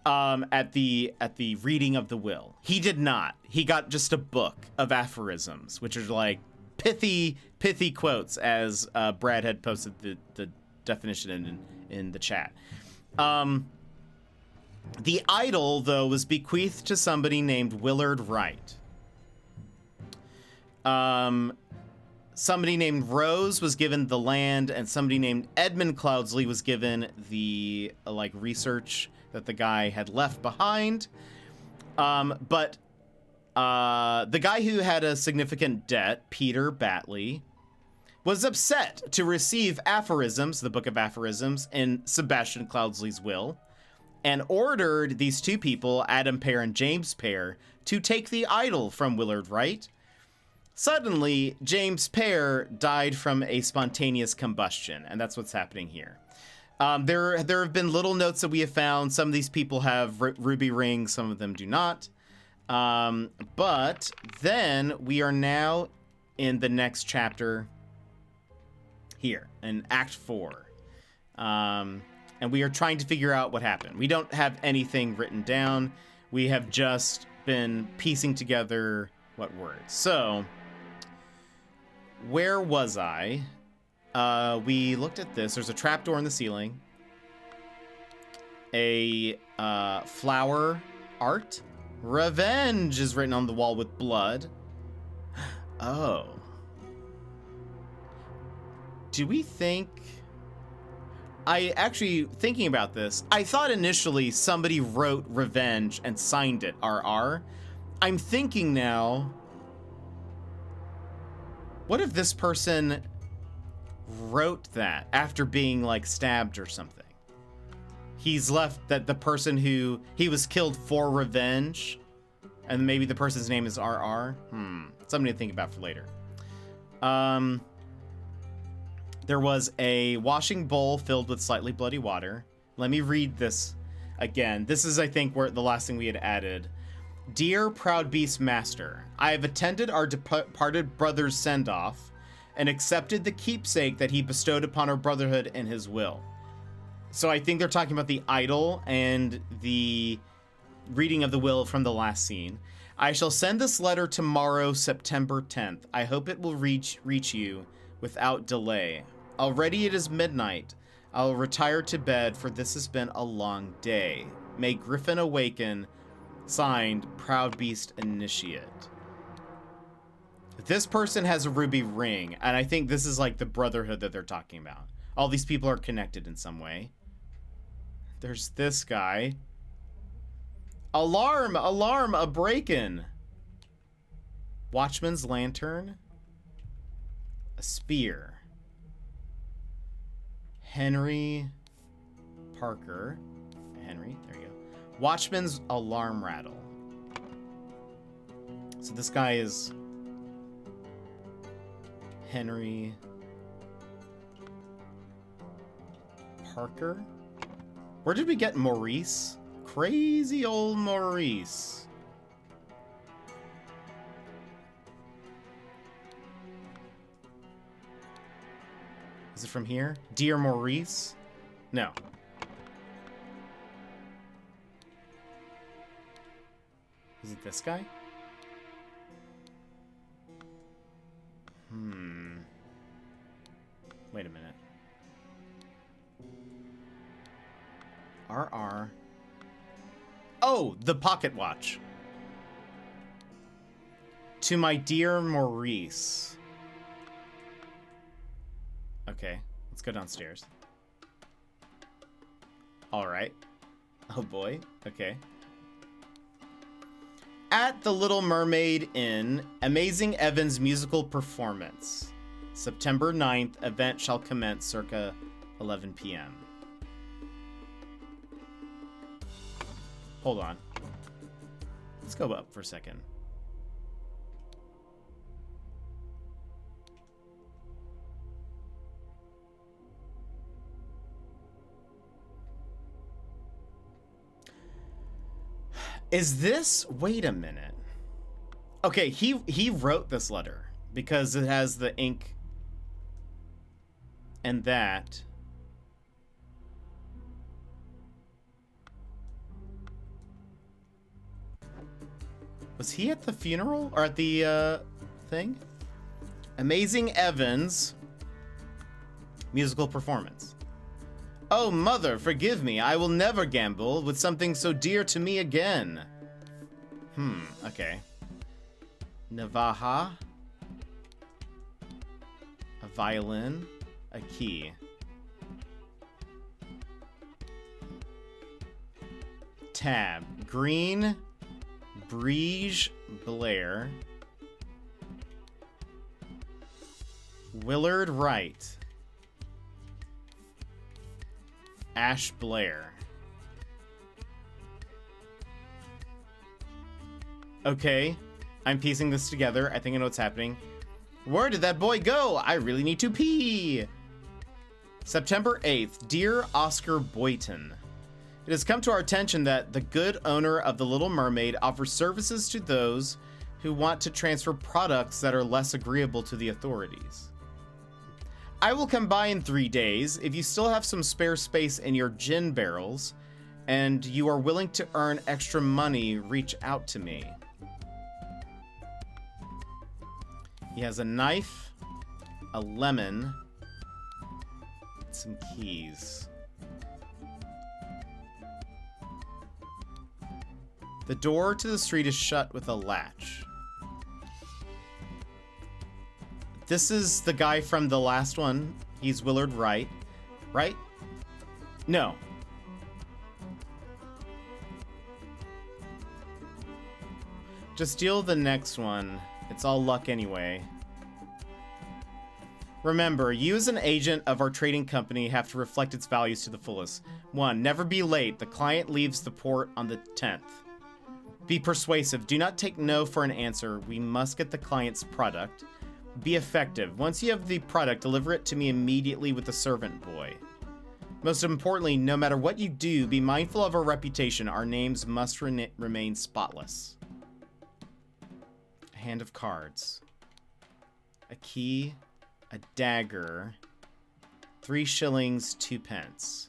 at the reading of the will. He did not. He got just a book of aphorisms, which are like pithy quotes, as Brad had posted the definition in the chat. The idol, though, was bequeathed to somebody named Willard Wright. Somebody named Rose was given the land, and somebody named Edmund Cloudsley was given the research that the guy had left behind. But the guy who had a significant debt, Peter Batley, was upset to receive aphorisms, the book of aphorisms, in Sebastian Cloudsley's will, and ordered these two people, Adam Pear and James Pear, to take the idol from Willard Wright. Suddenly, James Pear died from a spontaneous combustion, and that's what's happening here. There have been little notes that we have found. Some of these people have ruby rings, some of them do not. But then we are now in the next chapter here, in Act 4. And we are trying to figure out what happened. We don't have anything written down. We have just been piecing together what words. So, where was I? We looked at this. There's a trapdoor in the ceiling. A flower art. Revenge is written on the wall with blood. Oh. Do we think... thinking about this, I thought initially somebody wrote revenge and signed it, RR. I'm thinking now... What if this person wrote that after being stabbed or something? He's left that the person who he was killed for revenge, And maybe the person's name is RR. Something to think about for later. There was a washing bowl filled with slightly bloody water. Let me read this again. This is, I think, where the last thing we had added. Dear Proud Beast Master, I have attended our departed brother's send-off and accepted the keepsake that he bestowed upon our brotherhood in his will. So I think they're talking about the idol and the reading of the will from the last scene. I shall send this letter tomorrow, September 10th. I hope it will reach you without delay. Already it is midnight. I'll retire to bed, for this has been a long day. May Griffin awaken. Signed, Proud Beast Initiate. This person has a ruby ring, and I think this is like the brotherhood that they're talking about. All these people are connected in some way. There's this guy. Alarm! Alarm! A break-in! Watchman's lantern. A spear. Henry Parker. Henry, there you go. Watchman's alarm rattle. So this guy is Henry Parker. Where did we get Maurice? Crazy old Maurice. Is it from here? Dear Maurice? No. Is it this guy? Wait a minute. RR. Oh, the pocket watch. To my dear Maurice. Okay, let's go downstairs. All right. Oh boy. Okay. At the Little Mermaid Inn, Amazing Evan's musical performance. September 9th, event shall commence circa 11 p.m. Hold on. Let's go up for a second. Is this... Wait a minute. Okay, he wrote this letter because it has the ink and that. Was he at the funeral or at the thing? Amazing Evans musical performance. Oh, mother, forgive me. I will never gamble with something so dear to me again. Okay. Navaja. A violin. A key. Tab. Green. Briege Blair. Willard Wright. Ash Blair. Okay, I'm piecing this together. I think I know what's happening. Where did that boy go? I really need to pee. September 8th, dear Oscar Boyton. It has come to our attention that the good owner of the Little Mermaid offers services to those who want to transfer products that are less agreeable to the authorities. I will come by in 3 days. If you still have some spare space in your gin barrels and you are willing to earn extra money, reach out to me. He has a knife, a lemon, some keys. The door to the street is shut with a latch. This is the guy from the last one. He's Willard Wright. Right? No. Just deal the next one. It's all luck anyway. Remember, you as an agent of our trading company have to reflect its values to the fullest. 1. Never be late. The client leaves the port on the 10th. Be persuasive. Do not take no for an answer. We must get the client's product. Be effective. Once you have the product, deliver it to me immediately with the servant boy. Most importantly, no matter what you do, be mindful of our reputation. Our names must remain spotless. A hand of cards. A key. A dagger. 3 shillings, 2 pence.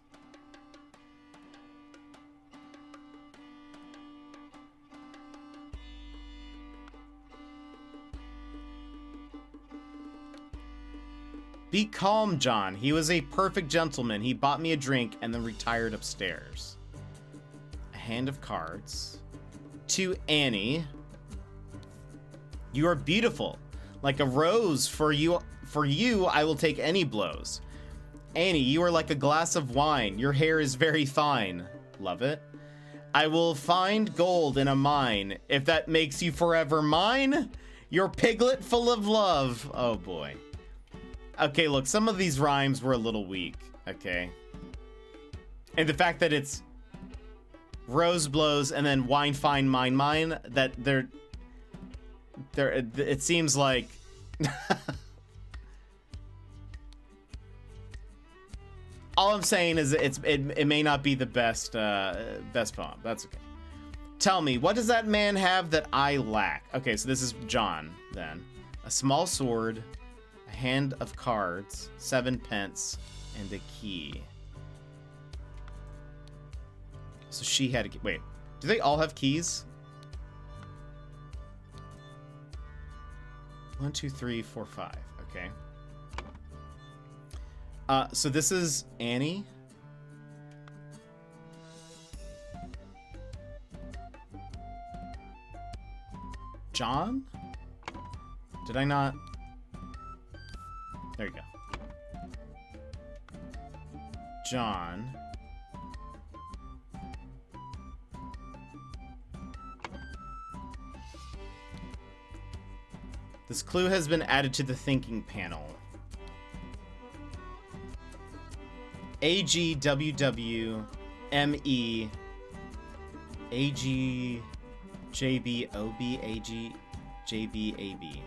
Be calm, John. He was a perfect gentleman. He bought me a drink and then retired upstairs. A hand of cards. To Annie. You are beautiful. Like a rose. For you, I will take any blows. Annie, you are like a glass of wine. Your hair is very fine. Love it. I will find gold in a mine. If that makes you forever mine. Your piglet full of love. Oh boy. Okay, look, some of these rhymes were a little weak, okay? And the fact that it's rose blows and then wine fine mine mine, that it seems like all I'm saying is it may not be the best poem. That's okay. Tell me, what does that man have that I lack? Okay, so this is John then. A small sword, a hand of cards, 7 pence, and a key. So she had a key. Wait, do they all have keys? 1, 2, 3, 4, 5. Okay. So this is Annie. John? Did I not? There you go. John. This clue has been added to the thinking panel. AGWWME AGJBOB AGJBAB.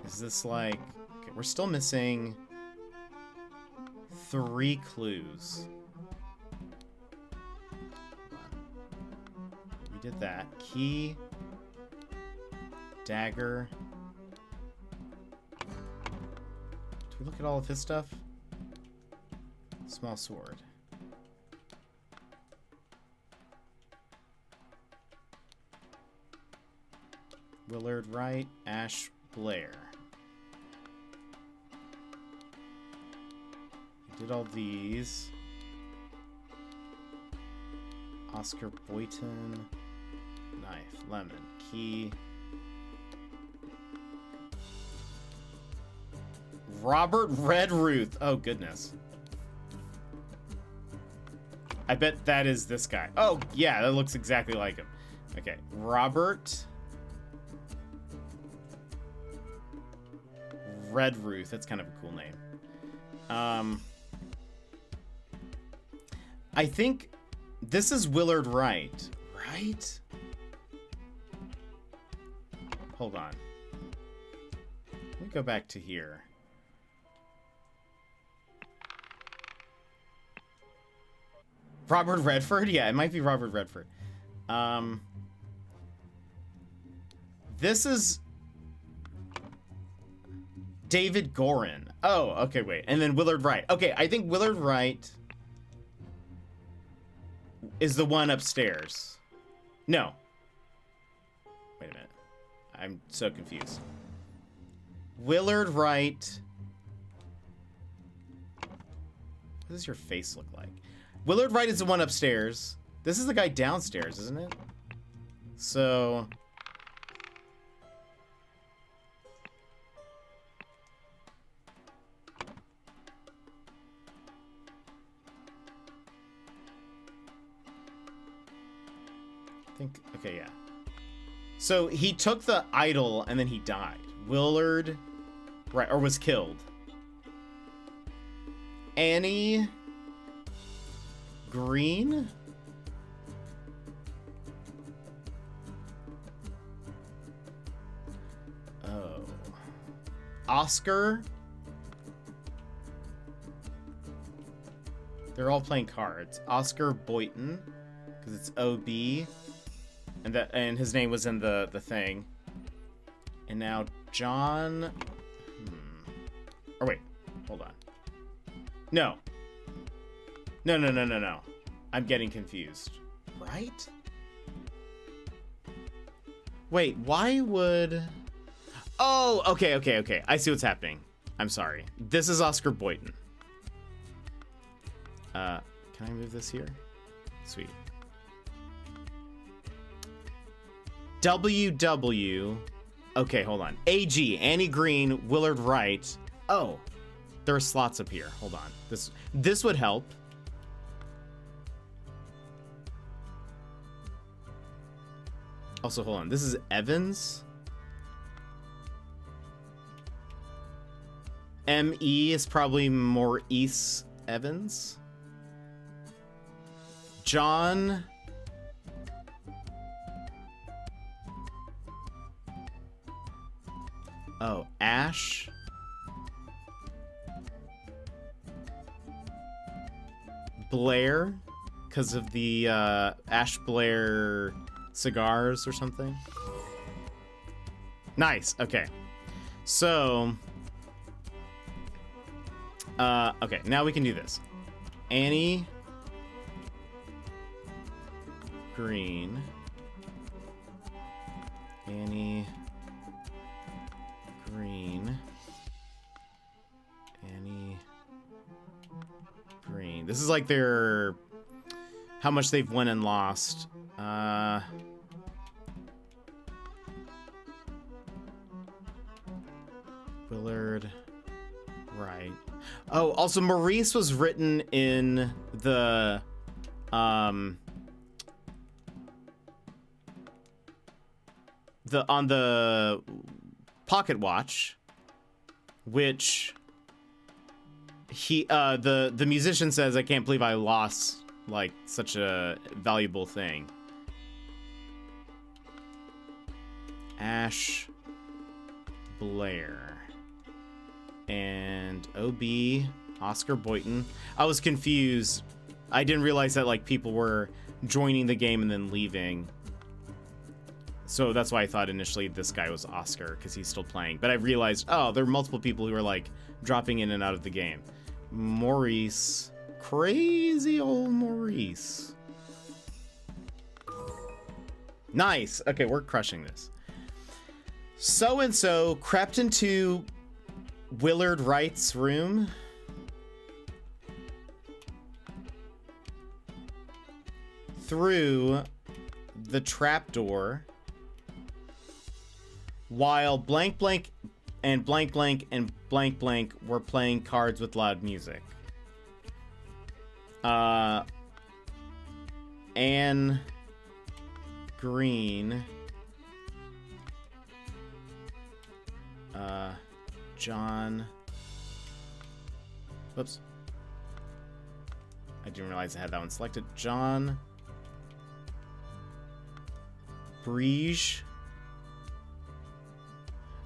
Is this like... Okay, we're still missing 3 clues. We did that. Key. Dagger. Do we look at all of his stuff? Small sword. Willard Wright. Ash Blair. We did all these. Oscar Boynton. Knife. Lemon. Key. Robert Redruth. Oh, goodness. I bet that is this guy. Oh, yeah, that looks exactly like him. Okay, Robert Redruth. That's kind of a cool name. I think this is Willard Wright, right? Hold on. Let me go back to here. Robert Redford? Yeah, it might be Robert Redford. This is David Gorin. Oh, okay, wait. And then Willard Wright. Okay, I think Willard Wright is the one upstairs. No. Wait a minute. I'm so confused. Willard Wright. What does your face look like? Willard Wright is the one upstairs. This is the guy downstairs, isn't it? So... I think... Okay, yeah. So he took the idol and then he died. Willard... Right, or was killed. Annie... Green? Oh. Oscar? They're all playing cards. Oscar Boynton, because it's OB, and his name was in the thing. And now John. Or wait, hold on. No. No. I'm getting confused. Right? Wait, why would... Oh, okay. I see what's happening. I'm sorry. This is Oscar Boynton. Can I move this here? Sweet. WW. Okay, hold on. AG, Annie Green, Willard Wright. Oh, there are slots up here. Hold on. This would help. Also, hold on. This is Evans. ME is probably Maurice Evans. John. Oh, Ash. Blair, because of the Ash Blair cigars or something. Nice. Okay. So, okay, now we can do this. Annie Green. Annie Green. Annie Green. This is like their... how much they've won and lost. Willard Wright. Oh, also Maurice was written in the on the pocket watch, which he the musician says, I can't believe I lost like such a valuable thing. Ash Blair and OB Oscar Boynton. I was confused. I didn't realize that like people were joining the game and then leaving. So that's why I thought initially this guy was Oscar, because he's still playing. But I realized, oh, there are multiple people who are like dropping in and out of the game. Maurice. Crazy old Maurice. Nice. Okay, we're crushing this. So-and-so crept into Willard Wright's room. Through the trapdoor. While blank blank and blank blank and blank blank were playing cards with loud music. Anne Green. John. Whoops. I didn't realize I had that one selected. John Brige.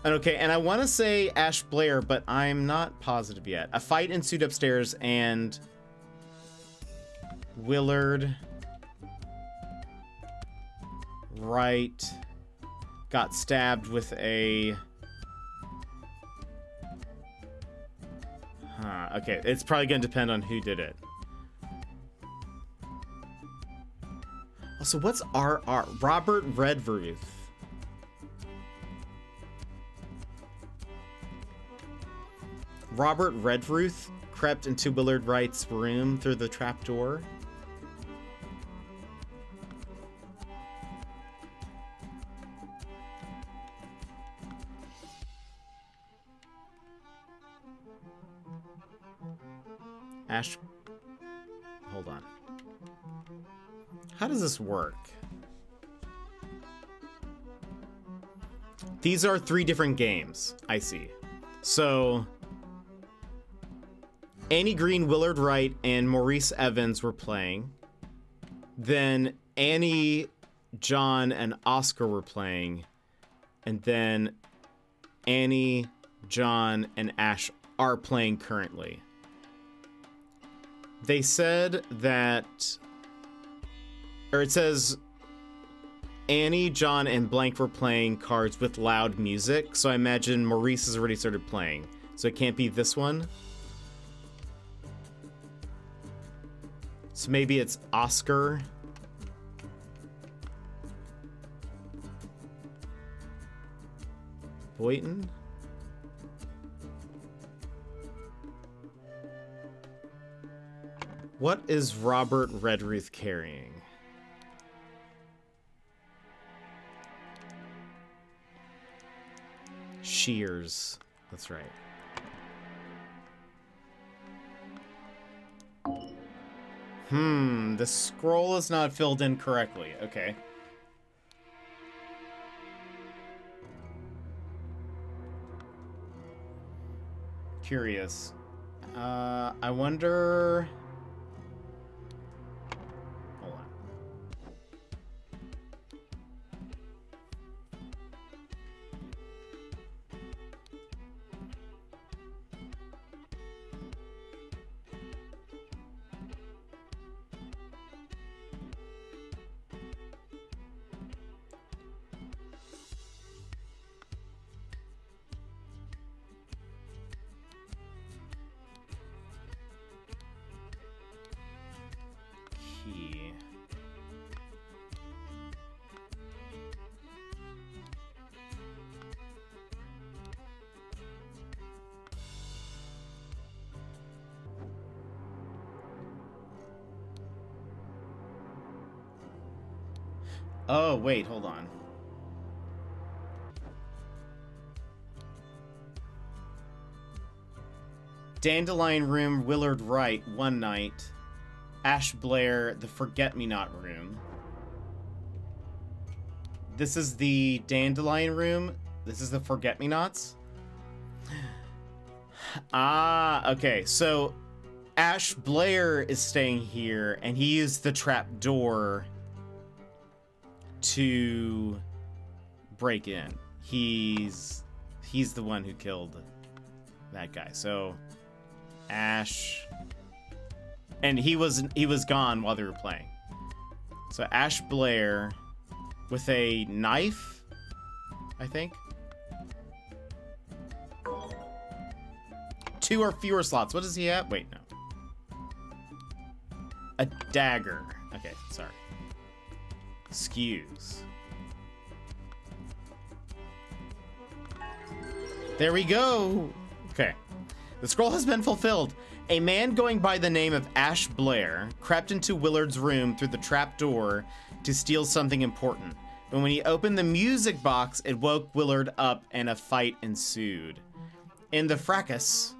Okay, and I want to say Ash Blair, but I'm not positive yet. A fight ensued upstairs, and Willard Wright got stabbed with a... okay, it's probably going to depend on who did it. Also, what's RR? Robert Redruth. Robert Redruth crept into Willard Wright's room through the trapdoor. Ash... hold on. How does this work? These are 3 different games. I see. So... Annie Green, Willard Wright, and Maurice Evans were playing. Then Annie, John, and Oscar were playing. And then Annie, John, and Ash are playing currently. They said that, or it says Annie, John, and blank were playing cards with loud music. So I imagine Maurice has already started playing. So it can't be this one. So maybe it's Oscar. Boynton? What is Robert Redruth carrying? Shears. That's right. The scroll is not filled in correctly. Okay. Curious. I wonder... Hold on. Key. Oh, wait, hold on. Dandelion Room, Willard Wright, one night. Ash Blair, the Forget-Me-Not Room. This is the Dandelion Room. This is the Forget-Me-Nots. Ah, okay. So Ash Blair is staying here, and he used the trap door to break in. He's the one who killed that guy. So Ash, and he was gone while they were playing. So Ash Blair with a knife, I think. 2 or fewer slots. What does he have? Wait, no. A dagger. Okay, sorry. Excuse. There we go. Okay. The scroll has been fulfilled. A man going by the name of Ash Blair crept into Willard's room through the trap door to steal something important. But when he opened the music box, it woke Willard up and a fight ensued. In the fracas,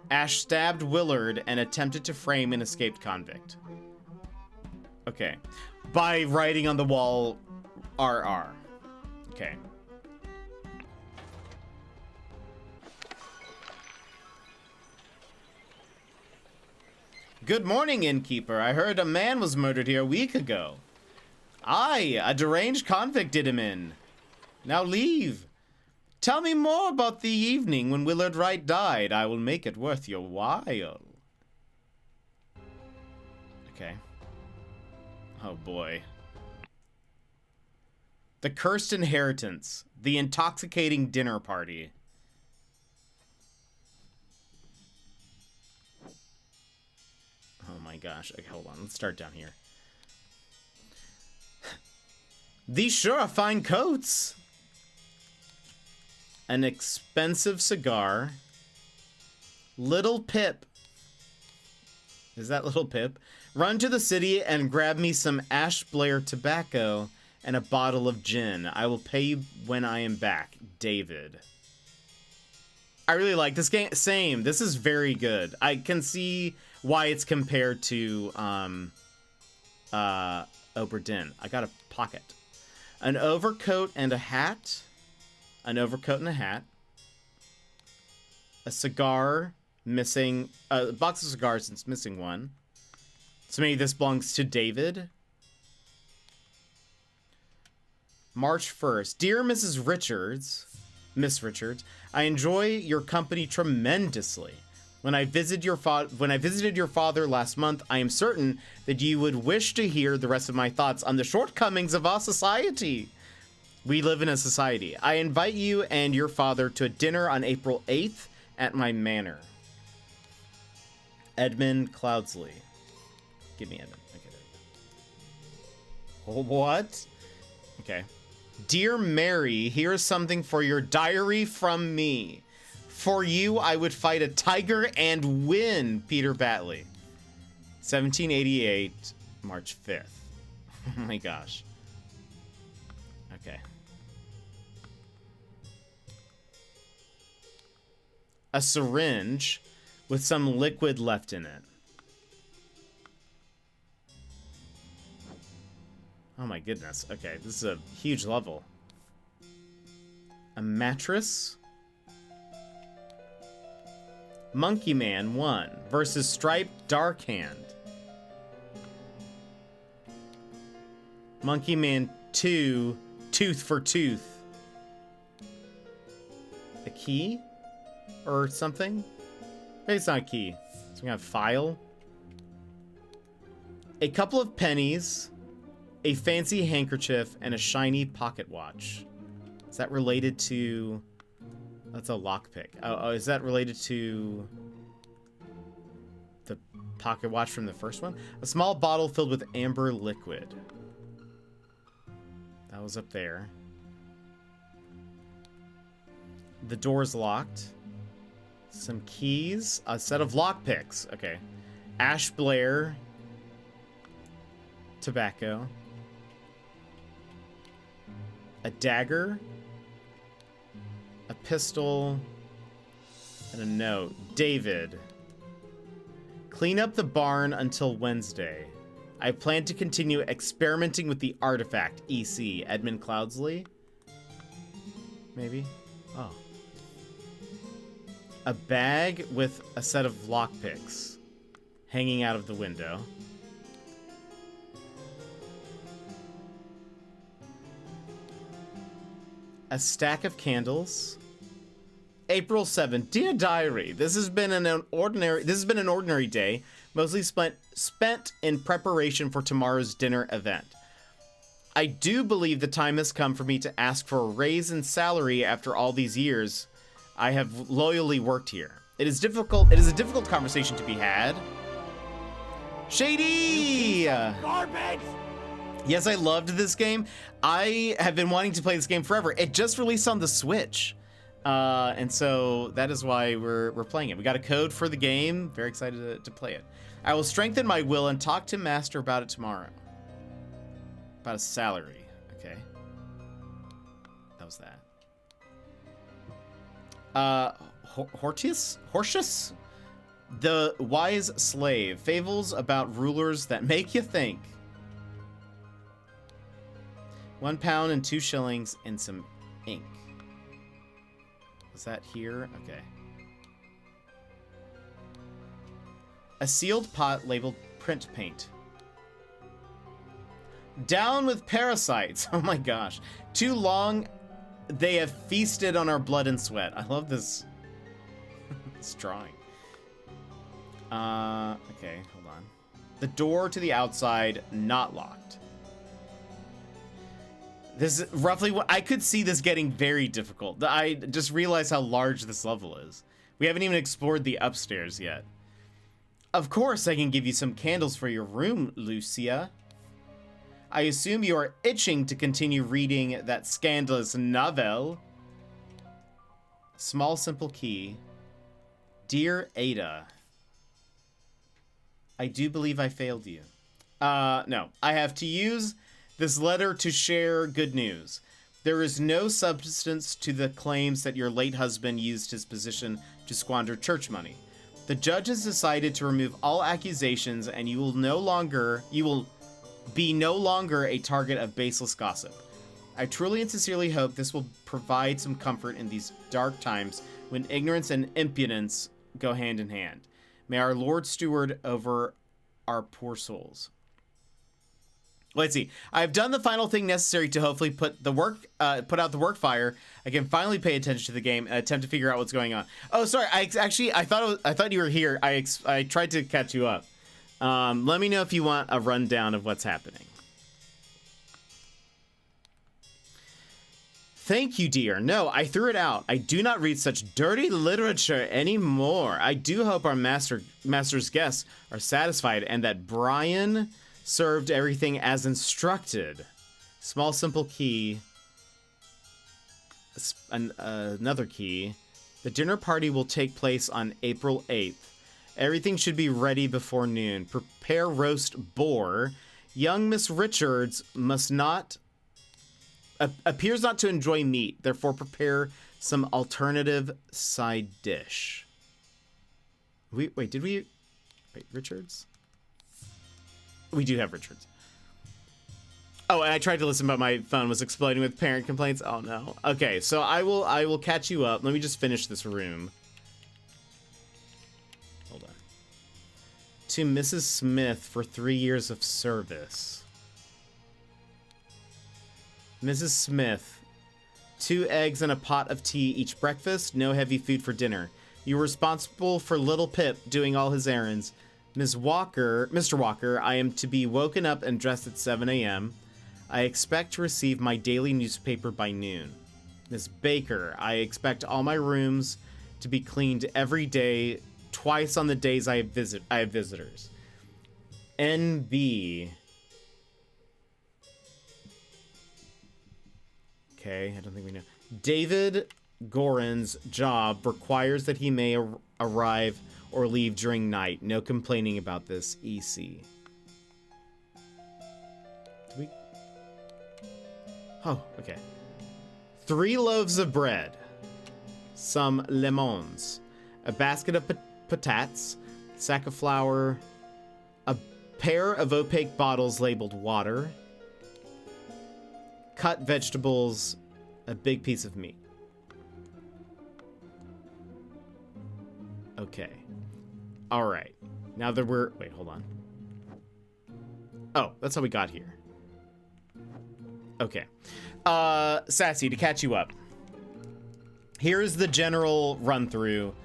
Ash stabbed Willard and attempted to frame an escaped convict. Okay. By writing on the wall, RR. Okay. Good morning, innkeeper. I heard a man was murdered here a week ago. Aye, a deranged convict did him in. Now leave. Tell me more about the evening when Willard Wright died. I will make it worth your while. Okay. Oh boy. The Cursed Inheritance. The Intoxicating Dinner Party. Oh my gosh. Okay, hold on. Let's start down here. These sure are fine coats. An expensive cigar. Little Pip. Is that Little Pip? Run to the city and grab me some Ash Blair tobacco and a bottle of gin. I will pay you when I am back. David. I really like this game. Same. This is very good. I can see why it's compared to Obra Dinn. I got a pocket. An overcoat and a hat. An overcoat and a hat. A cigar. Missing a box of cigars, and it's missing one. So maybe this belongs to David. March 1st. Dear Mrs. Richards, Miss Richards, I enjoy your company tremendously. When I visited your father last month, I am certain that you would wish to hear the rest of my thoughts on the shortcomings of our society. We live in a society. I invite you and your father to a dinner on April 8th at my manor. Edmund Cloudsley. Give me Edmund. Okay, there we go. Oh, what? Okay. Dear Mary, here's something for your diary from me. For you, I would fight a tiger and win, Peter Batley. 1788, March 5th. Oh my gosh. Okay. A syringe with some liquid left in it. Oh my goodness. Okay, this is a huge level. A mattress. Monkey Man 1 versus Striped Darkhand. Monkey Man 2, Tooth for Tooth. A key? Or something? Maybe it's not a key. Some kind of file. A couple of pennies, a fancy handkerchief, and a shiny pocket watch. Is that related to... That's a lockpick. Oh, is that related to the pocket watch from the first one? A small bottle filled with amber liquid. That was up there. The door's locked. Some keys. A set of lockpicks. Okay. Ash Blair. Tobacco. A dagger. A pistol. And a note. David. Clean up the barn until Wednesday. I plan to continue experimenting with the artifact. EC. Edmund Cloudsley? Maybe? Oh. A bag with a set of lockpicks hanging out of the window. A stack of candles. April 7th. Dear Diary, this has been an ordinary day, mostly spent in preparation for tomorrow's dinner event. I do believe the time has come for me to ask for a raise in salary after all these years I have loyally worked here. It is a difficult conversation to be had. Shady! Garbage! Yes, I loved this game. I have been wanting to play this game forever. It just released on the Switch. And so that is why we're playing it. We got a code for the game. Very excited to play it. I will strengthen my will and talk to Master about it tomorrow. About a salary. Okay. That was that. Hortius? The Wise Slave. Fables about rulers that make you think. 1 pound and 2 shillings and some ink. Was that here? Okay. A sealed pot labeled print paint. Down with parasites. Oh my gosh. Too long they have feasted on our blood and sweat. I love this, this drawing. Okay, hold on. The door to the outside not locked. This is roughly what I could see this getting very difficult. I just realized how large this level is. We haven't even explored the upstairs yet. Of course, I can give you some candles for your room, Lucia. I assume you are itching to continue reading that scandalous novel. Small, simple key. Dear Ada, I do believe I failed you. No, I have to use this letter to share good news. There is no substance to the claims that your late husband used his position to squander church money. The judge has decided to remove all accusations, and you will be no longer a target of baseless gossip. I truly and sincerely hope this will provide some comfort in these dark times when ignorance and impudence go hand in hand. May our Lord steward over our poor souls. Let's see. I've done the final thing necessary to hopefully put out the work fire. I can finally pay attention to the game and attempt to figure out what's going on. Oh, sorry. I thought you were here. I tried to catch you up. Let me know if you want a rundown of what's happening. Thank you, dear. No, I threw it out. I do not read such dirty literature anymore. I do hope our master's guests are satisfied and that Brian served everything as instructed. Small, simple key. Another key. The dinner party will take place on April 8th. Everything should be ready before noon. Prepare roast boar. Young Miss Richards appears not to enjoy meat. Therefore, prepare some alternative side dish. Richards? We do have Richards. Oh, and I tried to listen, but my phone was exploding with parent complaints. Oh no. Okay, so I will catch you up. Let me just finish this room. Hold on. To Mrs. Smith for 3 years of service. Mrs. Smith, 2 eggs and a pot of tea each breakfast, no heavy food for dinner. You were responsible for little Pip doing all his errands. Mr. Walker, I am to be woken up and dressed at 7 a.m. I expect to receive my daily newspaper by noon. Miss Baker, I expect all my rooms to be cleaned every day, twice on the days I have visitors. NB. Okay, I don't think we know. David Gorin's job requires that he may arrive or leave during night. No complaining about this, EC. Oh, okay. 3 loaves of bread, some lemons, a basket of patates, sack of flour, a pair of opaque bottles labeled water, cut vegetables, a big piece of meat. Okay. All right. Now that wait, hold on. Oh, that's how we got here. Okay. Sassy, to catch you up. Here's the general run through,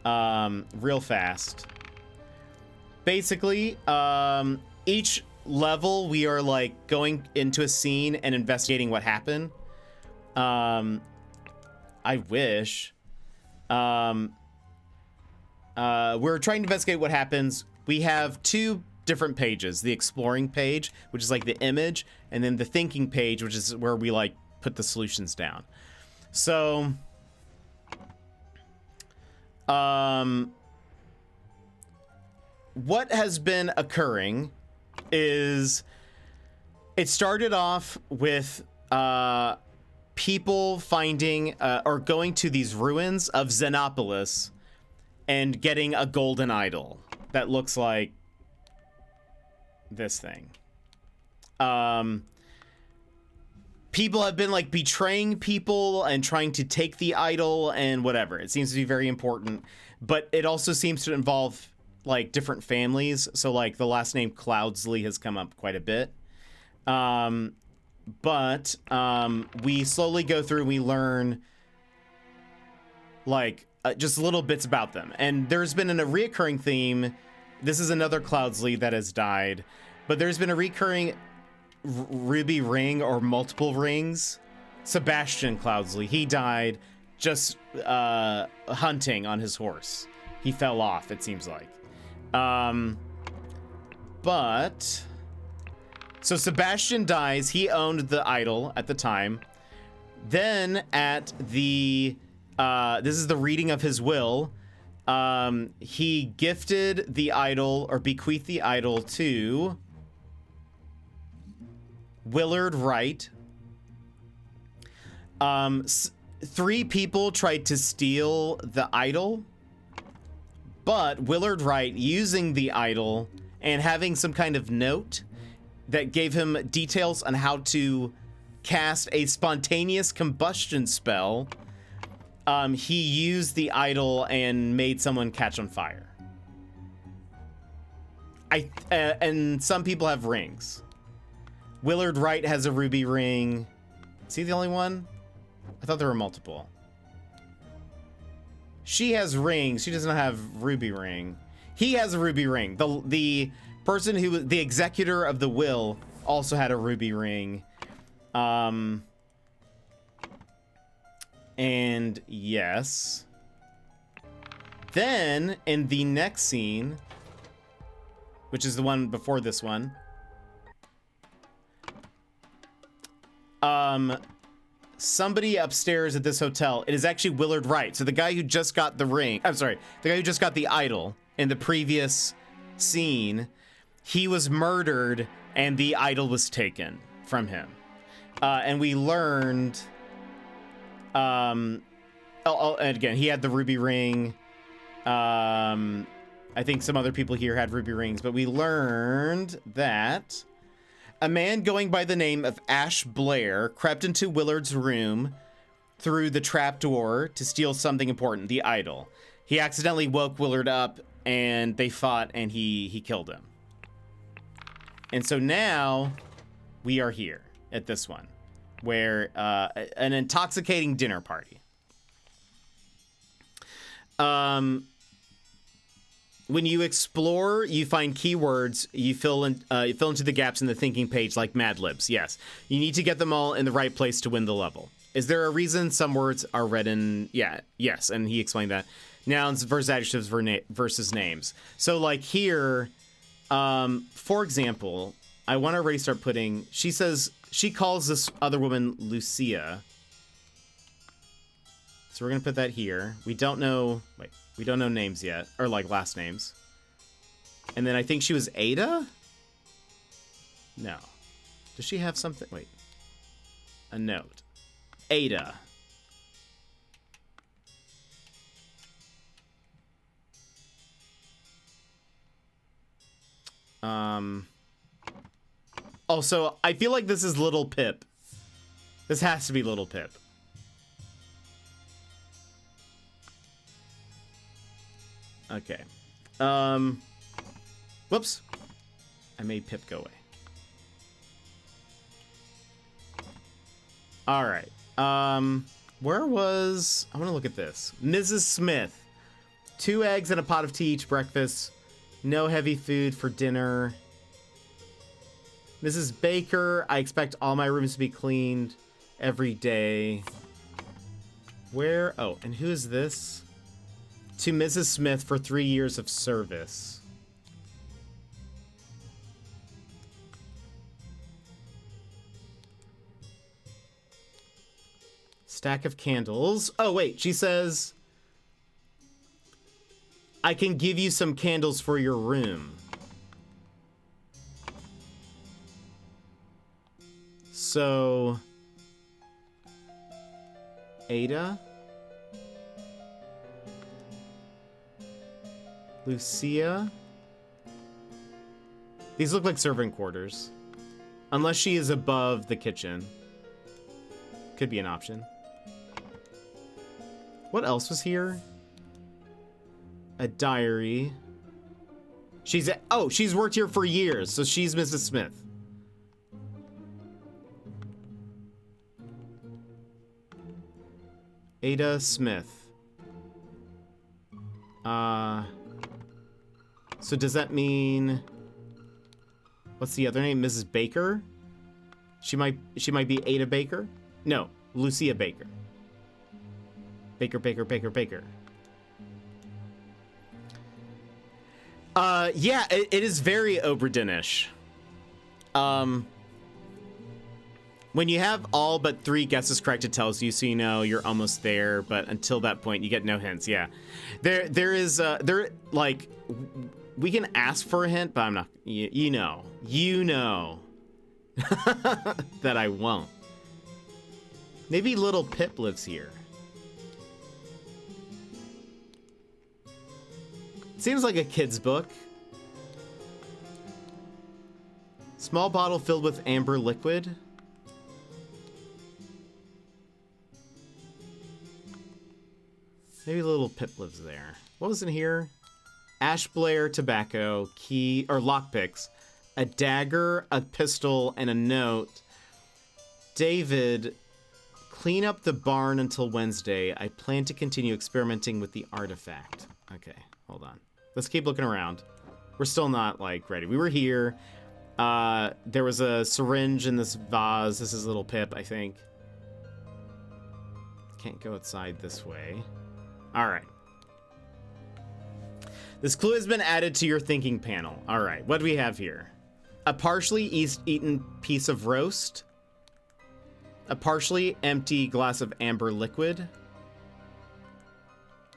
real fast. Basically, each level we are like going into a scene and investigating what happened. I wish. We're trying to investigate what happens. We have 2 different pages, the exploring page, which is like the image, and then the thinking page, which is where we like put the solutions down. So what has been occurring is it started off with people finding or going to these ruins of Xenopolis and getting a golden idol that looks like this thing. People have been like betraying people and trying to take the idol and whatever. It seems to be very important, but it also seems to involve like different families. So like the last name Cloudsley has come up quite a bit. But we slowly go through and we learn like just little bits about them. And there's been a reoccurring theme. This is another Cloudsley that has died, but there's been a recurring ruby ring or multiple rings. Sebastian Cloudsley, he died just hunting on his horse. He fell off, it seems like. But so Sebastian dies. He owned the idol at the time. Then at the this is the reading of his will. He gifted the idol or bequeathed the idol to Willard Wright. 3 people tried to steal the idol, but Willard Wright, using the idol and having some kind of note that gave him details on how to cast a spontaneous combustion spell, he used the idol and made someone catch on fire. And some people have rings. Willard Wright has a ruby ring. Is he the only one? I thought there were multiple. She has rings. She doesn't have ruby ring. He has a ruby ring. The person who was the executor of the will also had a ruby ring. And yes. Then in the next scene, which is the one before this one, somebody upstairs at this hotel, it is actually Willard Wright. So the guy who just got the ring, I'm sorry, the guy who just got the idol in the previous scene, he was murdered and the idol was taken from him. And we learned, and again, he had the ruby ring. I think some other people here had ruby rings, but we learned that a man going by the name of Ash Blair crept into Willard's room through the trapdoor to steal something important, the idol. He accidentally woke Willard up and they fought and he killed him. And so now we are here at this one where an intoxicating dinner party. When you explore, you find keywords, you fill into the gaps in the thinking page like Mad Libs. Yes, you need to get them all in the right place to win the level. Is there a reason some words are read in? Yeah, yes, and he explained that. Nouns versus adjectives versus names. So like here, for example, I want to already start putting, she says, she calls this other woman Lucia. So we're going to put that here. We don't know names yet, or like last names. And then I think she was Ada? No. Does she have something? Wait. A note. Ada. Also, I feel like this is Little Pip. This has to be Little Pip. Okay. Whoops. I made Pip go away. All right. Where was... I want to look at this. Mrs. Smith. 2 eggs and a pot of tea each breakfast. No heavy food for dinner. Mrs. Baker. I expect all my rooms to be cleaned every day. Where... Oh, and who is this? To Mrs. Smith for 3 years of service. Stack of candles. Oh, wait, she says, I can give you some candles for your room. So, Ada? Lucia? These look like servant quarters. Unless she is above the kitchen. Could be an option. What else was here? A diary. She's worked here for years, so she's Mrs. Smith. Ada Smith. So does that mean... What's the other name? Mrs. Baker? She might be Ada Baker? No, Lucia Baker. Baker. Yeah, it is very Oberdinish. When you have all but 3 guesses correct, it tells you, so you know you're almost there, but until that point, you get no hints. Yeah. There is, like, we can ask for a hint, but I'm not, you know that I won't. Maybe Little Pip lives here. Seems like a kid's book. Small bottle filled with amber liquid. Maybe the little Pip lives there. What was in here? Ash Blair tobacco, key, or lockpicks, a dagger, a pistol, and a note. David, clean up the barn until Wednesday. I plan to continue experimenting with the artifact. Okay, hold on. Let's keep looking around. We're still not, like, ready. We were here. There was a syringe in this vase. This is little Pip, I think. Can't go outside this way. All right. This clue has been added to your thinking panel. All right, what do we have here? A partially eaten piece of roast. A partially empty glass of amber liquid.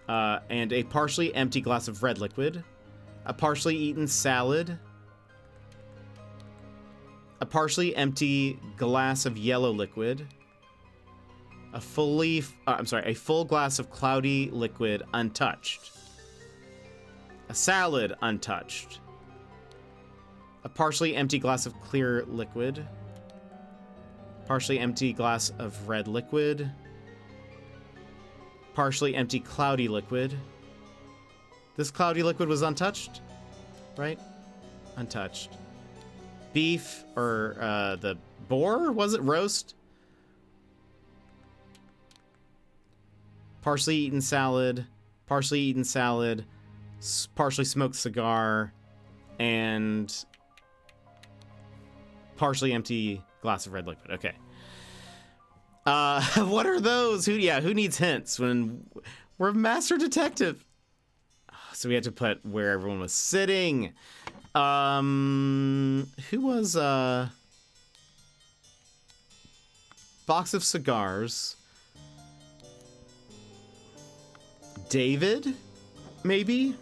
And a partially empty glass of red liquid. A partially eaten salad. A partially empty glass of yellow liquid. A full glass of cloudy liquid untouched. A salad untouched. A partially empty glass of clear liquid. Partially empty glass of red liquid. Partially empty cloudy liquid. This cloudy liquid was untouched, right? Untouched. Beef, or the boar, was it? Roast? Partially eaten salad. Partially eaten salad. Partially smoked cigar. And partially empty glass of red liquid. Okay. What are those? Who needs hints when we're a master detective? So we had to put where everyone was sitting. Who was box of cigars? David, maybe?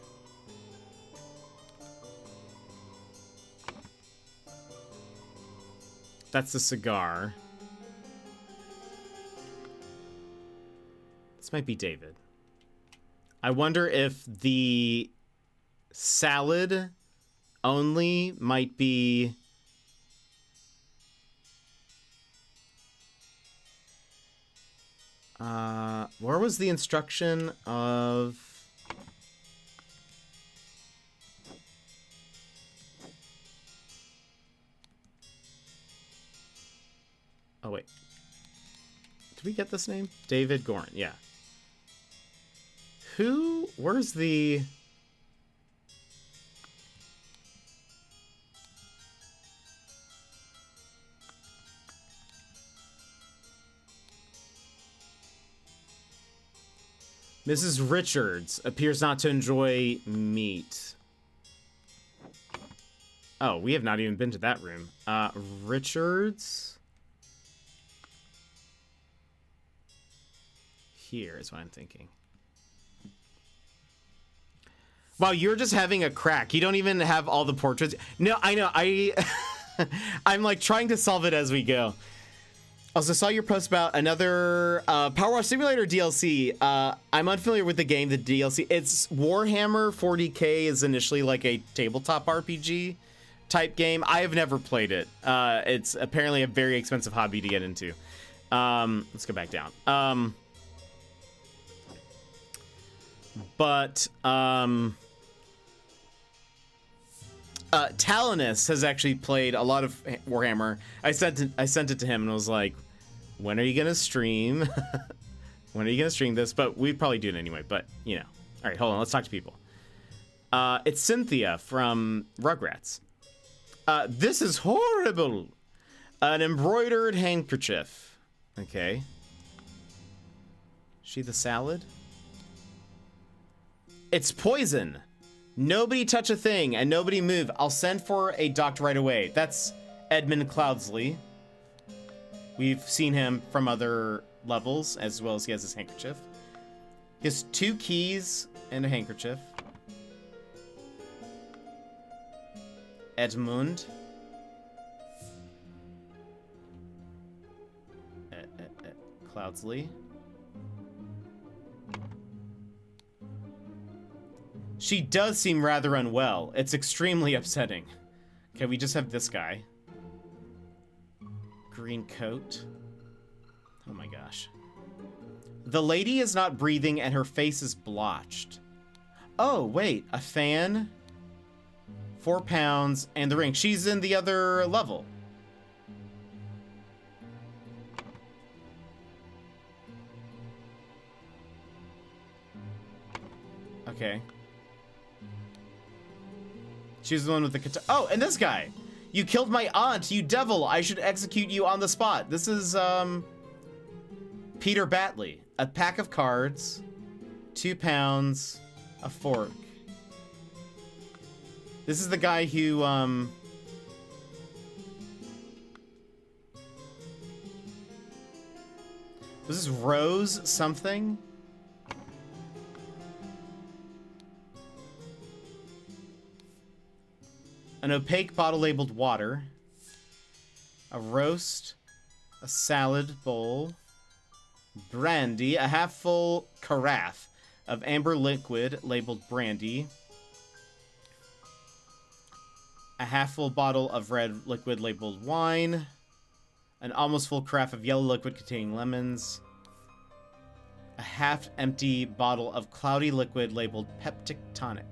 That's the cigar. This might be David. I wonder if the salad only might be... where was the instruction of... Oh, wait. Did we get this name? David Gorin, yeah. Where's the... Mrs. Richards appears not to enjoy meat. Oh, we have not even been to that room. Richards? Here is what I'm thinking. Wow, you're just having a crack. You don't even have all the portraits. No, I know. I'm like trying to solve it as we go. Also saw your post about another Power Wash Simulator DLC. I'm unfamiliar with the game, the DLC. It's Warhammer 40K is initially like a tabletop RPG type game. I have never played it. It's apparently a very expensive hobby to get into. Let's go back down. Talinus has actually played a lot of Warhammer. I sent it to him and was like, when are you gonna stream? When are you gonna stream this? But we'd probably do it anyway, but you know. All right, hold on, let's talk to people. It's Cynthia from Rugrats. This is horrible. An embroidered handkerchief. Okay. She the salad? It's poison. Nobody touch a thing and nobody move. I'll send for a doctor right away. That's Edmund Cloudsley. We've seen him from other levels, as well as he has his handkerchief. He has 2 keys and a handkerchief. Edmund. Cloudsley. She does seem rather unwell. It's extremely upsetting. Okay, we just have this guy. Green coat. Oh my gosh. The lady is not breathing and her face is blotched. Oh, wait, a fan, 4 pounds, and the ring. She's in the other level. Okay. She's the one with the katana. Oh, and this guy. You killed my aunt, you devil. I should execute you on the spot. This is, Peter Batley. A pack of cards, 2 pounds, a fork. This is the guy who, was this Rose something? An opaque bottle labeled water, a roast, a salad bowl, brandy, a half-full carafe of amber liquid labeled brandy, a half-full bottle of red liquid labeled wine, an almost full carafe of yellow liquid containing lemons, a half-empty bottle of cloudy liquid labeled peptic tonic.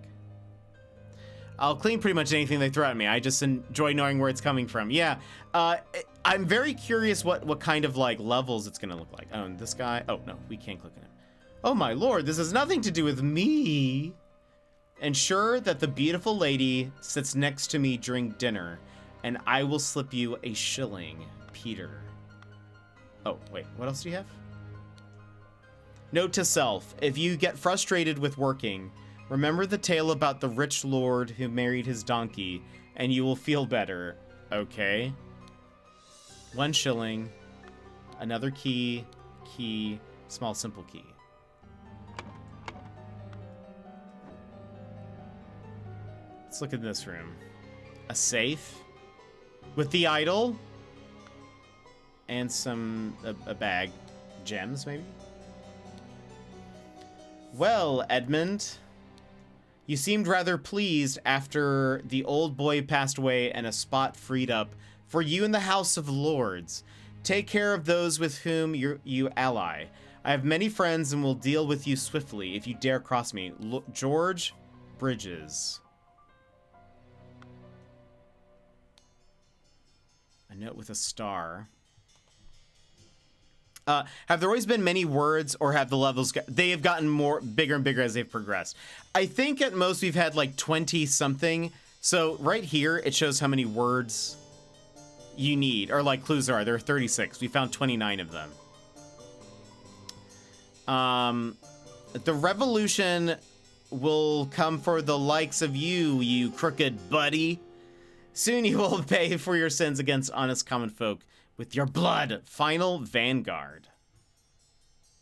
I'll clean pretty much anything they throw at me. I just enjoy knowing where it's coming from. Yeah, I'm very curious what kind of, like, levels it's gonna look like. Oh, and this guy, oh, no, we can't click on him. Oh my lord, this has nothing to do with me. Ensure that the beautiful lady sits next to me during dinner, and I will slip you a shilling, Peter. Oh, wait, what else do you have? Note to self, if you get frustrated with working, remember the tale about the rich lord who married his donkey, and you will feel better, okay? 1 shilling, another key, small simple key. Let's look in this room. A safe with the idol and a bag, gems maybe? Well, Edmund, you seemed rather pleased after the old boy passed away and a spot freed up for you in the House of Lords. Take care of those with whom you ally. I have many friends and will deal with you swiftly if you dare cross me. George Bridges. A note with a star. Have there always been many words, or have the levels they have gotten bigger and bigger as they've progressed? I think at most we've had like 20 something. So right here it shows how many words you need, or like clues there are. There are 36. We found 29 of them. The revolution will come for the likes of you, you crooked buddy. Soon you will pay for your sins against honest common folk with your blood. Final Vanguard.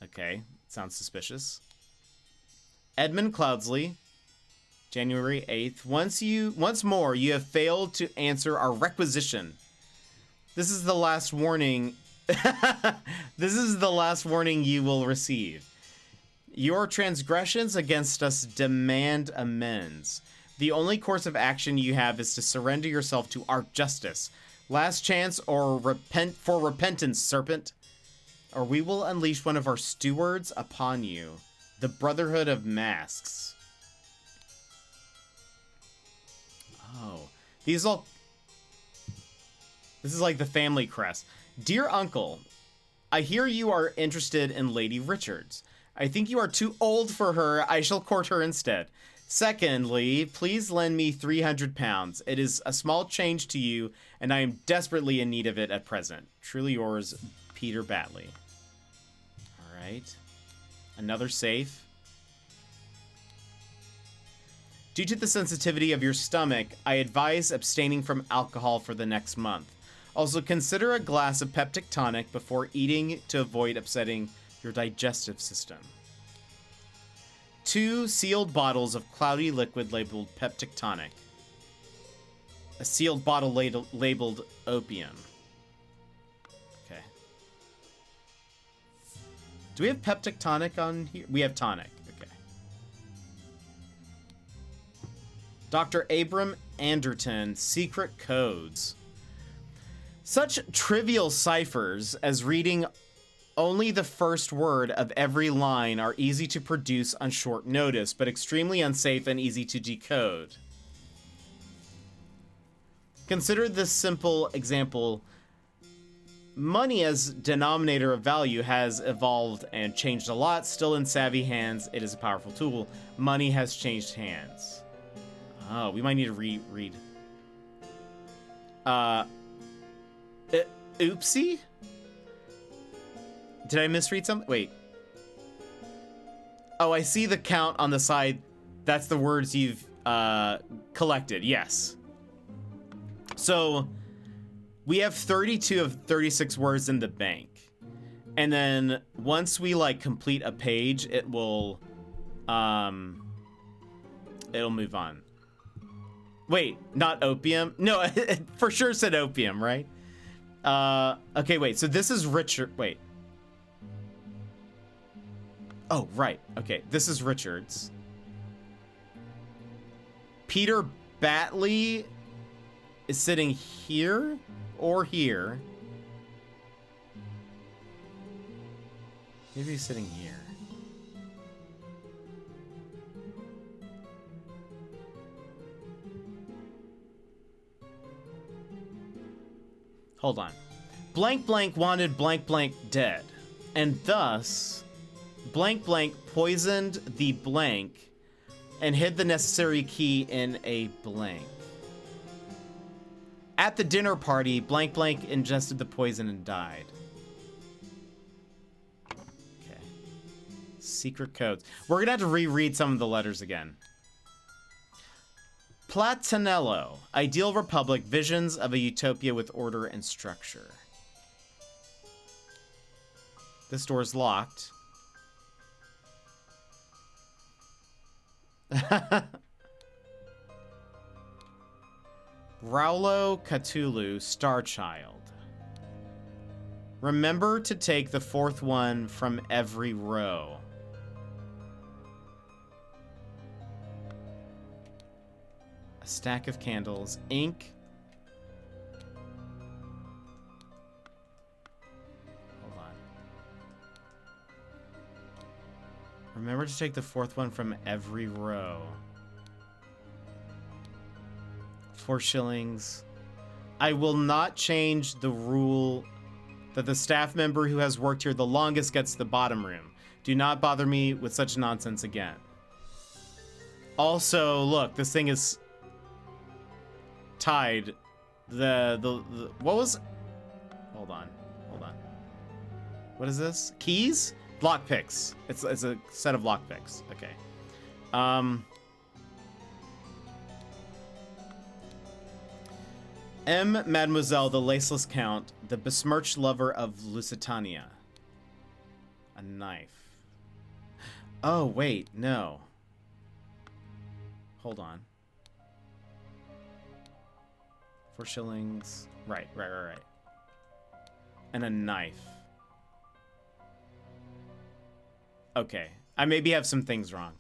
Okay, sounds suspicious. Edmund Cloudsley, January 8th. Once more, you have failed to answer our requisition. This is the last warning. This is the last warning you will receive. Your transgressions against us demand amends. The only course of action you have is to surrender yourself to our justice. Last chance or repentance, serpent, or we will unleash one of our stewards upon you. The Brotherhood of Masks. Oh, this is like the family crest. Dear Uncle, I hear you are interested in Lady Richards. I think you are too old for her. I shall court her instead. Secondly, please lend me 300 pounds. It is a small change to you, and I am desperately in need of it at present. Truly yours, Peter Batley. All right. Another safe. Due to the sensitivity of your stomach, I advise abstaining from alcohol for the next month. Also, consider a glass of peptic tonic before eating to avoid upsetting your digestive system. 2 sealed bottles of cloudy liquid labeled peptic tonic. A sealed bottle labeled opium. Okay. Do we have peptic tonic on here? We have tonic. Okay. Dr. Abram Anderton, secret codes. Such trivial ciphers as reading Only the first word of every line are easy to produce on short notice, but extremely unsafe and easy to decode. Consider this simple example. Money as denominator of value has evolved and changed a lot. Still in savvy hands, it is a powerful tool. Money has changed hands. Oh, we might need to reread. Oopsie? Did I misread something? Wait. Oh, I see the count on the side. That's the words you've collected. Yes. So we have 32 of 36 words in the bank. And then once we like complete a page, it will it'll move on. Wait, not opium? No, it for sure said opium, right? Okay, wait. So this is Richard. Wait. Oh, right. Okay, this is Richard's. Peter Batley is sitting here or here. Maybe he's sitting here. Hold on. Blank blank wanted blank blank dead. And thus, blank blank poisoned the blank and hid the necessary key in a blank. At the dinner party, blank blank ingested the poison and died. Okay. Secret codes. We're gonna have to reread some of the letters again. Platanello, ideal republic, visions of a utopia with order and structure. This door is locked. Raulo Cthulhu, Star Child. Remember to take the fourth one from every row. A stack of candles, ink. Hold on. Remember to take the fourth one from every row. 4 shillings. I will not change the rule that the staff member who has worked here the longest gets the bottom room. Do not bother me with such nonsense again. Also, look, this thing is tied. The what was? Hold on. What is this? Keys? Lockpicks. It's a set of lockpicks. Okay. M. Mademoiselle, the Laceless Count, the besmirched lover of Lusitania. A knife. Oh, wait, no. Hold on. 4 shillings. Right. And a knife. Okay. I maybe have some things wrong.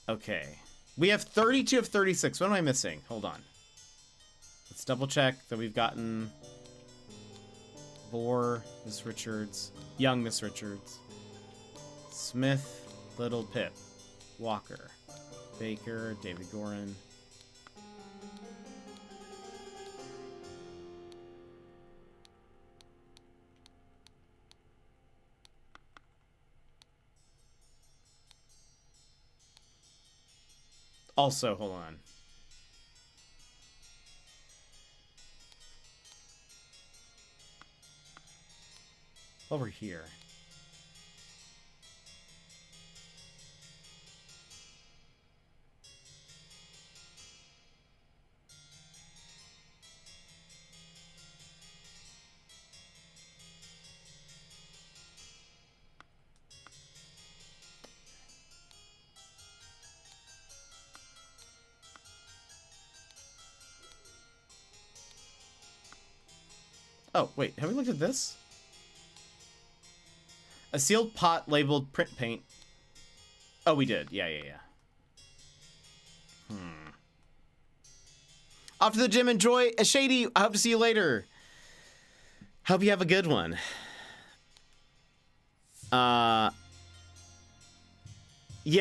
Okay. We have 32 of 36. What am I missing? Hold on. Let's double check that we've gotten Lore, Miss Richards, Young Miss Richards, Smith, Little Pip, Walker, Baker, David Gorin. Also, hold on. Over here. Oh, wait, have we looked at this? A sealed pot labeled print paint. Oh, we did. Yeah. Off to the gym. Enjoy. Shady, I hope to see you later. Hope you have a good one. Yeah,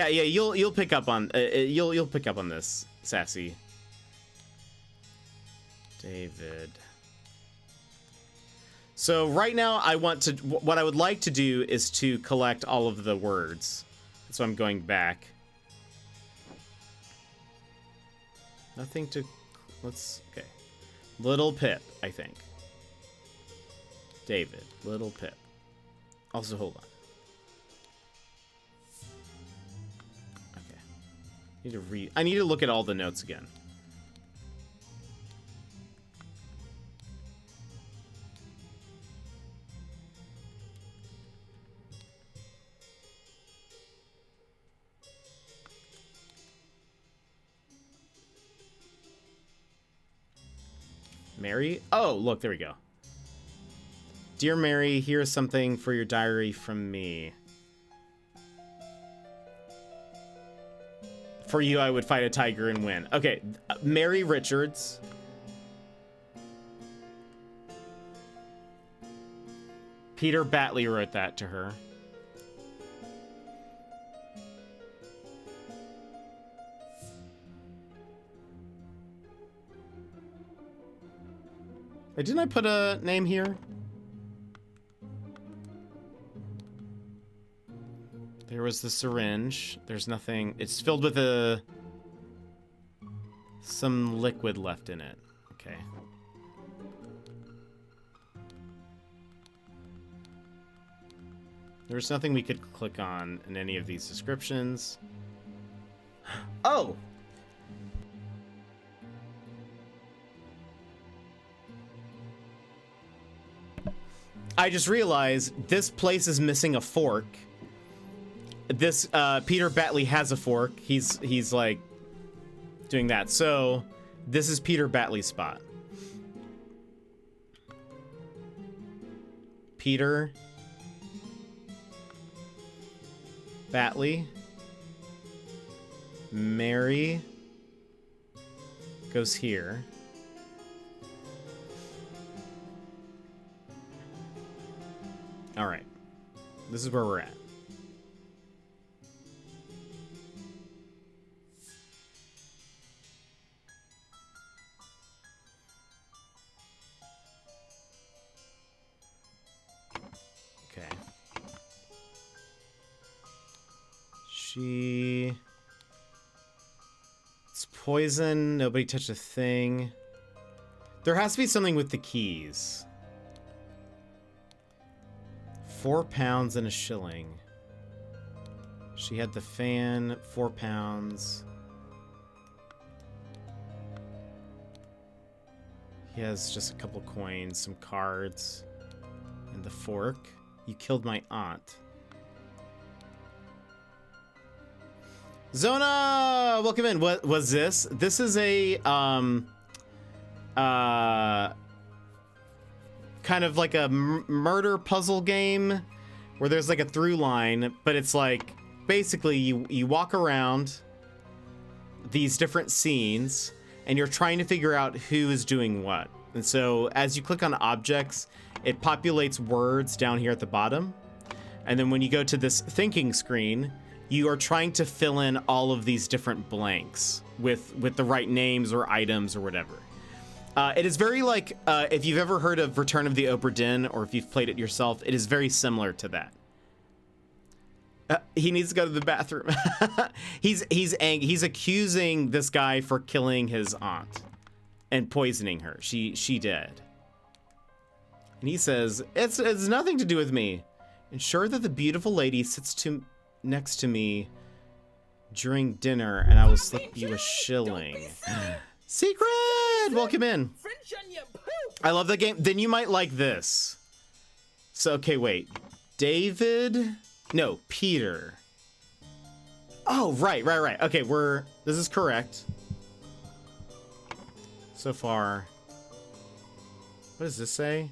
you'll pick up on you'll pick up on this, Sassy. David. So right now what I would like to do is to collect all of the words. So I'm going back. Nothing to okay. Little Pip, I think. David, Little Pip. Also, hold on. I need to look at all the notes again. Mary? Oh, look, there we go. Dear Mary, here's something for your diary from me. For you, I would fight a tiger and win. Okay, Mary Richards. Peter Batley wrote that to her. Wait, didn't I put a name here? There was the syringe. There's nothing. It's filled with some liquid left in it. Okay. There's nothing we could click on in any of these descriptions. Oh! I just realized this place is missing a fork. This Peter Batley has a fork. He's like doing that. So this is Peter Batley's spot. Peter Batley. Mary goes here. All right. This is where we're at. Okay. It's poison. Nobody touched a thing. There has to be something with the keys. 4 pounds and a shilling. She had the fan, 4 pounds. He has just a couple coins, some cards, and the fork. You killed my aunt. Zona, welcome in. What was this? This is a kind of like a murder puzzle game where there's like a through line, but it's like basically you walk around these different scenes and you're trying to figure out who is doing what. And so as you click on objects, it populates words down here at the bottom. And then when you go to this thinking screen, you are trying to fill in all of these different blanks with the right names or items or whatever. It is very like, if you've ever heard of Return of the Obra Dinn, or if you've played it yourself, it is very similar to that. He needs to go to the bathroom. He's accusing this guy for killing his aunt and poisoning her. She did. And he says, it's nothing to do with me. Ensure that the beautiful lady sits next to me during dinner, and I will slip you a shilling. Secret! Welcome in. I love the game. Then you might like this. So, okay, wait. David? No, Peter. Oh, right. Okay, this is correct. So far. What does this say?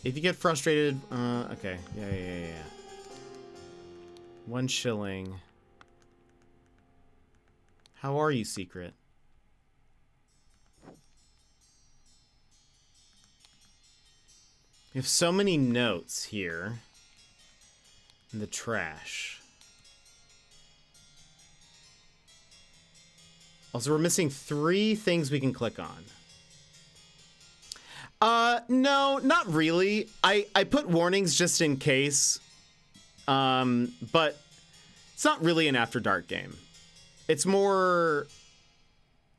If you get frustrated, okay. Yeah. 1 shilling. How are you, Secret? We have so many notes here in the trash. Also, we're missing 3 things we can click on. No, not really. I put warnings just in case. But it's not really an After Dark game. It's more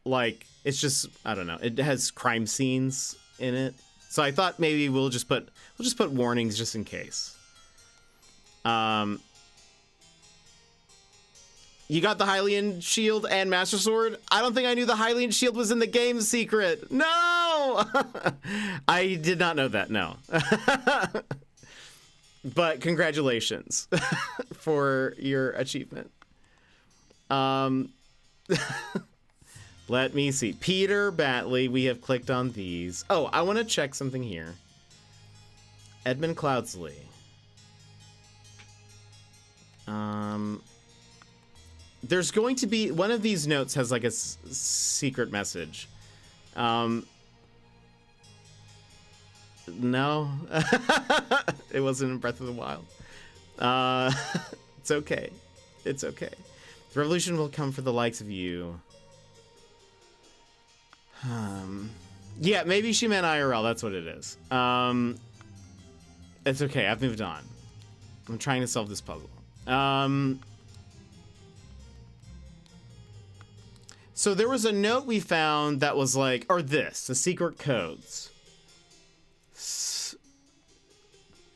like, it's just, I don't know. It has crime scenes in it. So I thought maybe we'll just put warnings just in case. You got the Hylian shield and Master Sword? I don't think I knew the Hylian shield was in the game secret. No! I did not know that, no. But congratulations for your achievement. Let me see. Peter Batley, we have clicked on these. Oh, I want to check something here. Edmund Cloudsley. There's going to be, one of these notes has like a secret message. No. It wasn't in Breath of the Wild. It's okay. It's okay. The revolution will come for the likes of you. Yeah, maybe she meant IRL. That's what it is. It's okay. I've moved on. I'm trying to solve this puzzle. So there was a note we found that was like, or this, the secret codes.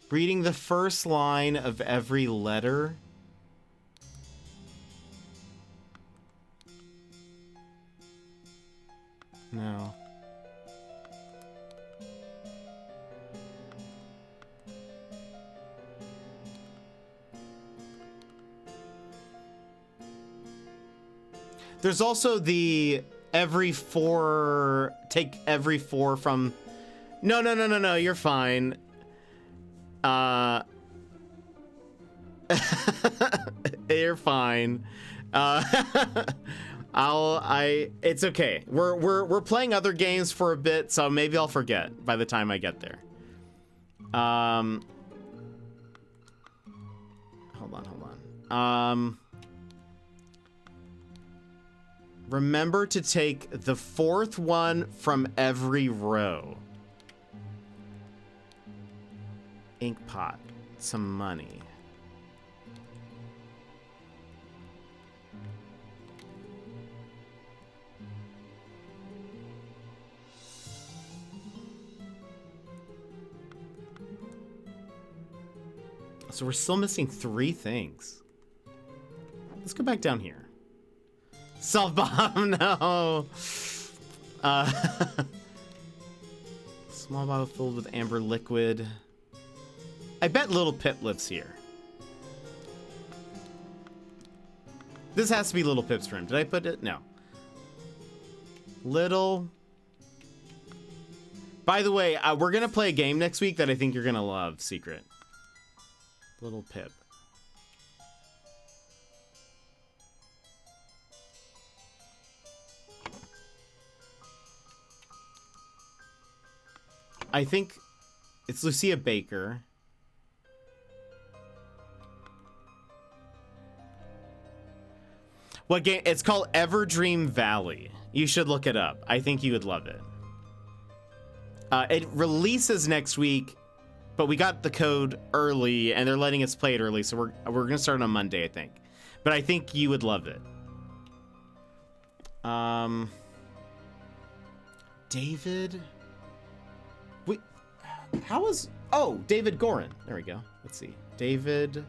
Reading the first line of every letter. No. There's also the take every 4 from... No, you're fine. You're fine. It's okay. We're playing other games for a bit, so maybe I'll forget by the time I get there. Hold on. Remember to take the 4th one from every row. Ink pot. Some money. So we're still missing 3 things. Let's go back down here. Self bomb, no. Small bottle filled with amber liquid. I bet Little Pip lives here. This has to be Little Pip's room. Did I put it? No. Little. By the way, we're gonna play a game next week that I think you're gonna love, Secret. Little Pip. I think it's Lucia Baker. What game? It's called Everdream Valley. You should look it up. I think you would love it. It releases next week, but we got the code early and they're letting us play it early, so we're gonna start on Monday, I think. But I think you would love it. David. Wait, how was? Oh, David Goran. There we go. Let's see. David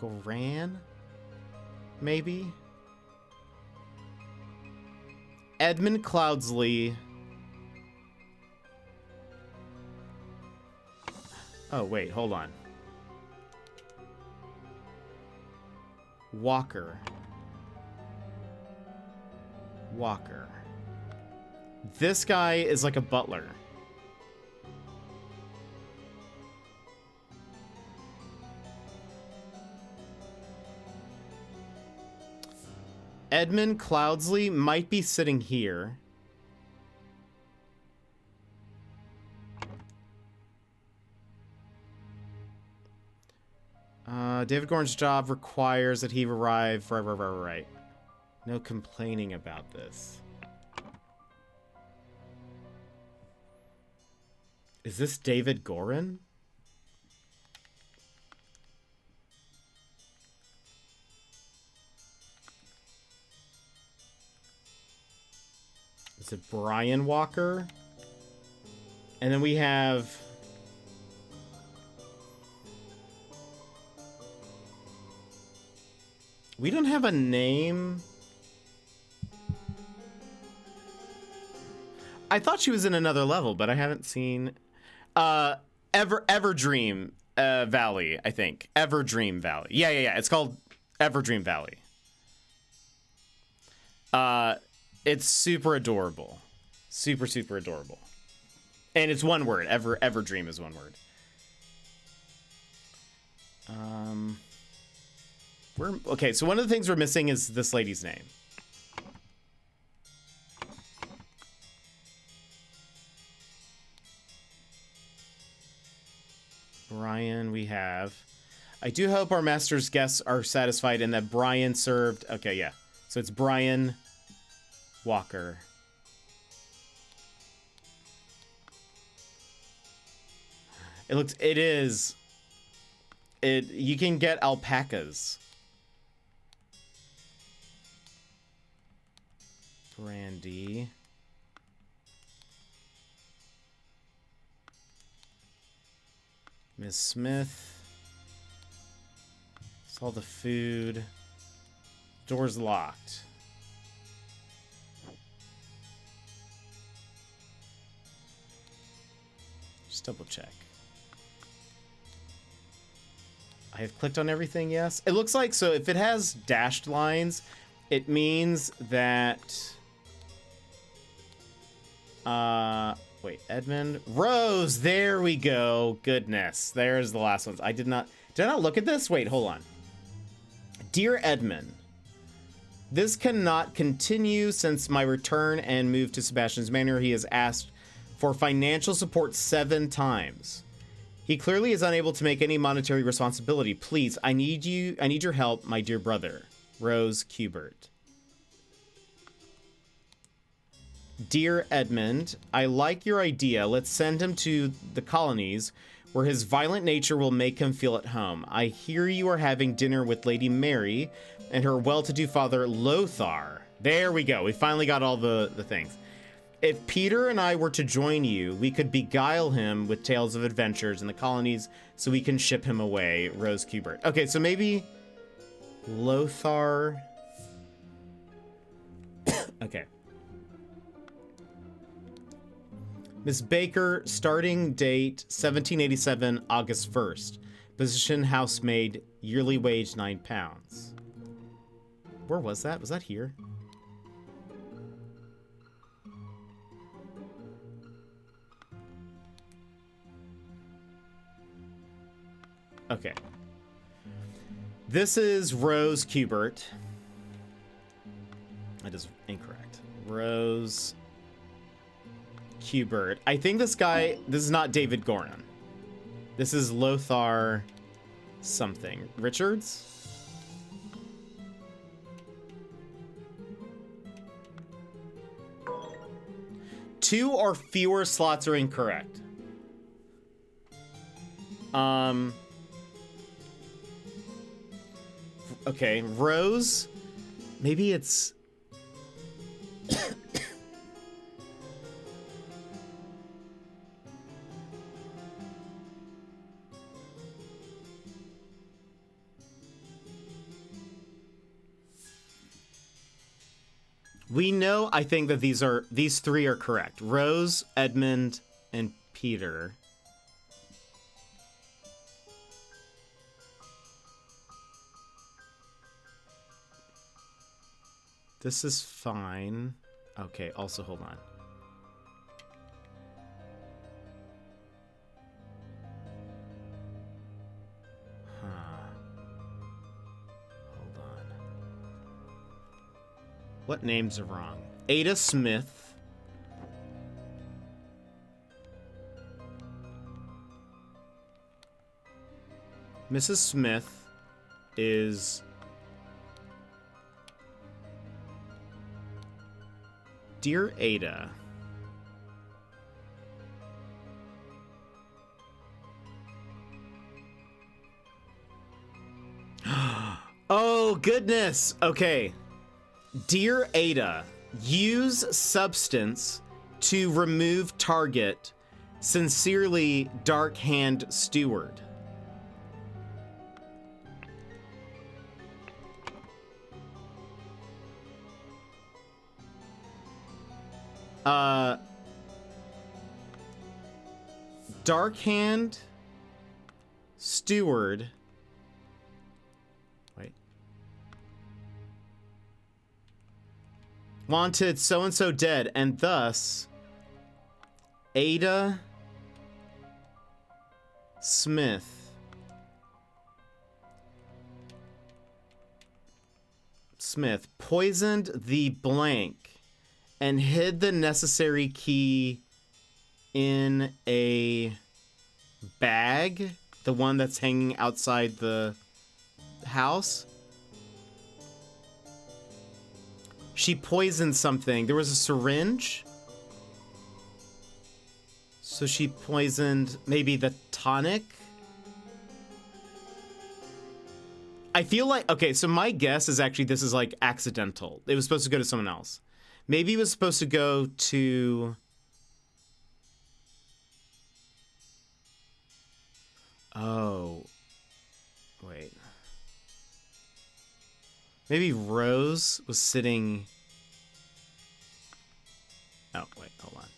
Goran, maybe. Edmund Cloudsley. Oh, wait, hold on. Walker. This guy is like a butler. Edmund Cloudsley might be sitting here. David Gorn's job requires that he arrive. Right. No complaining about this. Is this David Gorin? Is it Brian Walker? And then we have... We don't have a name. I thought she was in another level, but I haven't seen... Everdream Valley, I think. Everdream Valley. Yeah. It's called Everdream Valley. It's super adorable. Super adorable. And it's one word. Everdream is one word. Okay, so one of the things we're missing is this lady's name. Brian, we have. I do hope our master's guests are satisfied and that Brian served. Okay, yeah. So it's Brian Walker. It is. You can get alpacas. Brandy. Miss Smith. Saw the food. Door's locked. Just double check. I have clicked on everything, yes. It looks like, so if it has dashed lines, it means that... wait, Edmund? Rose! There we go. Goodness. There's the last ones. Did I not look at this? Wait, hold on. Dear Edmund, this cannot continue since my return and move to Sebastian's Manor. He has asked for financial support 7 times. He clearly is unable to make any monetary responsibility. Please, I need your help, my dear brother. Rose Kubert. Dear Edmund, I like your idea. Let's send him to the colonies where his violent nature will make him feel at home. I hear you are having dinner with Lady Mary and her well-to-do father Lothar. There we go. We finally got all the things. If Peter and I were to join you, we could beguile him with tales of adventures in the colonies so we can ship him away. Rose Kubert. Okay, so maybe Lothar. Okay. Miss Baker, starting date 1787, August 1st. Position housemaid, yearly wage £9. Where was that? Was that here? Okay. This is Rose Kubert. That is incorrect. Rose Kubert. I think this is not David Gorin. This is Lothar something. Richards? Two or fewer slots are incorrect. Okay, Rose. Maybe it's... We know, I think, that these 3 are correct. Rose, Edmund, and Peter. This is fine. Okay, also hold on. Hold on. What names are wrong? Ada Smith. Mrs. Smith. is Dear Ada. Oh, goodness. Okay. Dear Ada, use substance to remove target. Sincerely, Dark Hand Steward. Dark Hand Steward. Wait. Wanted so-and-so dead, and thus Ada Smith poisoned the blank and hid the necessary key in a bag, the one that's hanging outside the house. She poisoned something. There was a syringe. So she poisoned maybe the tonic. I feel like, okay, so my guess is actually this is like accidental. It was supposed to go to someone else. Maybe it was supposed to go to... Oh. Wait. Maybe Rose was sitting... Oh, wait, hold on.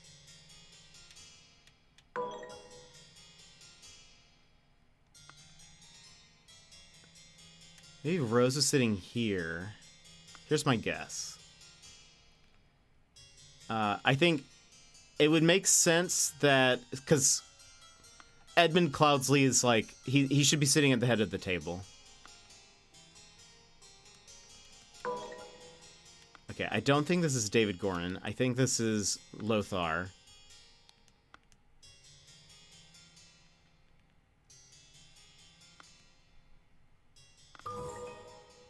Maybe Rose is sitting here. Here's my guess. I think it would make sense that... Because Edmund Cloudsley is like... He should be sitting at the head of the table. Okay, I don't think this is David Gorin. I think this is Lothar.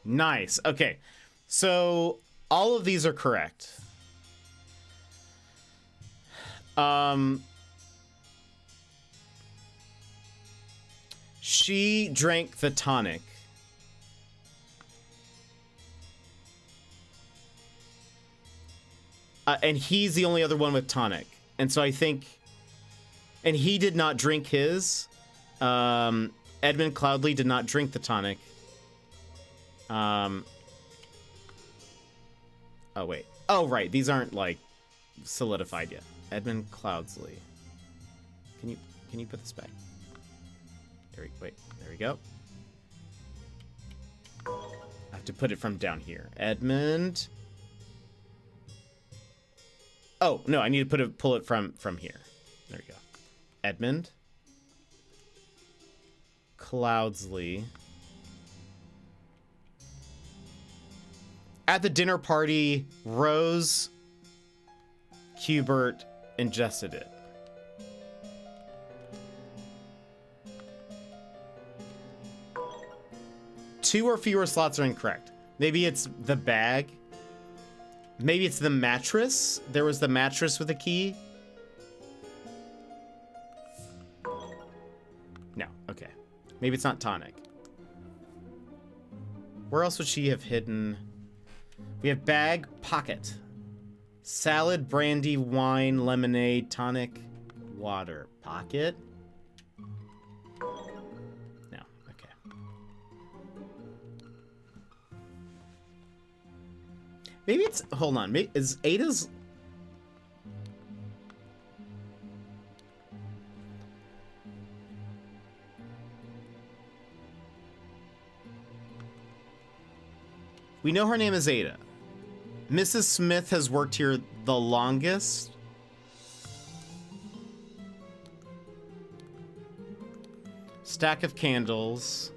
Nice. Okay, so all of these are correct. She drank the tonic. And he's the only other one with tonic. And so I think... And he did not drink his. Edmund Cloudley did not drink the tonic. Oh, wait. Oh, right. These aren't, like, solidified yet. Edmund Cloudsley. Can you put this back? There we go. I have to put it from down here. Edmund... Oh, no, I need to pull it from here. There we go. Edmund Cloudsley. At the dinner party, Rose Hubert ingested it. Two or fewer slots are incorrect. Maybe it's the bag. Maybe it's the mattress. There was the mattress with a key. No, okay. Maybe it's not tonic. Where else would she have hidden? We have bag, pocket. Salad, brandy, wine, lemonade, tonic, water. Pocket? No, okay. Maybe it's... Hold on. Maybe, is Ada's... We know her name is Ada. Mrs. Smith has worked here the longest. Stack of candles.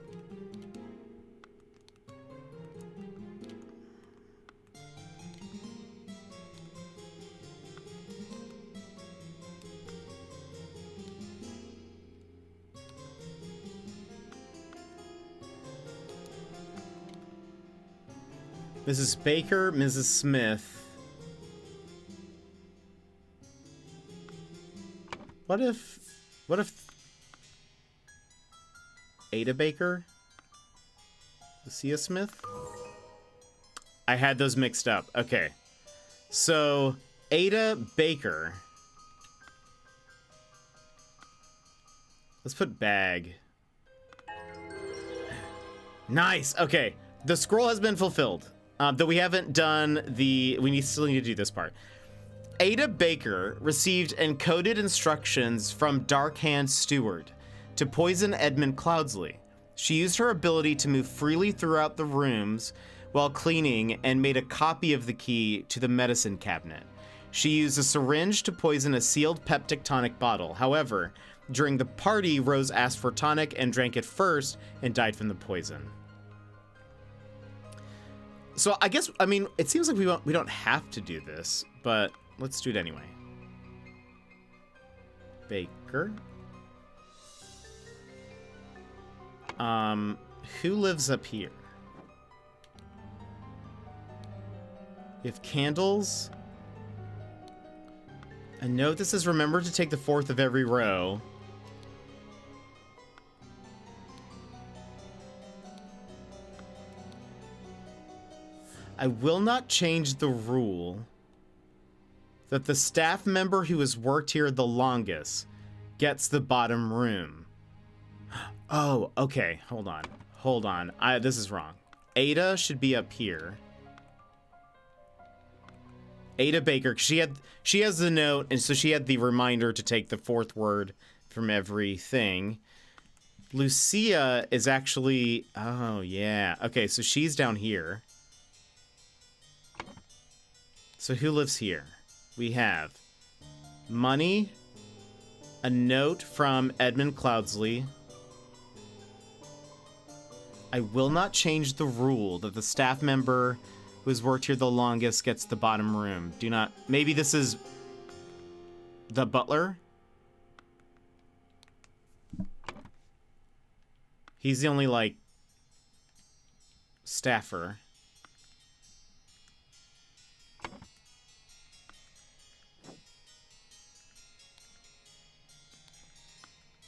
Mrs. Baker, Mrs. Smith. What if Ada Baker? Lucia Smith? I had those mixed up. Okay. So, Ada Baker. Let's put bag. Nice. Okay. The scroll has been fulfilled. Though we haven't done we still need to do this part. Ada Baker received encoded instructions from Darkhand Steward to poison Edmund Cloudsley. She used her ability to move freely throughout the rooms while cleaning and made a copy of the key to the medicine cabinet. She used a syringe to poison a sealed peptic tonic bottle. However, during the party, Rose asked for tonic and drank it first and died from the poison. So I mean, it seems like we don't have to do this, but let's do it anyway. Baker. Who lives up here? We have candles. A note that says remember to take the fourth of every row. I will not change the rule that the staff member who has worked here the longest gets the bottom room. Oh, okay. Hold on. This is wrong. Ada should be up here. Ada Baker, she has the note, and so she had the reminder to take the fourth word from everything. Lucia is actually, oh yeah. Okay, so she's down here. So who lives here? We have money, a note from Edmund Cloudsley. I will not change the rule that the staff member who has worked here the longest gets the bottom room. Do not... Maybe this is the butler? He's the only, like, staffer.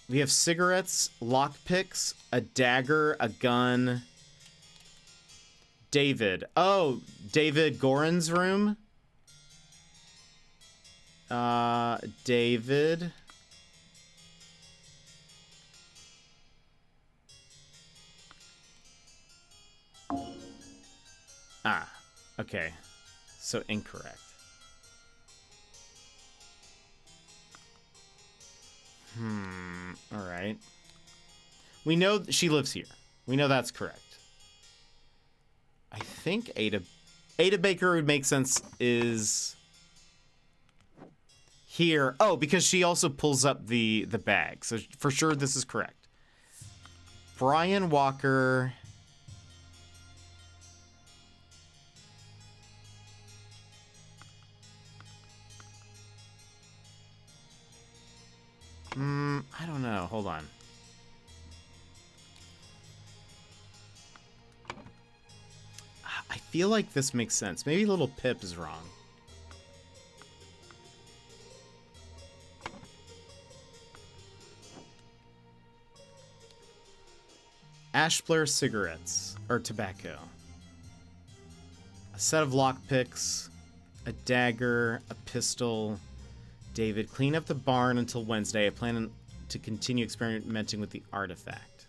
We have cigarettes, lockpicks, a dagger, a gun. David. Oh, David Gorin's room. David. Ah, okay. So incorrect. All right. We know she lives here. We know that's correct. I think Ada Baker would make sense is here. Oh, because she also pulls up the bag. So for sure this is correct. Brian Walker. I don't know. Hold on. I feel like this makes sense. Maybe little Pip is wrong. Ashblair cigarettes or tobacco. A set of lockpicks, a dagger, a pistol. David, clean up the barn until Wednesday. I plan to continue experimenting with the artifact.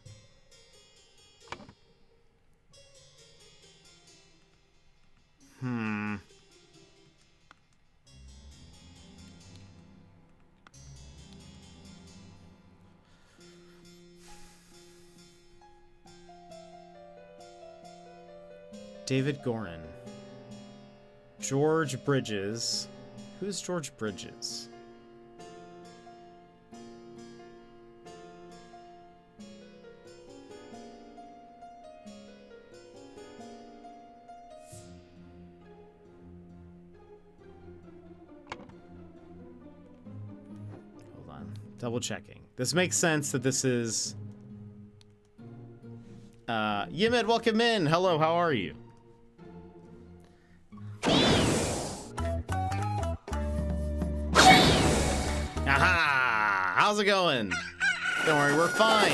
David Gorin. George Bridges. Who's George Bridges? Double checking. This makes sense that this is... Yimid, welcome in. Hello, how are you? Aha! How's it going? Don't worry, we're fine.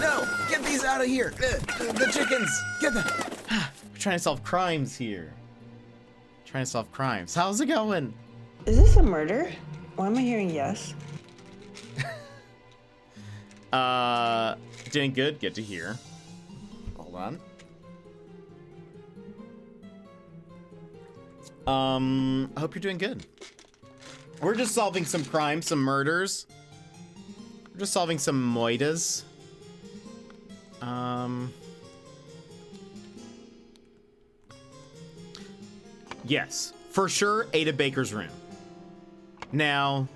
No! Get these out of here! The chickens! Get them! We're trying to solve crimes here. How's it going? Is this a murder? Why am I hearing yes? Doing good. Good to hear. Hold on. I hope you're doing good. We're just solving some crimes, some murders. We're just solving some moitas. Yes, for sure, Ada Baker's room. Now,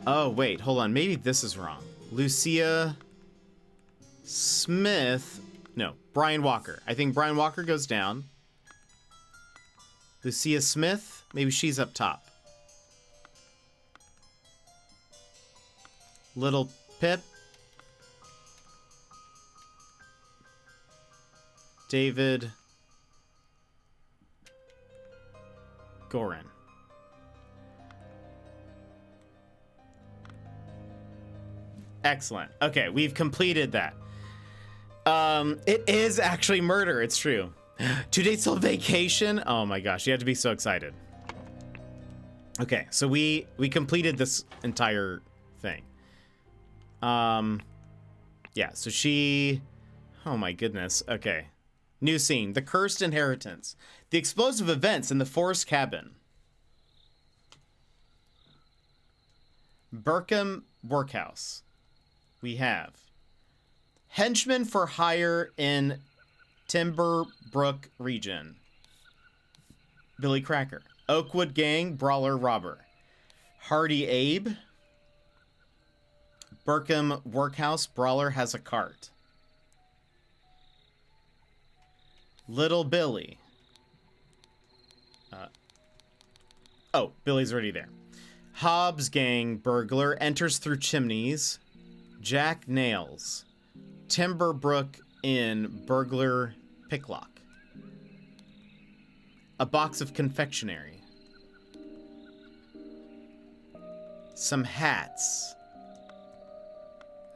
oh wait, hold on. Maybe this is wrong. Lucia Smith. No, Brian Walker. I think Brian Walker goes down. Lucia Smith. Maybe she's up top. Little Pip. David Gorin. Excellent. Okay, we've completed that. It is actually murder. It's true. 2 days till vacation. Oh my gosh, you have to be so excited. Okay, so we completed this entire thing. Yeah, so she... Oh my goodness. Okay. New scene. The Cursed Inheritance. The explosive events in the forest cabin. Burkham Workhouse. We have henchmen for hire in Timberbrook region. Billy Cracker. Oakwood Gang brawler robber. Hardy Abe. Burkham Workhouse brawler has a cart. Little Billy. Oh, Billy's already there. Hobbs Gang burglar enters through chimneys. Jack Nails. Timberbrook Inn burglar picklock. A box of confectionery. Some hats.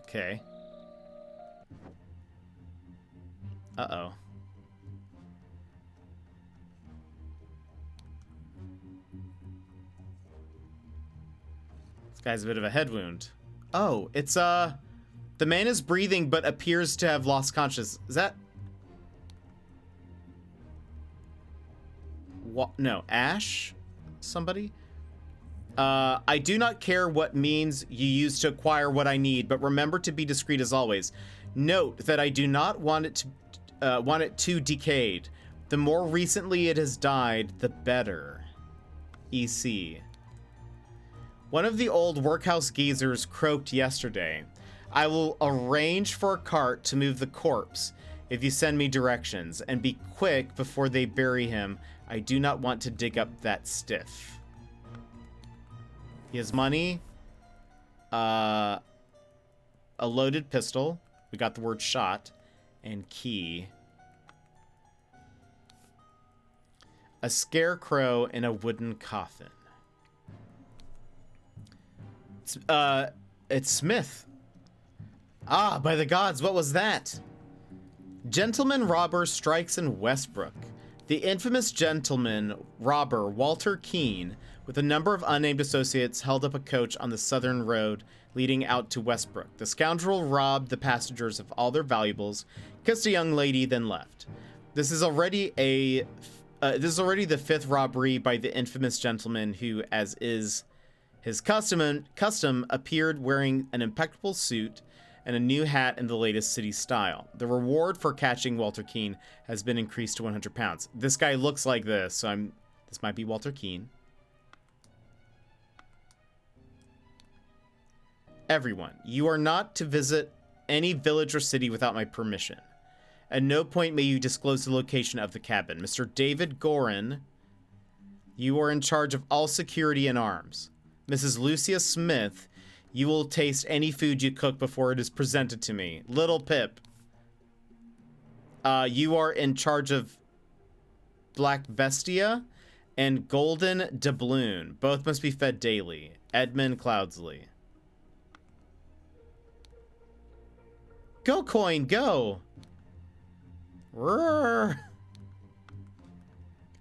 Okay. Uh-oh. This guy's a bit of a head wound. Oh, it's, the man is breathing but appears to have lost consciousness. Is that... What? No, Ash? Somebody? I do not care what means you use to acquire what I need, but remember to be discreet as always. Note that I do not want it too decayed. The more recently it has died, the better. EC. One of the old workhouse geezers croaked yesterday. I will arrange for a cart to move the corpse if you send me directions, and be quick before they bury him. I do not want to dig up that stiff. He has money, a loaded pistol, we got the word shot, and key. A scarecrow in a wooden coffin. It's Smith. Ah, by the gods, what was that? Gentleman robber strikes in Westbrook. The infamous gentleman robber Walter Keene, with a number of unnamed associates, held up a coach on the southern road leading out to Westbrook. The scoundrel robbed the passengers of all their valuables, kissed a young lady, then left. This is already the fifth robbery by the infamous gentleman who, as is his custom, appeared wearing an impeccable suit and a new hat in the latest city style. The reward for catching Walter Keene has been increased to 100 pounds. This guy looks like this, so this might be Walter Keene. Everyone, you are not to visit any village or city without my permission. At no point may you disclose the location of the cabin. Mr. David Gorin, you are in charge of all security and arms. Mrs. Lucia Smith, you will taste any food you cook before it is presented to me. Little Pip, you are in charge of Black Vestia, and Golden Doubloon. Both must be fed daily. Edmund Cloudsley. Go, coin, go! Roar.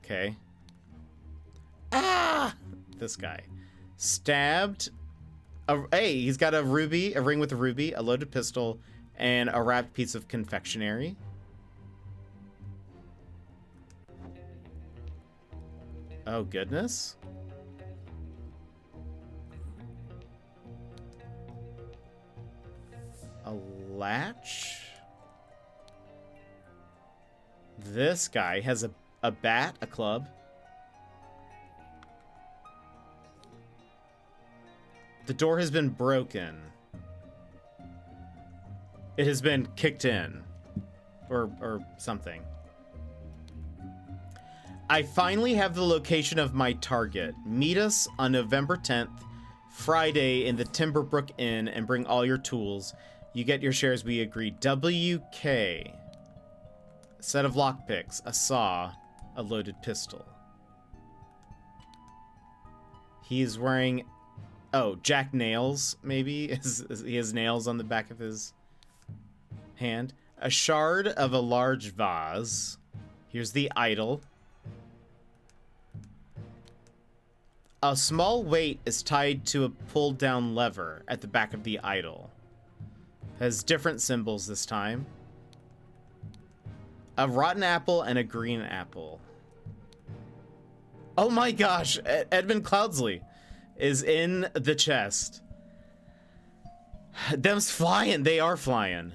Okay. Ah! This guy. Stabbed. Hey, he's got a ruby, a ring with a ruby, a loaded pistol, and a wrapped piece of confectionery. Oh, goodness. A latch? This guy has a bat, a club. The door has been broken. It has been kicked in. Or something. I finally have the location of my target. Meet us on November 10th, Friday, in the Timberbrook Inn, and bring all your tools. You get your shares, we agree. WK. A set of lockpicks, a saw, a loaded pistol. He's wearing... Oh, Jack Nails, maybe? He has nails on the back of his hand. A shard of a large vase. Here's the idol. A small weight is tied to a pulled down lever at the back of the idol. Has different symbols this time. A rotten apple and a green apple. Oh my gosh, Edmund Cloudsley is in the chest. Them's flying. They are flying.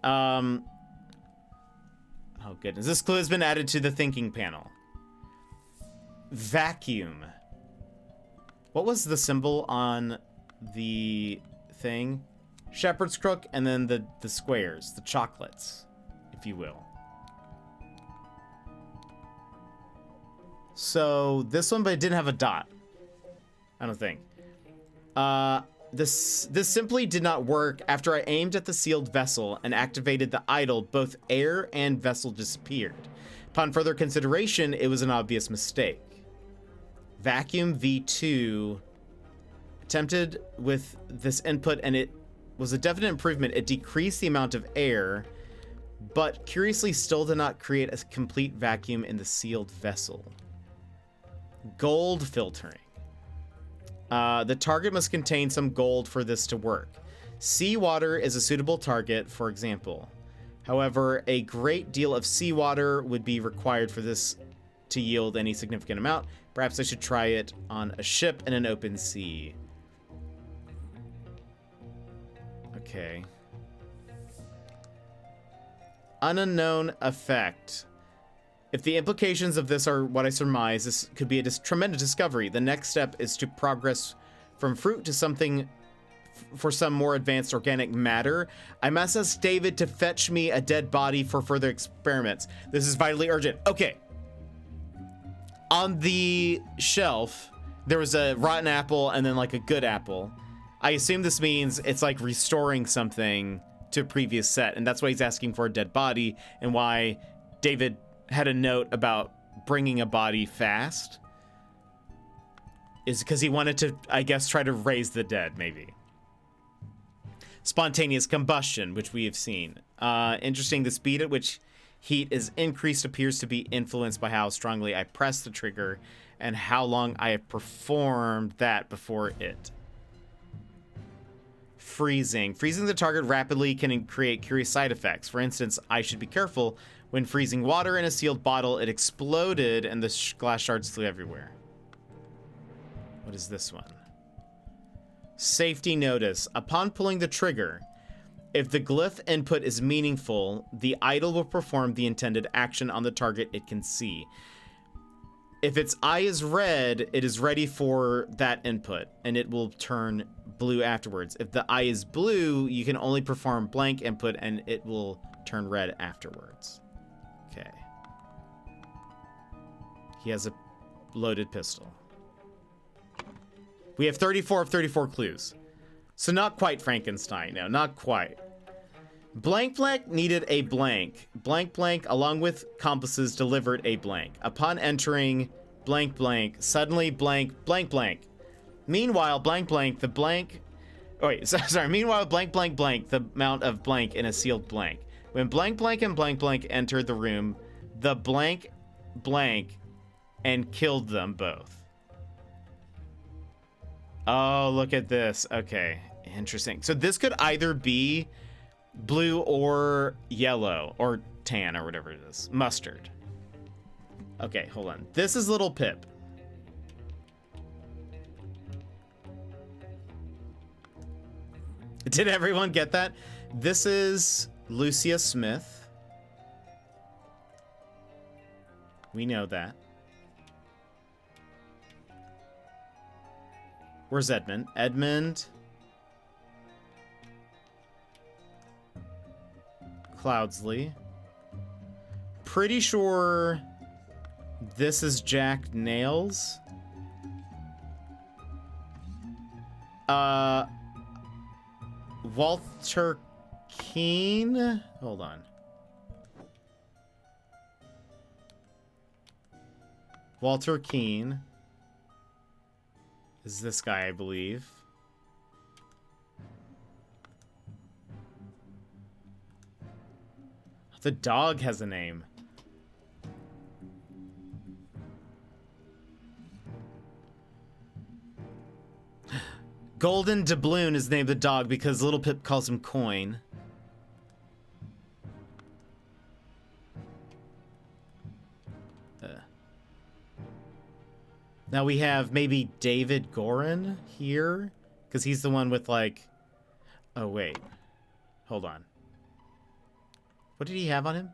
Oh goodness. This clue has been added to the thinking panel. Vacuum. What was the symbol on the thing? Shepherd's crook, and then the squares, the chocolates, if you will. So this one, but it didn't have a dot. I don't think. This simply did not work. After I aimed at the sealed vessel and activated the idol, both air and vessel disappeared. Upon further consideration, it was an obvious mistake. Vacuum V2 attempted with this input, and it was a definite improvement. It decreased the amount of air, but curiously still did not create a complete vacuum in the sealed vessel. Gold filtering. The target must contain some gold for this to work. Seawater is a suitable target, for example. However, a great deal of seawater would be required for this to yield any significant amount. Perhaps I should try it on a ship in an open sea. Okay. Unknown effect. If the implications of this are what I surmise, this could be a tremendous discovery. The next step is to progress from fruit to something for some more advanced organic matter. I must ask David to fetch me a dead body for further experiments. This is vitally urgent. Okay. On the shelf, there was a rotten apple and then like a good apple. I assume this means it's like restoring something to a previous set, and that's why he's asking for a dead body and why David had a note about bringing a body fast. Is because he wanted to, I guess, try to raise the dead, maybe. Spontaneous combustion, which we have seen. Interesting, the speed at which heat is increased appears to be influenced by how strongly I press the trigger and how long I have performed that before it. Freezing. Freezing the target rapidly can create curious side effects. For instance, I should be careful. When freezing water in a sealed bottle, it exploded and the glass shards flew everywhere. What is this one? Safety notice. Upon pulling the trigger, if the glyph input is meaningful, the idol will perform the intended action on the target it can see. If its eye is red, it is ready for that input, and it will turn blue afterwards. If the eye is blue, you can only perform blank input, and it will turn red afterwards. Okay. He has a loaded pistol. We have 34 of 34 clues. So not quite Frankenstein, no, not quite. Blank blank needed a blank. Blank blank, along with compasses, delivered a blank. Upon entering blank blank, suddenly blank blank blank. Meanwhile, blank blank, the blank... Oh, wait, sorry. Meanwhile, blank blank blank, the amount of blank in a sealed blank. When blank blank and blank blank entered the room, the blank blank and killed them both. Oh, look at this. Okay, interesting. So this could either be blue or yellow or tan or whatever it is. Mustard. Okay, hold on. This is Little Pip. Did everyone get that? This is Lucia Smith. We know that. Where's Edmund? Edmund. Cloudsley. Pretty sure this is Jack Nails. Walter Keane. Hold on. Walter Keane is this guy, I believe. The dog has a name. Golden Doubloon is named the dog because Little Pip calls him Coin. Now we have maybe David Gorin here, because he's the one with like... Oh, wait. Hold on. What did he have on him?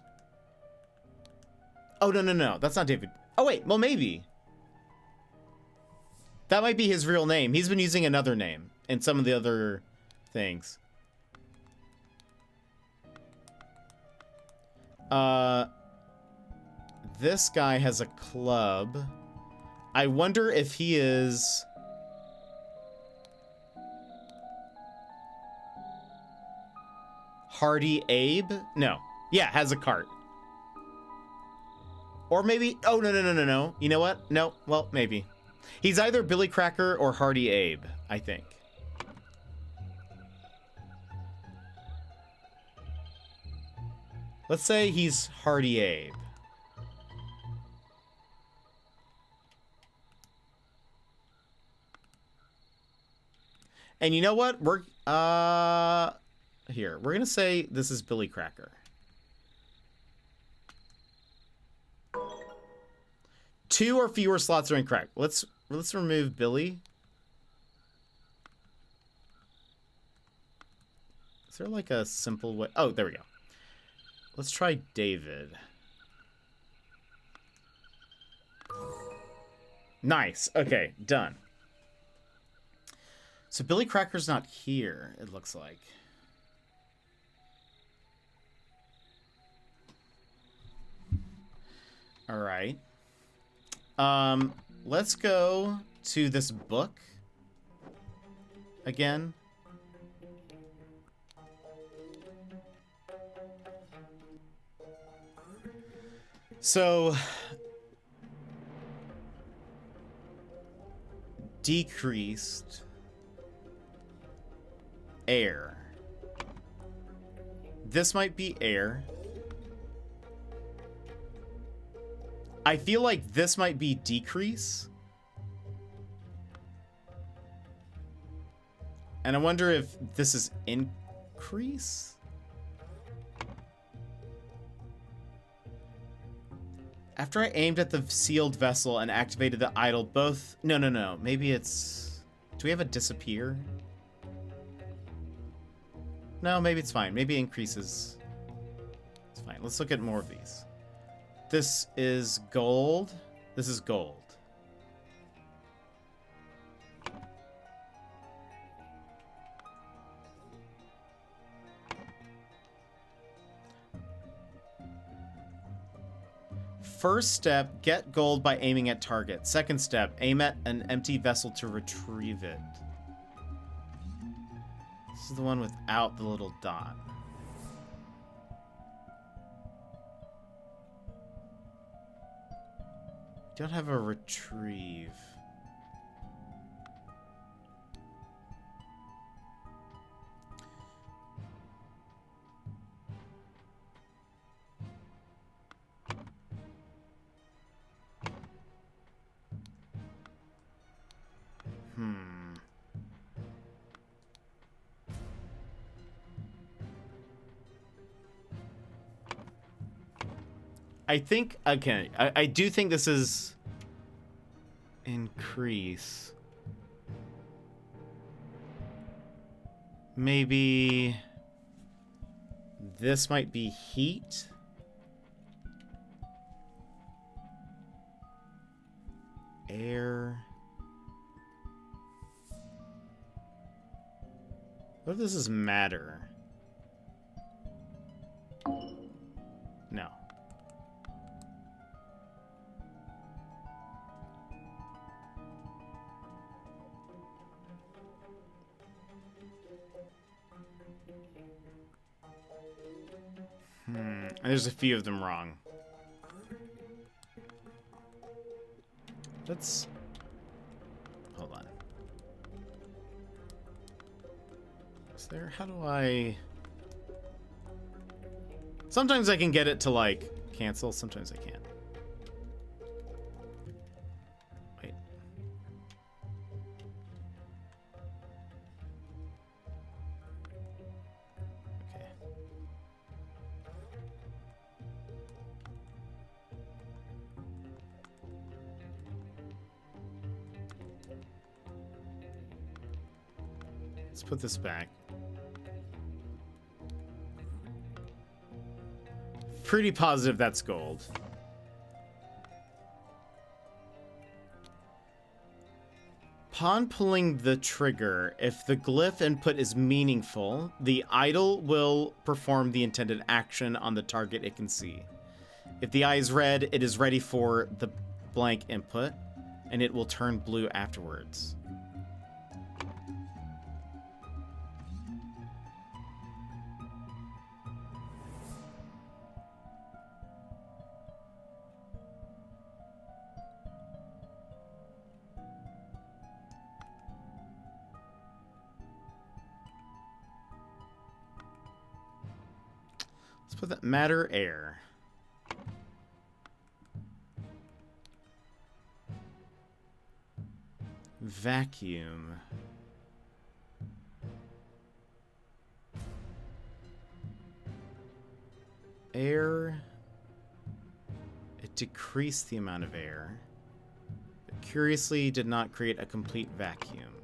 Oh, no. That's not David. Oh, wait. Well, maybe. That might be his real name. He's been using another name in some of the other things. This guy has a club. I wonder if he is... Hardy Abe? No. Yeah, has a cart. Or maybe... Oh, no. You know what? No. Well, maybe. He's either Billy Cracker or Hardy Abe, I think. Let's say he's Hardy Abe. And you know what? We're here. We're gonna say this is Billy Cracker. 2 or fewer slots are incorrect. Let's remove Billy. Is there like a simple way? Oh, there we go. Let's try David. Nice. Okay, done. So Billy Cracker's not here, it looks like. All right. Let's go to this book again. So decreased air. This might be air. I feel like this might be decrease. And I wonder if this is increase. After I aimed at the sealed vessel and activated the idol, both... No. Maybe it's... Do we have a disappear? No, maybe it's fine. Maybe increases. It's fine. Let's look at more of these. This is gold. This is gold. First step, get gold by aiming at target. Second step, aim at an empty vessel to retrieve it. This is the one without the little dot. Don't have a retrieve. I think, okay, I do think this is increase. Maybe this might be heat. Air. What if this is matter? No. There's a few of them wrong. Let's... Hold on. Is there... How do I... Sometimes I can get it to, like, cancel. Sometimes I can't. Wait. Okay. Let's put this back. Pretty positive that's gold. Upon pulling the trigger, if the glyph input is meaningful, the idol will perform the intended action on the target it can see. If the eye is red, it is ready for the blank input, and it will turn blue afterwards. Let's put that matter air. Vacuum. Air. It decreased the amount of air, but curiously did not create a complete vacuum.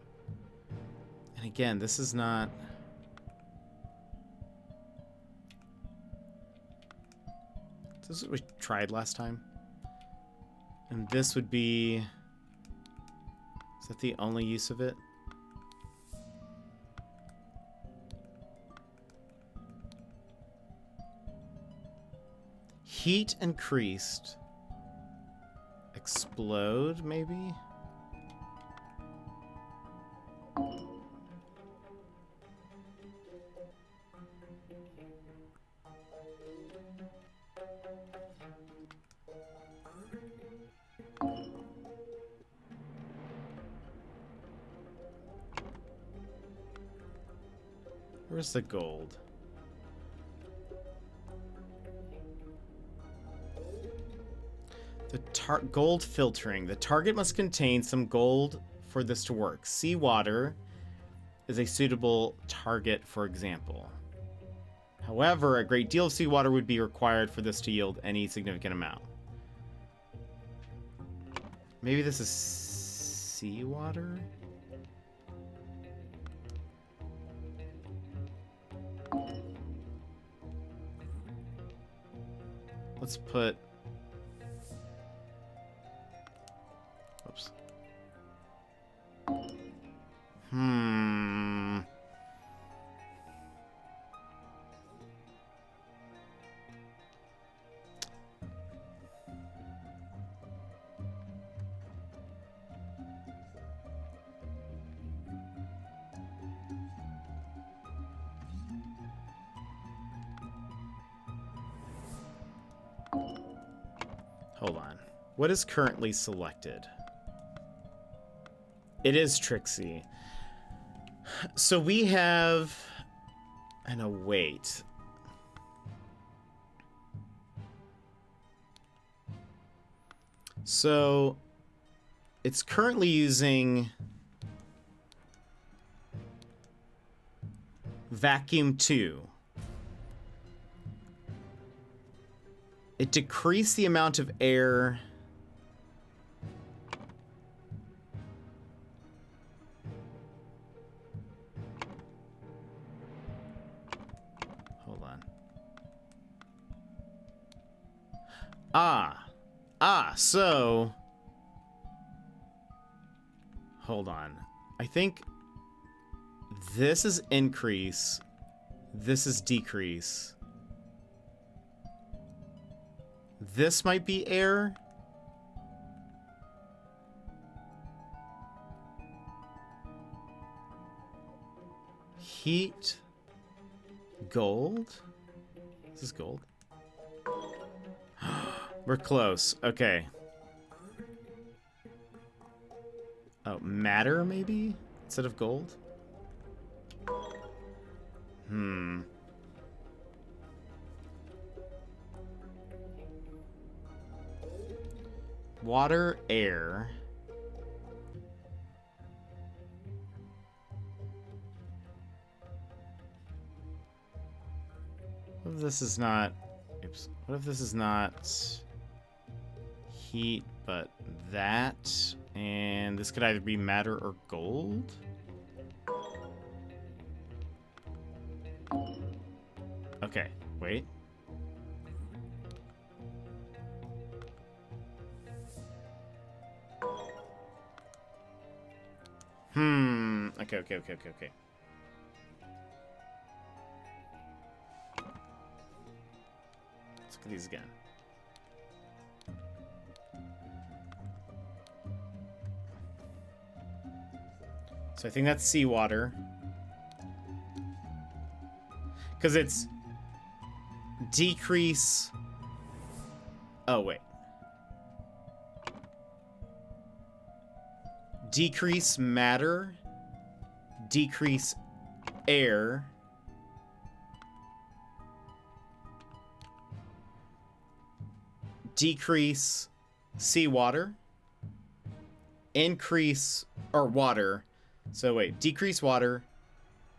And again, this is not... This is what we tried last time. And this would be... Is that the only use of it? Heat increased. Explode, maybe? Where's the gold? The gold filtering. The target must contain some gold for this to work. Seawater is a suitable target, for example. However, a great deal of seawater would be required for this to yield any significant amount. Maybe this is seawater? Let's put... Whoops. Hold on. What is currently selected? It is Trixie. So we have... I know, wait. So it's currently using vacuum 2. It decreased the amount of air. Hold on. So hold on. I think this is increase. This is decrease. This might be air. Heat. Gold? Is this gold? We're close. Okay. Oh, matter maybe? Instead of gold? Water, air. What if this is not... Oops. What if this is not heat, but that? And this could either be matter or gold? Okay, wait. Okay. Let's look at these again. So I think that's seawater. Because it's decrease... Oh, wait. Decrease matter. Decrease air. Decrease seawater. Increase... Or water. So wait, decrease water.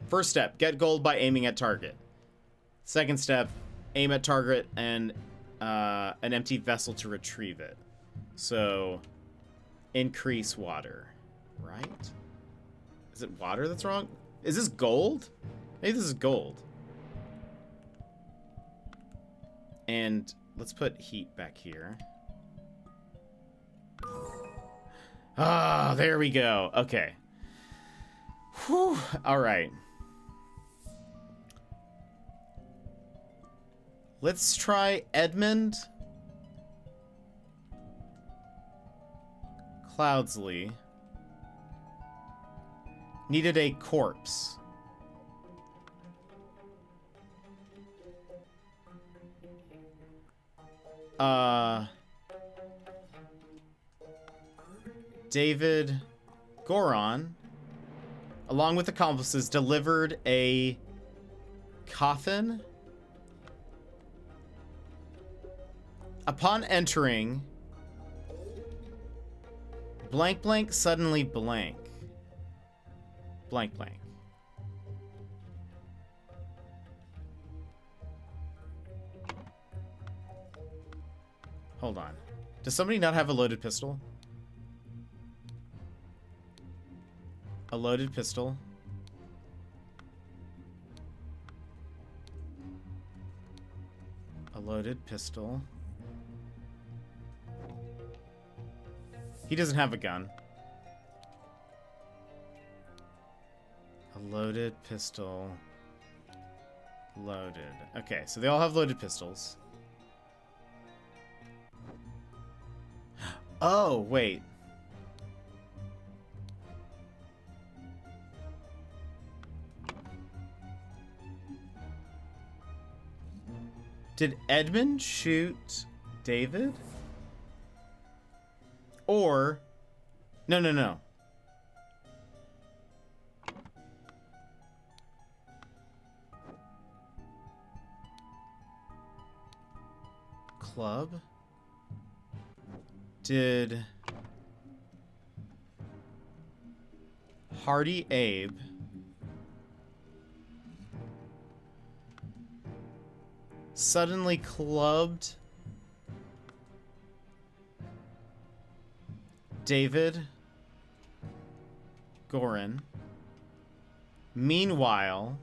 First step, get gold by aiming at target. Second step, aim at target and an empty vessel to retrieve it. So, increase water, right? Is it water that's wrong? Is this gold? Maybe this is gold. And let's put heat back here. Ah, there we go. Okay. Whew. All right. Let's try Edmund Cloudsley. Needed a corpse. David Goron, along with accomplices, delivered a coffin. Upon entering, blank blank suddenly blank. Blank blank. Hold on. Does somebody not have a loaded pistol? A loaded pistol. A loaded pistol. He doesn't have a gun. A loaded pistol. Loaded. Okay, so they all have loaded pistols. Oh, wait. Did Edmund shoot David? Or, no. Club? Did Hardy Abe suddenly clubbed David Gorin? Meanwhile,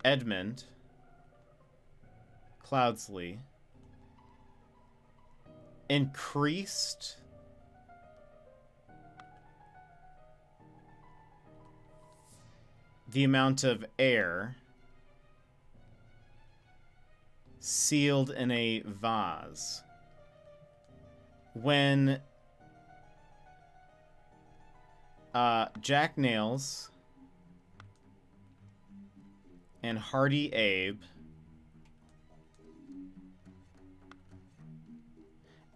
Edmund Cloudsley increased the amount of air sealed in a vase when Jack Nails and Hardy Abe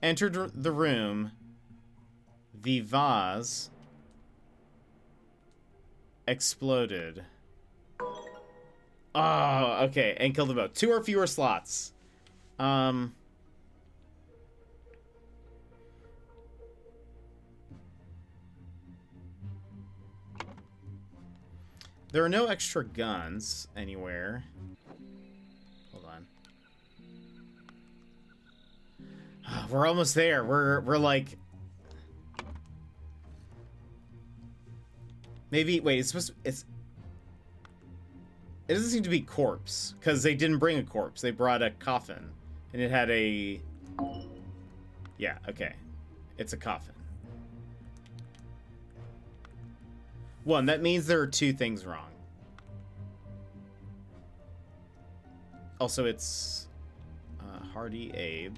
entered the room, the vase exploded. Oh, okay, and killed them both. 2 or fewer slots. There are no extra guns anywhere. Hold on. We're almost there. We're like, maybe wait. It's supposed to, it doesn't seem to be corpse because they didn't bring a corpse. They brought a coffin, and it had a. Yeah. Okay. It's a coffin. 1. That means there are 2 things wrong. Also, it's Hardy Abe.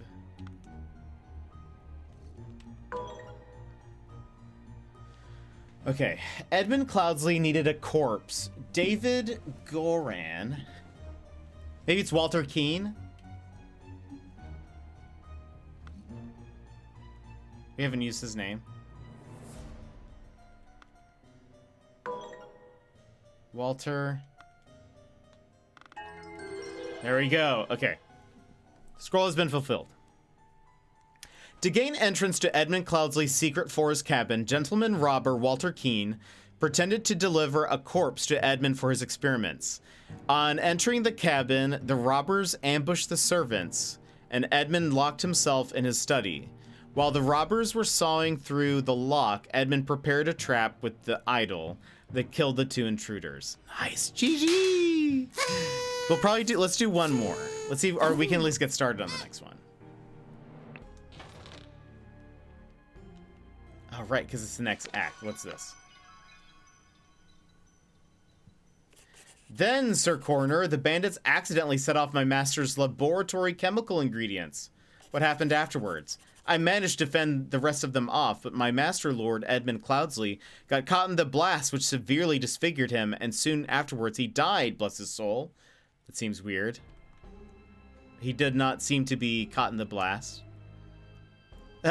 Okay, Edmund Cloudsley needed a corpse. David Goran. Maybe it's Walter Keane? We haven't used his name. Walter. There we go. Okay. Scroll has been fulfilled. To gain entrance to Edmund Cloudsley's secret forest cabin, gentleman robber Walter Keane pretended to deliver a corpse to Edmund for his experiments. On entering the cabin, the robbers ambushed the servants, and Edmund locked himself in his study. While the robbers were sawing through the lock, Edmund prepared a trap with the idol that killed the 2 intruders. Nice. GG! We'll probably do, let's do one more. Let's see, or we can at least get started on the next one. Oh, right, because it's the next act. What's this? Then, Sir Coroner, the bandits accidentally set off my master's laboratory chemical ingredients. What happened afterwards? I managed to fend the rest of them off, but my master lord, Edmund Cloudsley, got caught in the blast, which severely disfigured him, and soon afterwards he died, bless his soul. That seems weird. He did not seem to be caught in the blast.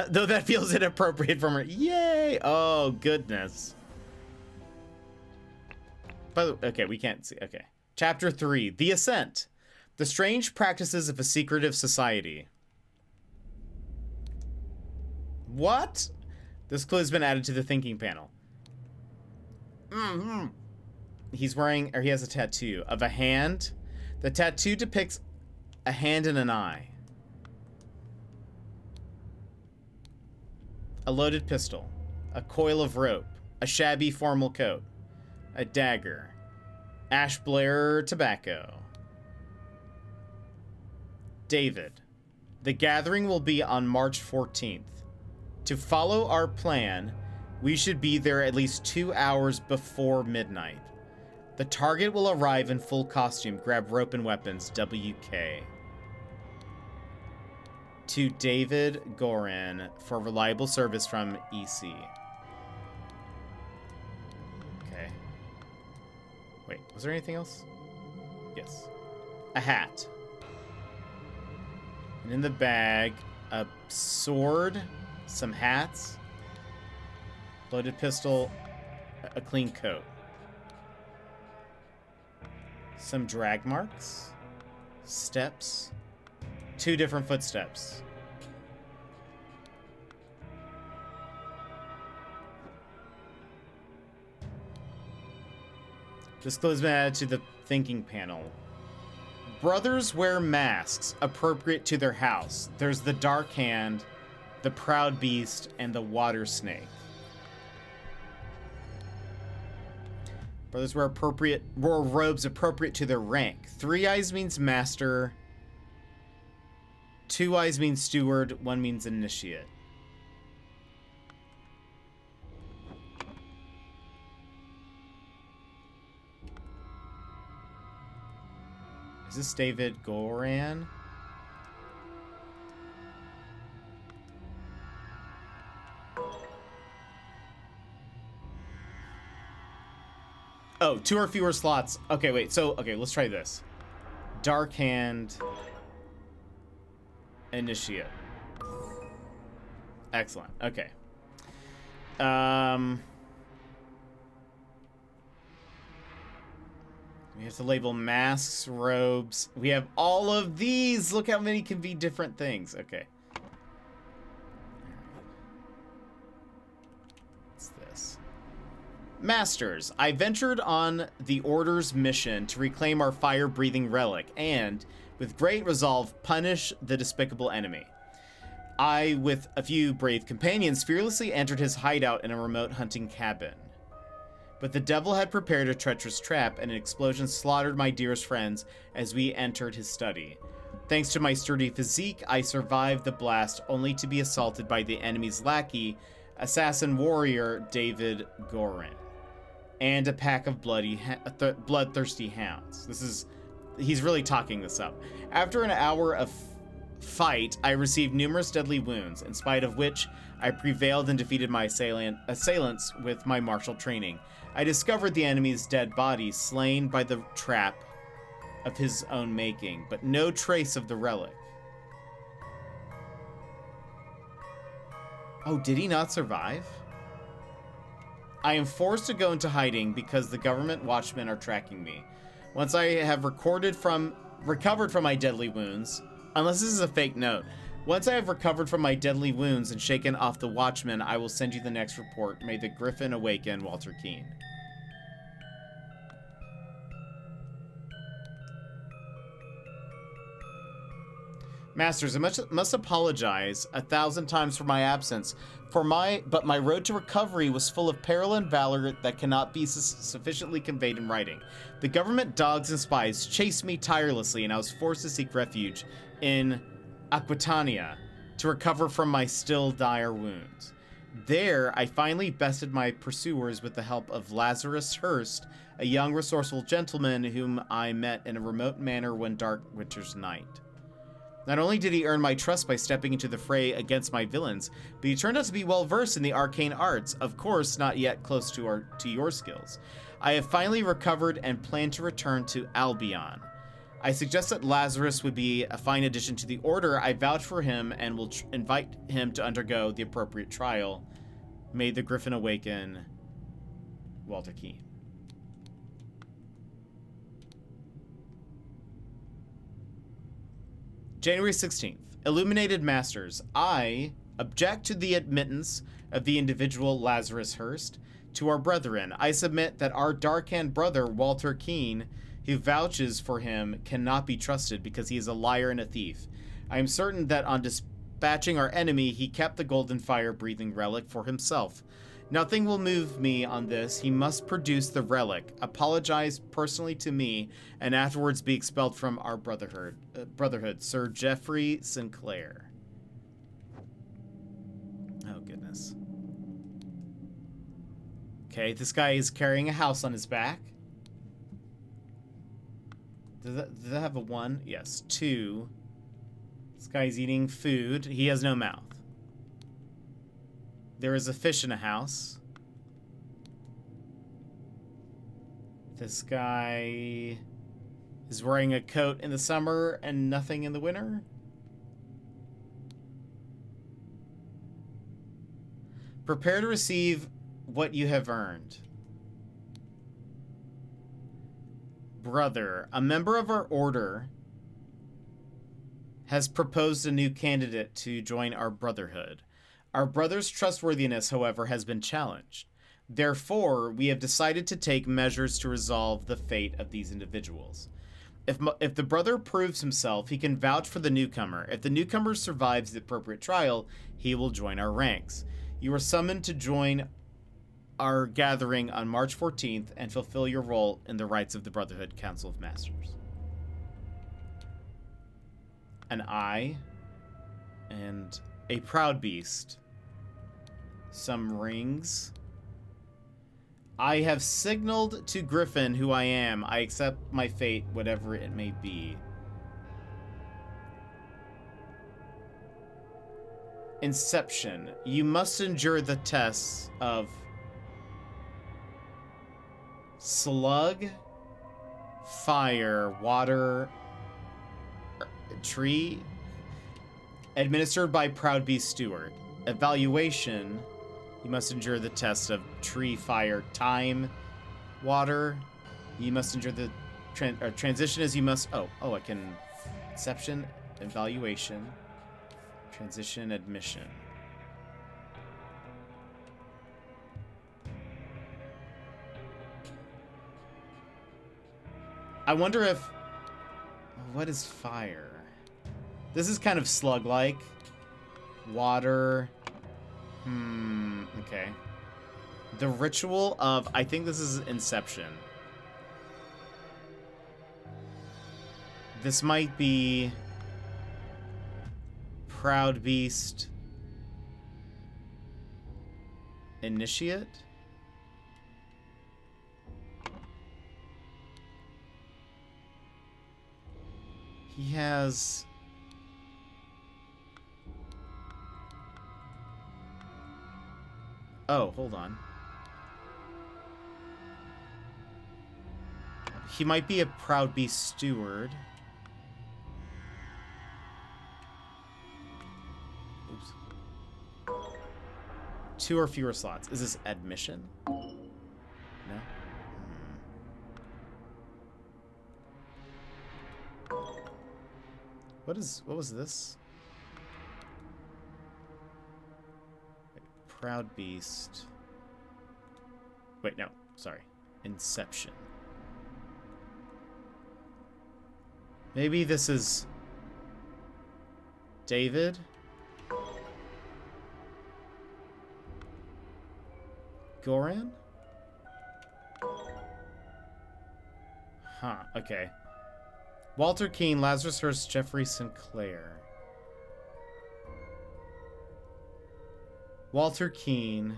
Though that feels inappropriate from her. Yay! Oh, goodness. By the way, okay, we can't see. Okay. Chapter 3, The Ascent. The strange practices of a secretive society. What? This clue has been added to the thinking panel. He's wearing, or he has a tattoo of a hand. The tattoo depicts a hand and an eye. A loaded pistol. A coil of rope. A shabby formal coat. A dagger. Ash Blair tobacco. David. The gathering will be on March 14th. To follow our plan, we should be there at least 2 hours before midnight. The target will arrive in full costume. Grab rope and weapons. WK. To David Gorin for reliable service from EC. Okay. Wait, was there anything else? Yes. A hat. And in the bag, a sword, some hats, loaded pistol, a clean coat. Some drag marks, steps, 2 different footsteps. This clue has been added to the thinking panel. Brothers wear masks appropriate to their house. There's the Dark Hand, the Proud Beast, and the Water Snake. Brothers wear robes appropriate to their rank. 3 eyes means master. 2 eyes means steward. 1 means initiate. Is this David Goran? Oh, 2 or fewer slots. Okay, wait. So, okay, let's try this. Dark Hand. Initiate. Excellent. Okay. We have to label masks, robes. We have all of these. Look how many can be different things. Okay. What's this? Masters, I ventured on the Order's mission to reclaim our fire-breathing relic and, with great resolve, punish the despicable enemy. I, with a few brave companions, fearlessly entered his hideout in a remote hunting cabin. But the devil had prepared a treacherous trap, and an explosion slaughtered my dearest friends as we entered his study. Thanks to my sturdy physique, I survived the blast, only to be assaulted by the enemy's lackey, assassin warrior David Goran, and a pack of bloodthirsty hounds. He's really talking this up. After an hour of fight, I received numerous deadly wounds, in spite of which I prevailed and defeated my assailants with my martial training. I discovered the enemy's dead body, slain by the trap of his own making, but no trace of the relic. Oh, did he not survive? I am forced to go into hiding because the government watchmen are tracking me. Once I have recovered from my deadly wounds, unless this is a fake note, once I have recovered from my deadly wounds and shaken off the watchmen, I will send you the next report. May the Griffin awaken, Walter Keane. Masters, I must apologize 1,000 times for my absence, but my road to recovery was full of peril and valor that cannot be sufficiently conveyed in writing. The government dogs and spies chased me tirelessly, and I was forced to seek refuge in Aquitania to recover from my still dire wounds. There, I finally bested my pursuers with the help of Lazarus Hurst, a young resourceful gentleman whom I met in a remote manor one dark winter's night. Not only did he earn my trust by stepping into the fray against my villains, but he turned out to be well versed in the arcane arts, of course not yet close to your skills. I have finally recovered and plan to return to Albion. I suggest that Lazarus would be a fine addition to the Order. I vouch for him and will invite him to undergo the appropriate trial. May the Griffin awaken, Walter Keane. January 16th. Illuminated Masters, I object to the admittance of the individual Lazarus Hurst to our brethren. I submit that our dark-hand brother, Walter Keane, who vouches for him, cannot be trusted because he is a liar and a thief. I am certain that on dispatching our enemy, he kept the golden fire-breathing relic for himself. Nothing will move me on this. He must produce the relic, apologize personally to me, and afterwards be expelled from our brotherhood. Sir Geoffrey Sinclair. Oh, goodness. Okay, this guy is carrying a house on his back. Does that have a 1? Yes. 2. This guy's eating food. He has no mouth. There is a fish in a house. This guy is wearing a coat in the summer and nothing in the winter. Prepare to receive what you have earned. Brother, a member of our order has proposed a new candidate to join our brotherhood. Our brother's trustworthiness, however, has been challenged. Therefore, we have decided to take measures to resolve the fate of these individuals. If the brother proves himself, he can vouch for the newcomer. If the newcomer survives the appropriate trial, he will join our ranks. You are summoned to join our gathering on March 14th and fulfill your role in the rights of the Brotherhood Council of Masters. An eye and a proud beast. Some rings. I have signaled to Griffin who I am. I accept my fate, whatever it may be. Inception. You must endure the tests of slug, fire, water, tree, administered by Proud Beast Steward. Evaluation. You must endure the test of tree, fire, time, water. You must endure the transition as you must... I can... Inception, evaluation, transition, admission. I wonder if... What is fire? This is kind of slug-like. Water... okay. The ritual of... I think this is Inception. This might be... Proud Beast... Initiate? He has... Oh, hold on. He might be a Proud Beast Steward. Oops. 2 or fewer slots. Is this admission? No? What was this? Proud Beast. Wait, no. Sorry. Inception. Maybe this is... David? Goran? Huh, okay. Walter Keane, Lazarus Hurst, Jeffrey Sinclair. Walter Keane.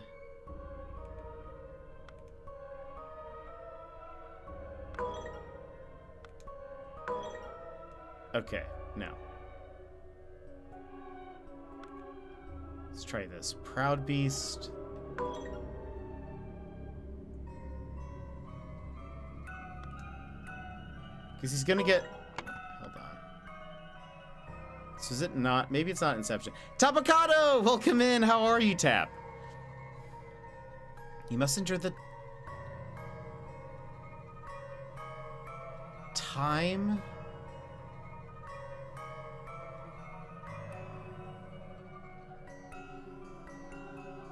Okay, no. Let's try this. Proud Beast. Because he's gonna get... Hold on. So is it not... Maybe it's not Inception. Tapicado! Welcome in! How are you, Tap? You must endure the... Time?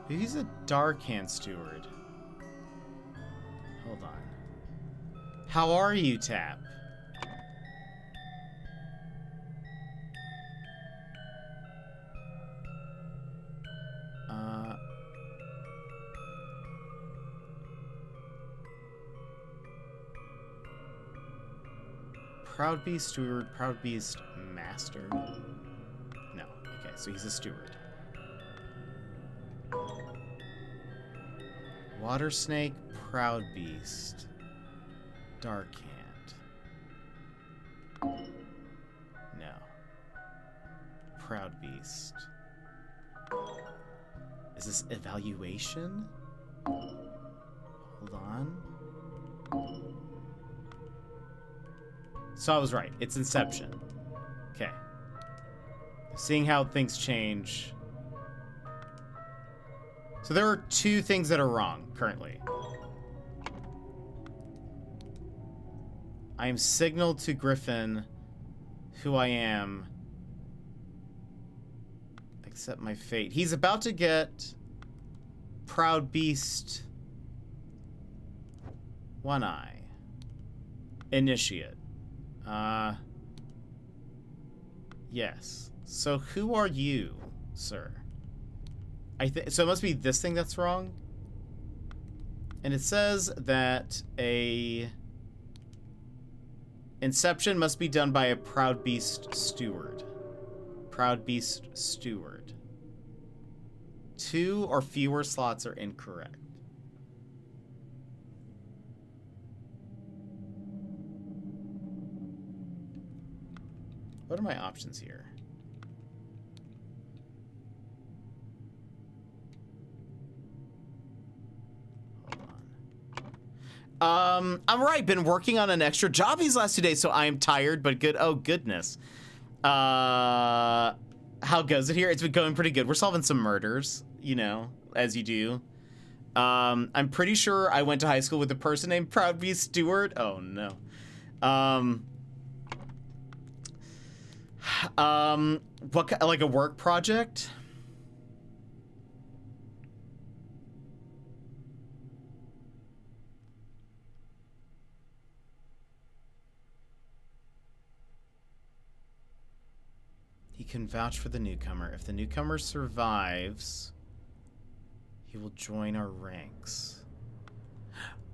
Maybe he's a Dark Hand Steward. Hold on. How are you, Tap? Proud Beast Steward, Proud Beast Master? No. Okay, so he's a steward. Water Snake, Proud Beast. Dark Hand. No. Proud Beast. Is this evaluation? Hold on. So I was right. It's Inception. Okay. Seeing how things change. So there are 2 things that are wrong currently. I am signaled to Griffin who I am. Accept my fate. He's about to get Proud Beast One Eye. Initiate. Yes. So who are you, sir? So it must be this thing that's wrong. And it says that a inception must be done by a Proud Beast steward. Proud Beast steward. 2 or fewer slots are incorrect. What are my options here? I'm right. Been working on an extra job these last 2 days, so I am tired, but good. Oh, goodness. How goes it here? It's been going pretty good. We're solving some murders, you know, as you do. I'm pretty sure I went to high school with a person named Proud Beast Stewart. Oh, no. Like a work project? He can vouch for the newcomer. If the newcomer survives, he will join our ranks.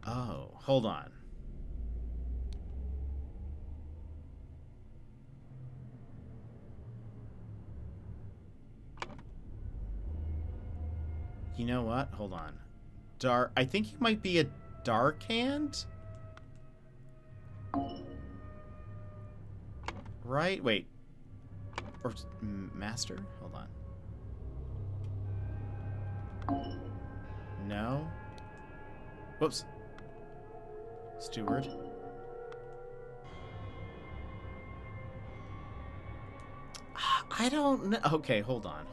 Oh, hold on. You know what? Hold on. I think he might be a dark hand? Right? Wait. Or master? Hold on. No. Whoops. Steward. I don't know. Okay, hold on.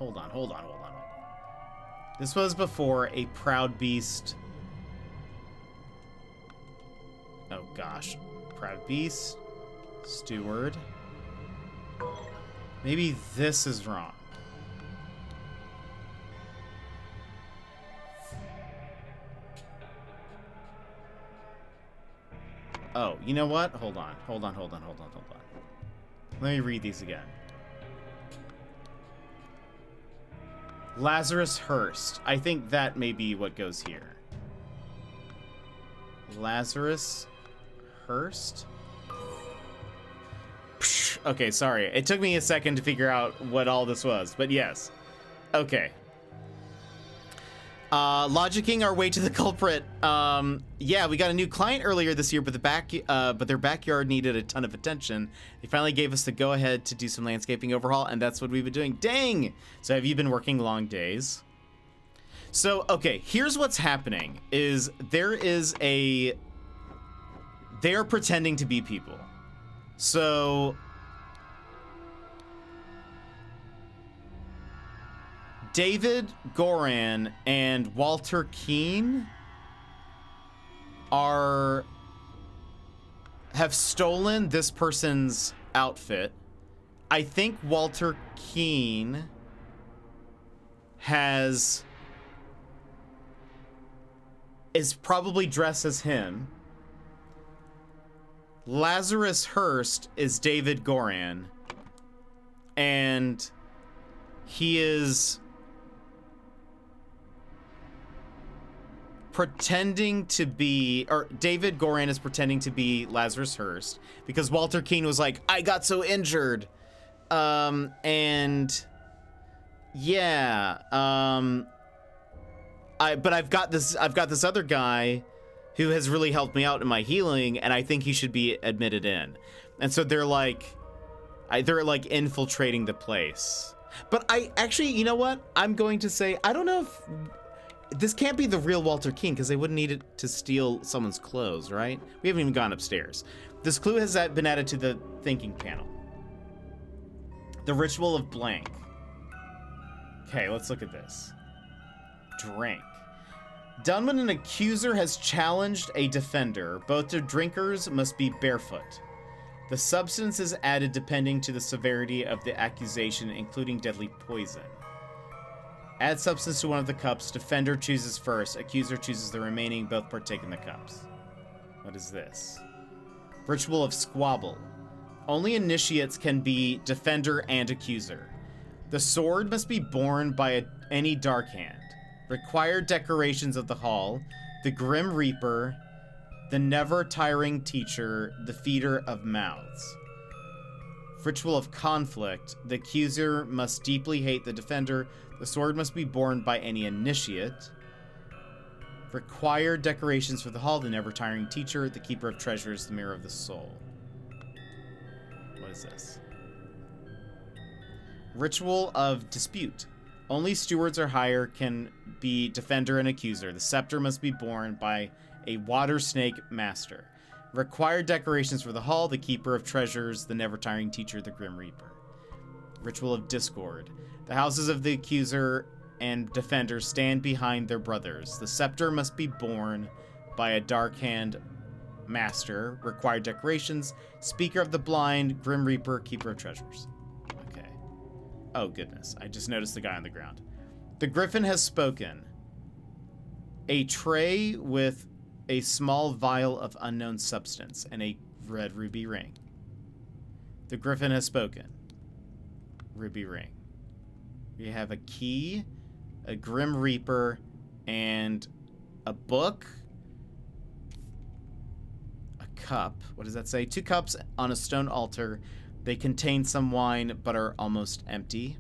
This was before a Proud Beast. Oh gosh. Proud Beast. Steward. Maybe this is wrong. Oh, you know what? Hold on. Let me read these again. Lazarus Hurst. I think that may be what goes here. Lazarus Hurst? Okay, sorry. It took me a second to figure out what all this was, but yes. Okay. Logicking our way to the culprit. Yeah, we got a new client earlier this year, but their backyard needed a ton of attention. They finally gave us the go-ahead to do some landscaping overhaul, and that's what we've been doing. Dang! So have you been working long days? So, okay, here's what's happening, is they are pretending to be people. So David Goran and Walter Keane have stolen this person's outfit. I think Walter Keane is probably dressed as him. Lazarus Hurst is David Goran, and he is pretending to be, or David Goran is pretending to be Lazarus Hurst because Walter Keane was like, I got so injured. And yeah, but I've got this other guy who has really helped me out in my healing, and I think he should be admitted in. And so they're like infiltrating the place. But I actually, you know what? I'm going to say, I don't know if this can't be the real Walter Keane, because they wouldn't need it to steal someone's clothes, right? We haven't even gone upstairs. This clue has been added to the thinking panel. The ritual of blank. Okay, let's look at this. drink. Done when an accuser has challenged a defender. Both the drinkers must be barefoot. The substance is added depending to the severity of the accusation, including deadly poison. Add substance to one of the cups. Defender chooses first. Accuser chooses the remaining. Both partake in the cups. What is this? Ritual of Squabble. Only initiates can be defender and accuser. The sword must be borne by any dark hand. Required decorations of the hall. The Grim Reaper. The never-tiring teacher. The feeder of mouths. Ritual of Conflict. The accuser must deeply hate the defender. The sword must be borne by any initiate. Required decorations for the hall. The never-tiring teacher. The keeper of treasures. The mirror of the soul. What is this? Ritual of Dispute. Only stewards or higher can be defender and accuser. The scepter must be borne by a water snake master. Required decorations for the hall. The keeper of treasures. The never-tiring teacher. The Grim Reaper. Ritual of Discord. The houses of the accuser and defender stand behind their brothers. The scepter must be borne by a dark hand master. Required decorations. Speaker of the blind. Grim Reaper. Keeper of treasures. Okay. Oh, goodness. I just noticed the guy on the ground. The Griffin has spoken. A tray with a small vial of unknown substance and a red ruby ring. The Griffin has spoken. Ruby ring. We have a key, a Grim Reaper, and a book. A cup. What does that say? 2 cups on a stone altar. They contain some wine, but are almost empty.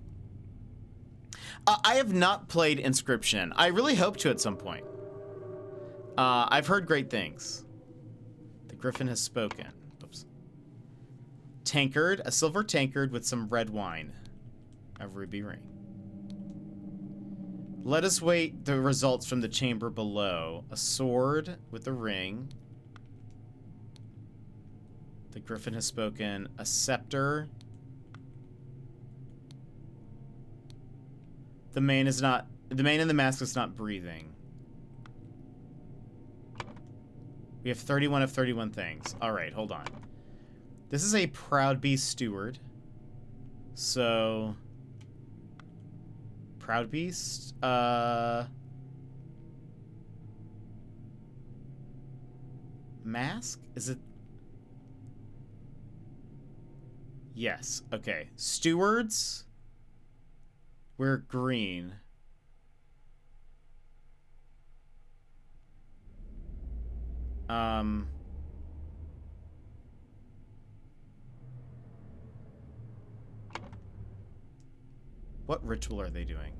I have not played Inscription. I really hope to at some point. I've heard great things. The Griffin has spoken. Oops. Tankard. A silver tankard with some red wine. A ruby ring. Let us wait the results from the chamber below. A sword with a ring. The Griffin has spoken. A scepter. The man in the mask is not breathing. We have 31 of 31 things. All right, hold on. This is a Proud Beast steward. So, Proud Beast. Mask? Is it? Yes. Okay. Stewards. We're green. What ritual are they doing?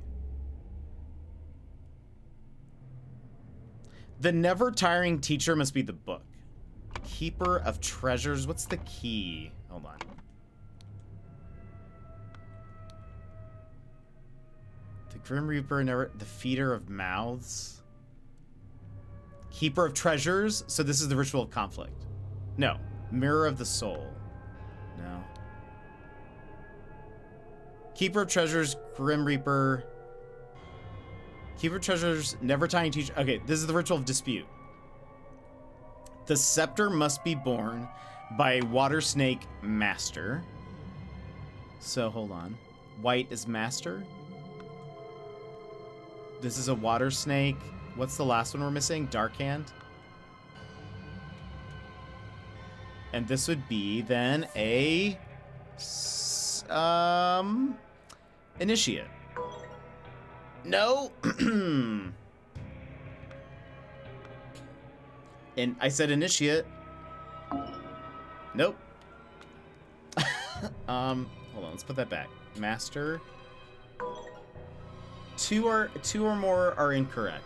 The never-tiring teacher must be the book. Keeper of treasures. What's the key? Hold on. The Grim Reaper, the feeder of mouths. Keeper of treasures. So this is the ritual of conflict. No. Mirror of the soul. No. Keeper of treasures, Grim Reaper. Keeper of treasures, never-tiring teacher. Okay, this is the ritual of dispute. The scepter must be borne by a water snake master. So, hold on. White is master. This is a water snake. What's the last one we're missing? Dark hand. And this would be then a initiate. No. And I said initiate. Nope. Hold on, let's put that back. Master. Two or more are incorrect.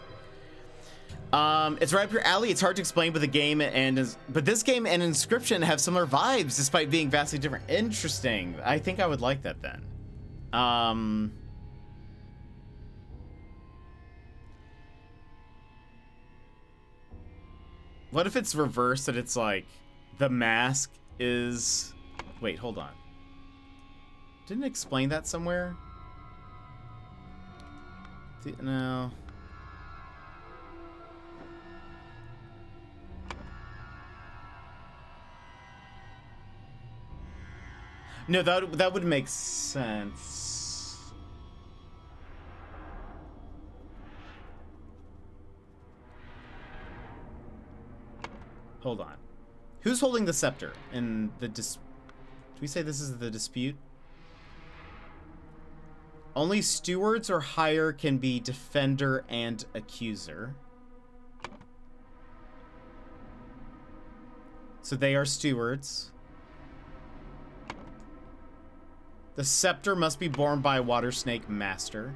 It's right up your alley. It's hard to explain, but but this game and Inscription have similar vibes despite being vastly different. Interesting. I think I would like that then. What if it's reversed, that it's like the mask is... Wait, hold on. Didn't it explain that somewhere? No. No, that would make sense. Hold on. Who's holding the scepter in the do we say this is the dispute? Only stewards or higher can be defender and accuser. So they are stewards. The scepter must be borne by a water snake master.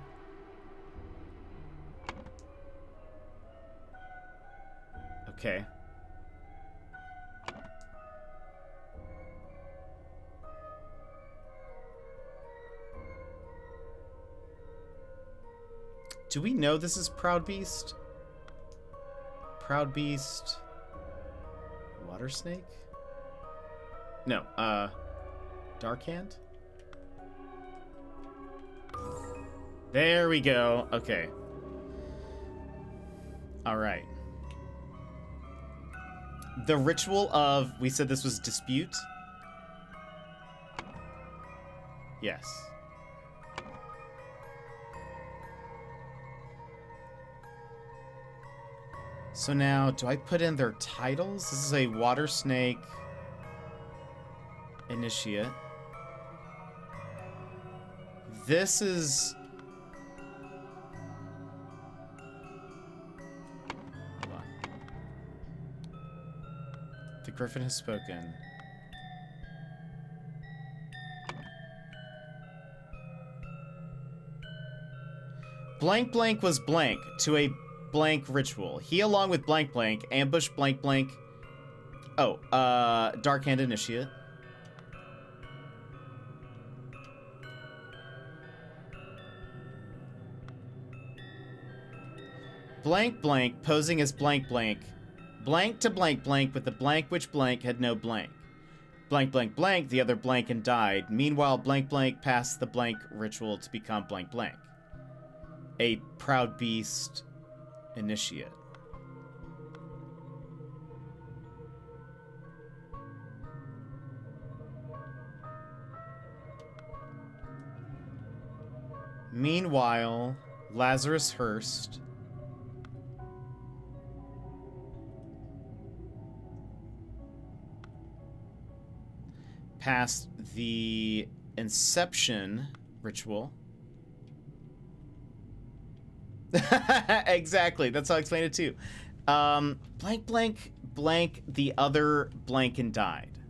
Okay. Do we know this is Proud Beast? Proud Beast... Water Snake? No, Dark Hand? There we go. Okay. Alright. The ritual of... We said this was dispute? Yes. So now, do I put in their titles? This is a water snake initiate. This is... Hold on. The Griffin has spoken. Blank blank was blank to a blank ritual. He, along with blank blank, ambush blank blank. Oh, Dark Hand Initiate. Blank blank posing as blank blank. Blank to blank blank with the blank which blank had no blank. Blank blank blank, the other blank and died. Meanwhile, blank blank passed the blank ritual to become blank blank. A Proud Beast Initiate. Meanwhile, Lazarus Hurst passed the Inception ritual. Exactly. That's how I explained it too. Blank, blank, blank, the other blank and died.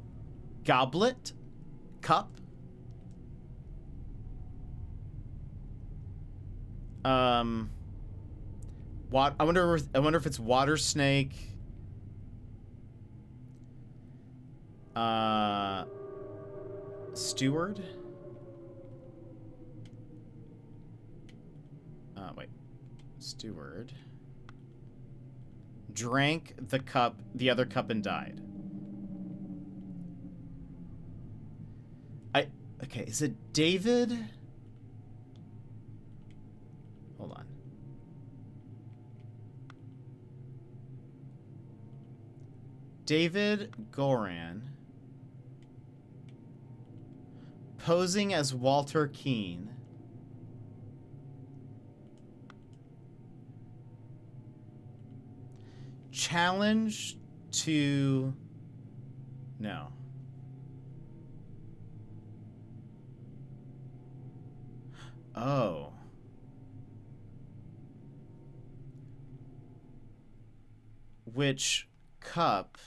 Goblet? Cup? What? I wonder if it's water snake. Steward? Wait. Steward. Drank the cup, the other cup, and died. Okay, is it David? Hold on. David Goran posing as Walter Keane. Challenge to... No. Oh. Which cup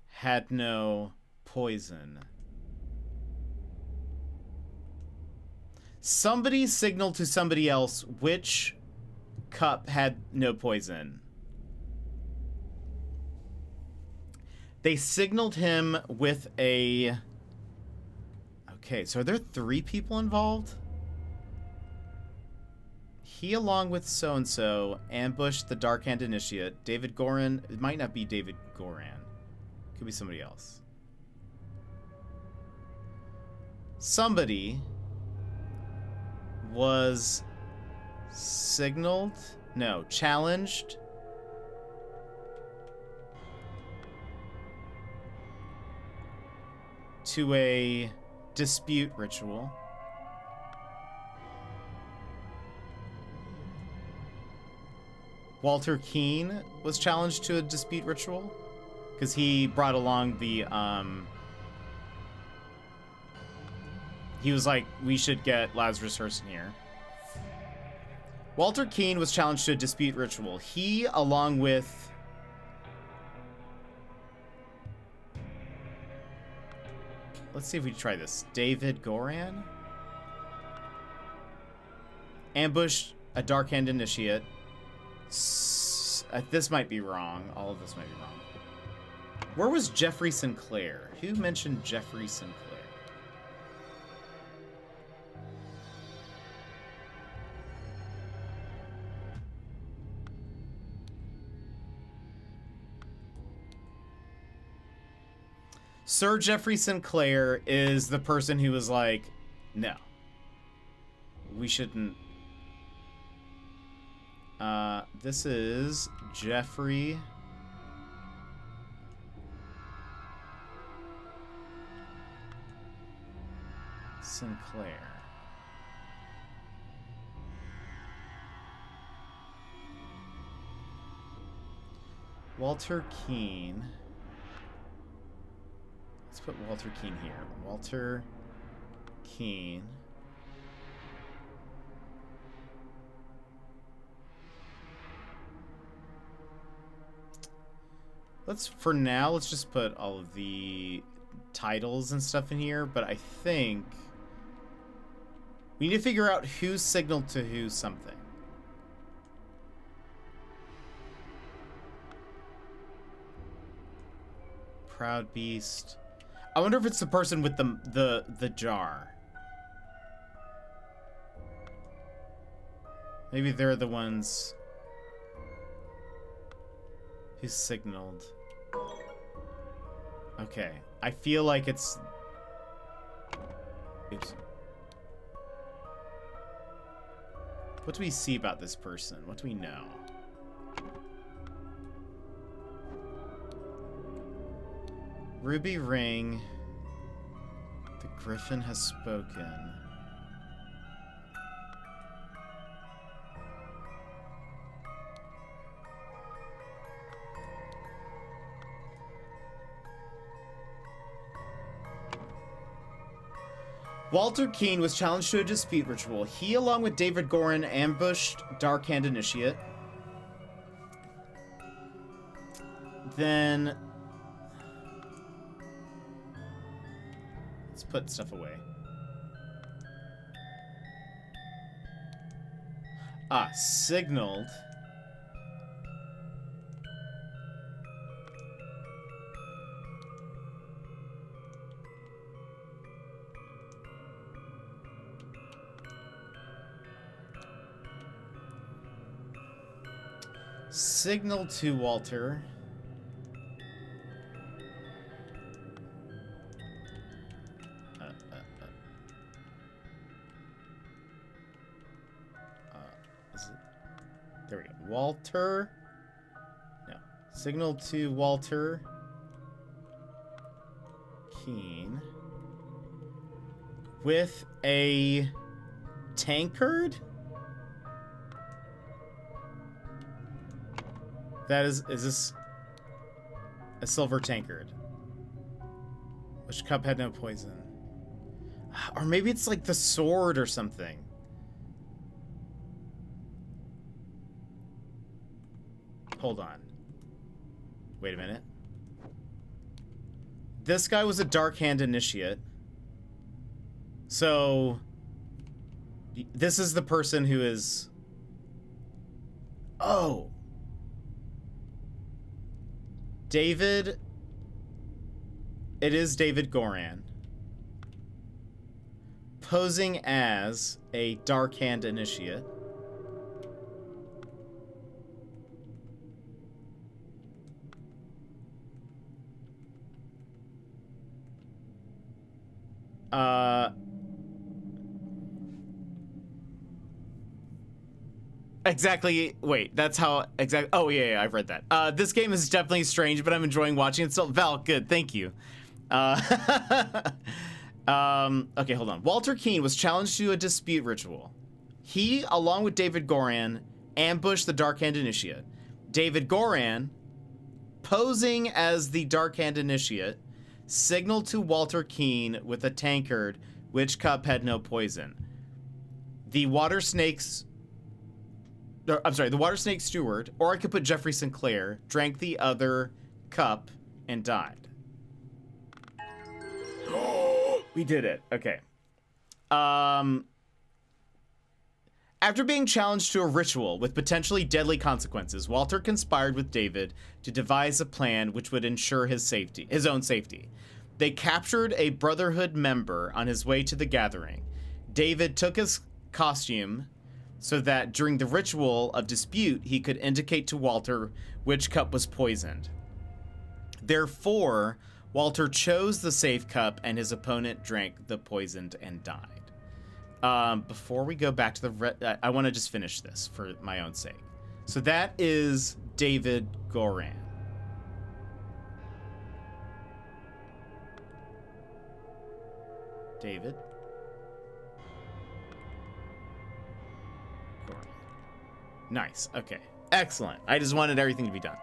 had no poison? Somebody signaled to somebody else which cup had no poison. They signaled him with a... Okay, so are there 3 people involved? He, along with so-and-so, ambushed the Dark Hand Initiate. David Goran... It might not be David Goran. Could be somebody else. Somebody was signaled? No, challenged. to a dispute ritual. Walter Keane was challenged to a dispute ritual because he brought along the he was like, we should get Lazarus Hurst in here. Walter Keane was challenged to a dispute ritual. He, along with let's see if we try this. David Goran ambushed a Dark Hand Initiate. This might be wrong. All of this might be wrong. Where was Jeffrey Sinclair? Who mentioned Jeffrey Sinclair? Sir Jeffrey Sinclair is the person who was like, no, we shouldn't. This is Jeffrey Sinclair. Walter Keane. Let's put Walter Keane here. Walter Keane. For now, let's just put all of the titles and stuff in here, but I think we need to figure out who signaled to who something. Proud Beast. I wonder if it's the person with the jar. Maybe they're the ones who signaled. Okay, I feel like it's... Oops. What do we see about this person? What do we know? Ruby Ring. The Griffin has spoken. Walter Keane was challenged to a dispute ritual. He, along with David Goran, ambushed Dark Hand Initiate. Then... let's put stuff away. Signaled. Signal to Walter. There we go. Walter. No. Signal to Walter Keane with a tankard. That is this a silver tankard? Which cup had no poison? Or maybe it's like the sword or something. Hold on. Wait a minute. This guy was a Dark Hand Initiate. So this is the person who is... Oh. David. It is David Goran. Posing as a Dark Hand Initiate. Exactly. Wait, that's how exactly. Oh, yeah, I've read that. This game is definitely strange, but I'm enjoying watching it. So, Val, good. Thank you. Okay, hold on. Walter Keene was challenged to a dispute ritual. He, along with David Goran, ambushed the Dark Hand Initiate. David Goran, posing as the Dark Hand Initiate, signaled to Walter Keene with a tankard which cup had no poison. The water snake steward, or I could put Jeffrey Sinclair, drank the other cup and died. We did it. Okay. After being challenged to a ritual with potentially deadly consequences, Walter conspired with David to devise a plan which would ensure his own safety. They captured a Brotherhood member on his way to the gathering. David took his costume so that during the ritual of dispute, he could indicate to Walter which cup was poisoned. Therefore, Walter chose the safe cup and his opponent drank the poisoned and died. Before we go back to I want to just finish this for my own sake. So that is David Goran. David Goran. Nice. Okay. Excellent. I just wanted everything to be done.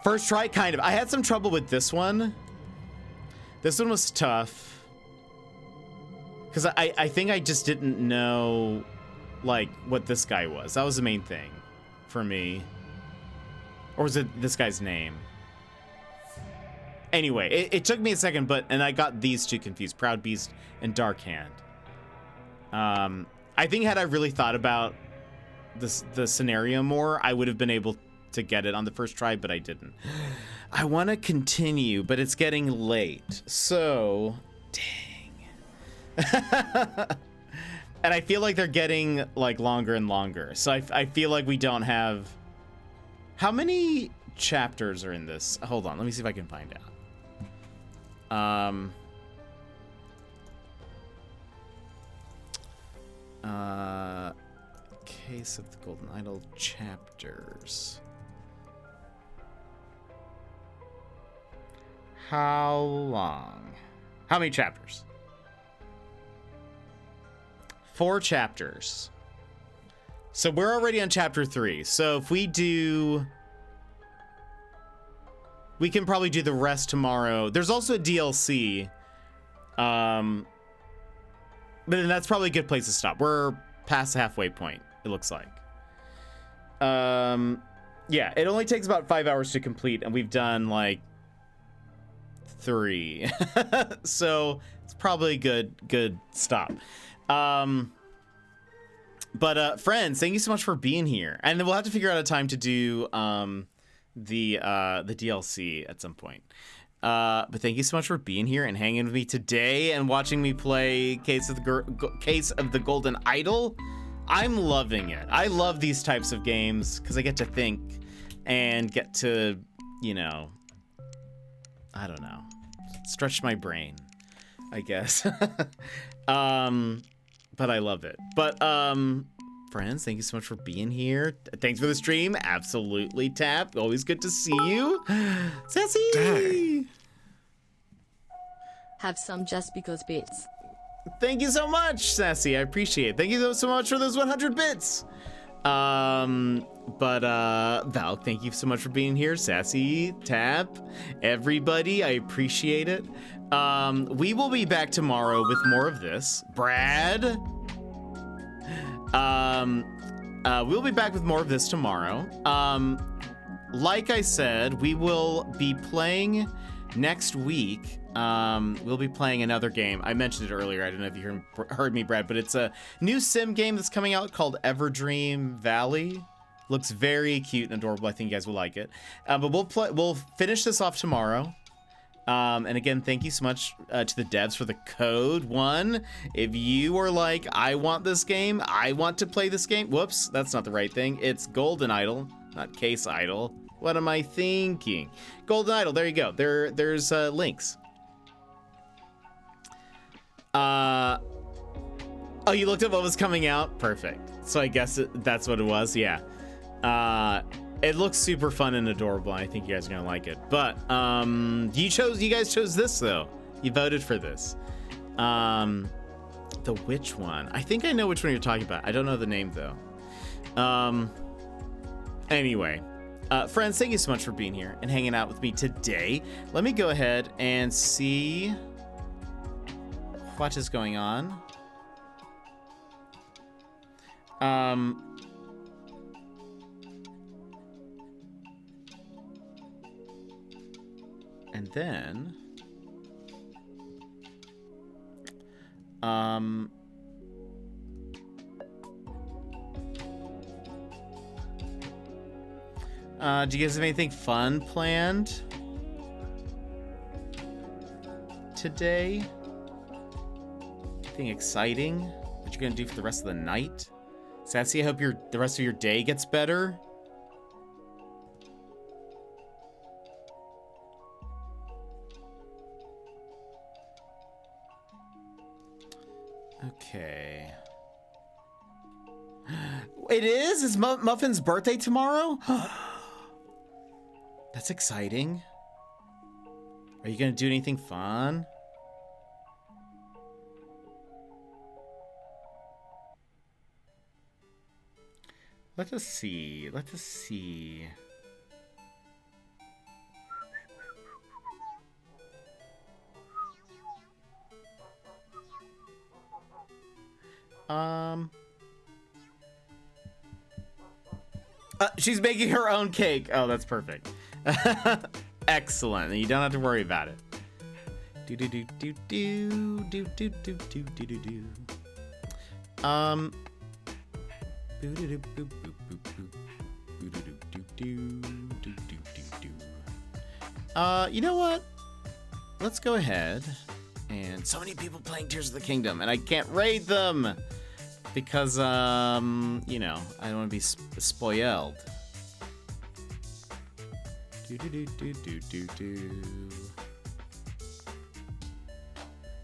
First try, kind of. I had some trouble with this one. This one was tough. Because I think I just didn't know, like, what this guy was. That was the main thing for me. Or was it this guy's name? Anyway, it took me a second, and I got these two confused. Proud Beast and Dark Hand. I think had I really thought about the scenario more, I would have been able to get it on the first try, but I didn't. I want to continue, but it's getting late. So, dang. And I feel like they're getting like longer and longer. So I feel like we don't have... How many chapters are in this? Hold on, let me see if I can find out. Case of the Goldenidol chapters. How long? How many chapters? 4 chapters. So we're already on chapter 3. So if we do... We can probably do the rest tomorrow. There's also a DLC. But then that's probably a good place to stop. We're past the halfway point, it looks like. Yeah, it only takes about 5 hours to complete, and we've done like 3. So it's probably a good stop. But friends, thank you so much for being here. And we'll have to figure out a time to do the DLC at some point. But thank you so much for being here and hanging with me today and watching me play Case of the Goldenidol. I'm loving it. I love these types of games because I get to think and get to, you know, I don't know, stretch my brain, I guess. But I love it. But friends, thank you so much for being here. Thanks for the stream. Absolutely, Tap. Always good to see you. Sassy. Dang. Have some just because bits. Thank you so much, Sassy. I appreciate it. Thank you so much for those 100 bits. Val, thank you so much for being here. Sassy, Tap, everybody, I appreciate it. We will be back tomorrow with more of this. Brad. We'll be back with more of this tomorrow. Like I said, we will be playing next week. We'll be playing another game. I mentioned it earlier. I don't know if you heard me, Brad, but it's a new sim game that's coming out called Everdream Valley. Looks very cute and adorable. I think you guys will like it. But we'll finish this off tomorrow. And again, thank you so much to the devs for the code 1. If you are like, I want this game, I want to play this game. Whoops, that's not the right thing. It's Goldenidol, not Case Idol. What am I thinking? Goldenidol, there you go. There's links. Oh, you looked at what was coming out? Perfect. So I guess that's what it was, yeah. It looks super fun and adorable. I think you guys are gonna like it. But you guys chose this though. You voted for this. The which one? I think I know which one you're talking about. I don't know the name though. Anyway, friends, thank you so much for being here and hanging out with me today. Let me go ahead and see what is going on. And then do you guys have anything fun planned today? Anything exciting that you're gonna do for the rest of the night? Sassy, I hope the rest of your day gets better. Okay. It is? It's Muffin's birthday tomorrow? That's exciting. Are you gonna do anything fun? Let us see. Let us see. She's making her own cake. Oh, that's perfect. Excellent. You don't have to worry about it. Do do do do do do do do do do do do. You know what? Let's go ahead. And so many people playing Tears of the Kingdom, and I can't raid them because, you know, I don't want to be spoiled.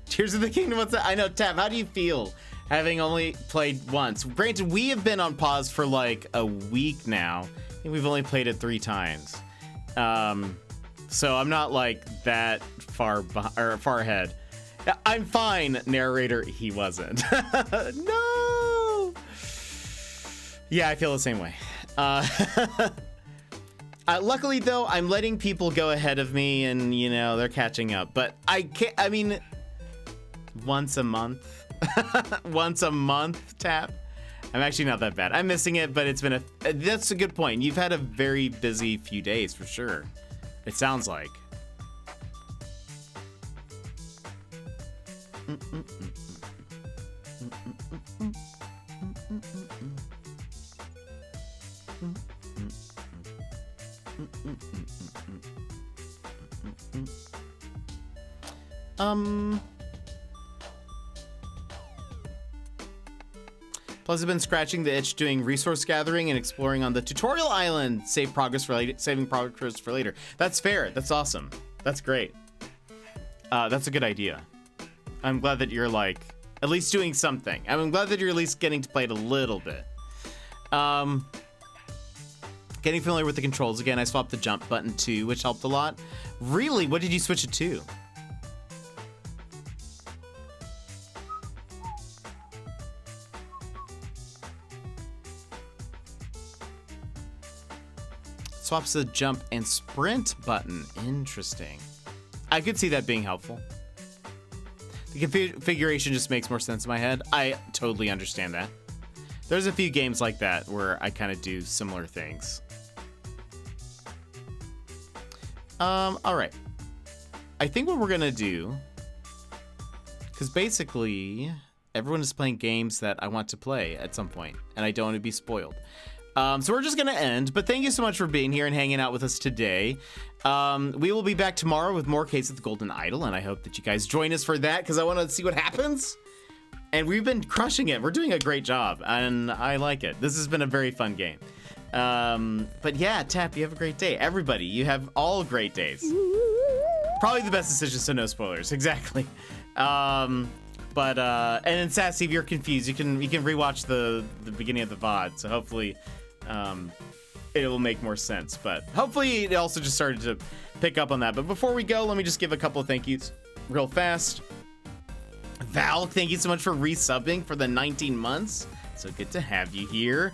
Tears of the Kingdom, what's that? I know, Tab, how do you feel having only played once? Granted, we have been on pause for like a week now. I think we've only played it 3 times. So I'm not like that far ahead. I'm fine, narrator. He wasn't. No. Yeah, I feel the same way. Luckily, though, I'm letting people go ahead of me, and you know they're catching up. But I can't. I mean, once a month, once a month tap. I'm actually not that bad. I'm missing it, but it's been that's a good point. You've had a very busy few days for sure. It sounds like. Plus, I've been scratching the itch doing resource gathering and exploring on the tutorial island. Saving progress for later. That's fair. That's awesome. That's great. That's a good idea. I'm glad that you're like at least doing something. I'm glad that you're at least getting to play it a little bit. Getting familiar with the controls again. I swapped the jump button too, which helped a lot. Really? What did you switch it to? Swaps the jump and sprint button. Interesting. I could see that being helpful. The configuration just makes more sense in my head. I totally understand that. There's a few games like that where I kind of do similar things. All right. I think what we're gonna do, because basically everyone is playing games that I want to play at some point, and I don't want to be spoiled. So we're just gonna end, but thank you so much for being here and hanging out with us today. We will be back tomorrow with more Case of the Goldenidol, and I hope that you guys join us for that, because I want to see what happens. And we've been crushing it. We're doing a great job, and I like it. This has been a very fun game. But yeah, Tap, you have a great day. Everybody, you have all great days. Probably the best decision, so no spoilers. Exactly. And then Sassy, if you're confused, you can rewatch the beginning of the VOD. So hopefully, it will make more sense. But hopefully, it also just started to pick up on that. But before we go, let me just give a couple of thank yous real fast. Val, thank you so much for resubbing for the 19 months. So good to have you here.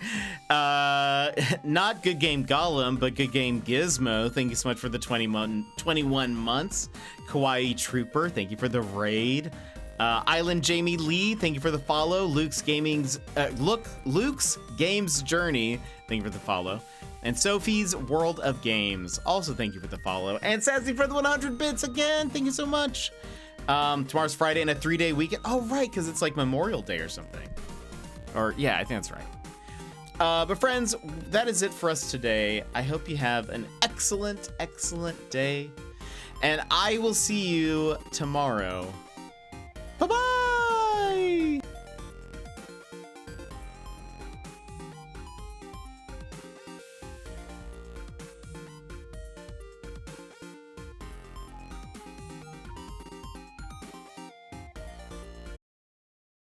Not Good Game Gollum, but Good Game Gizmo. Thank you so much for the 21 months. Kawaii Trooper, thank you for the raid. Island Jamie Lee, thank you for the follow. Luke's Games Journey, thank you for the follow. And Sophie's World of Games, also thank you for the follow. And Sassy for the 100 bits again, thank you so much. Tomorrow's Friday and a 3-day weekend. Oh, right, because it's like Memorial Day or something. Or, yeah, I think that's right. But friends, that is it for us today. I hope you have an excellent, excellent day. And I will see you tomorrow. Bye-bye!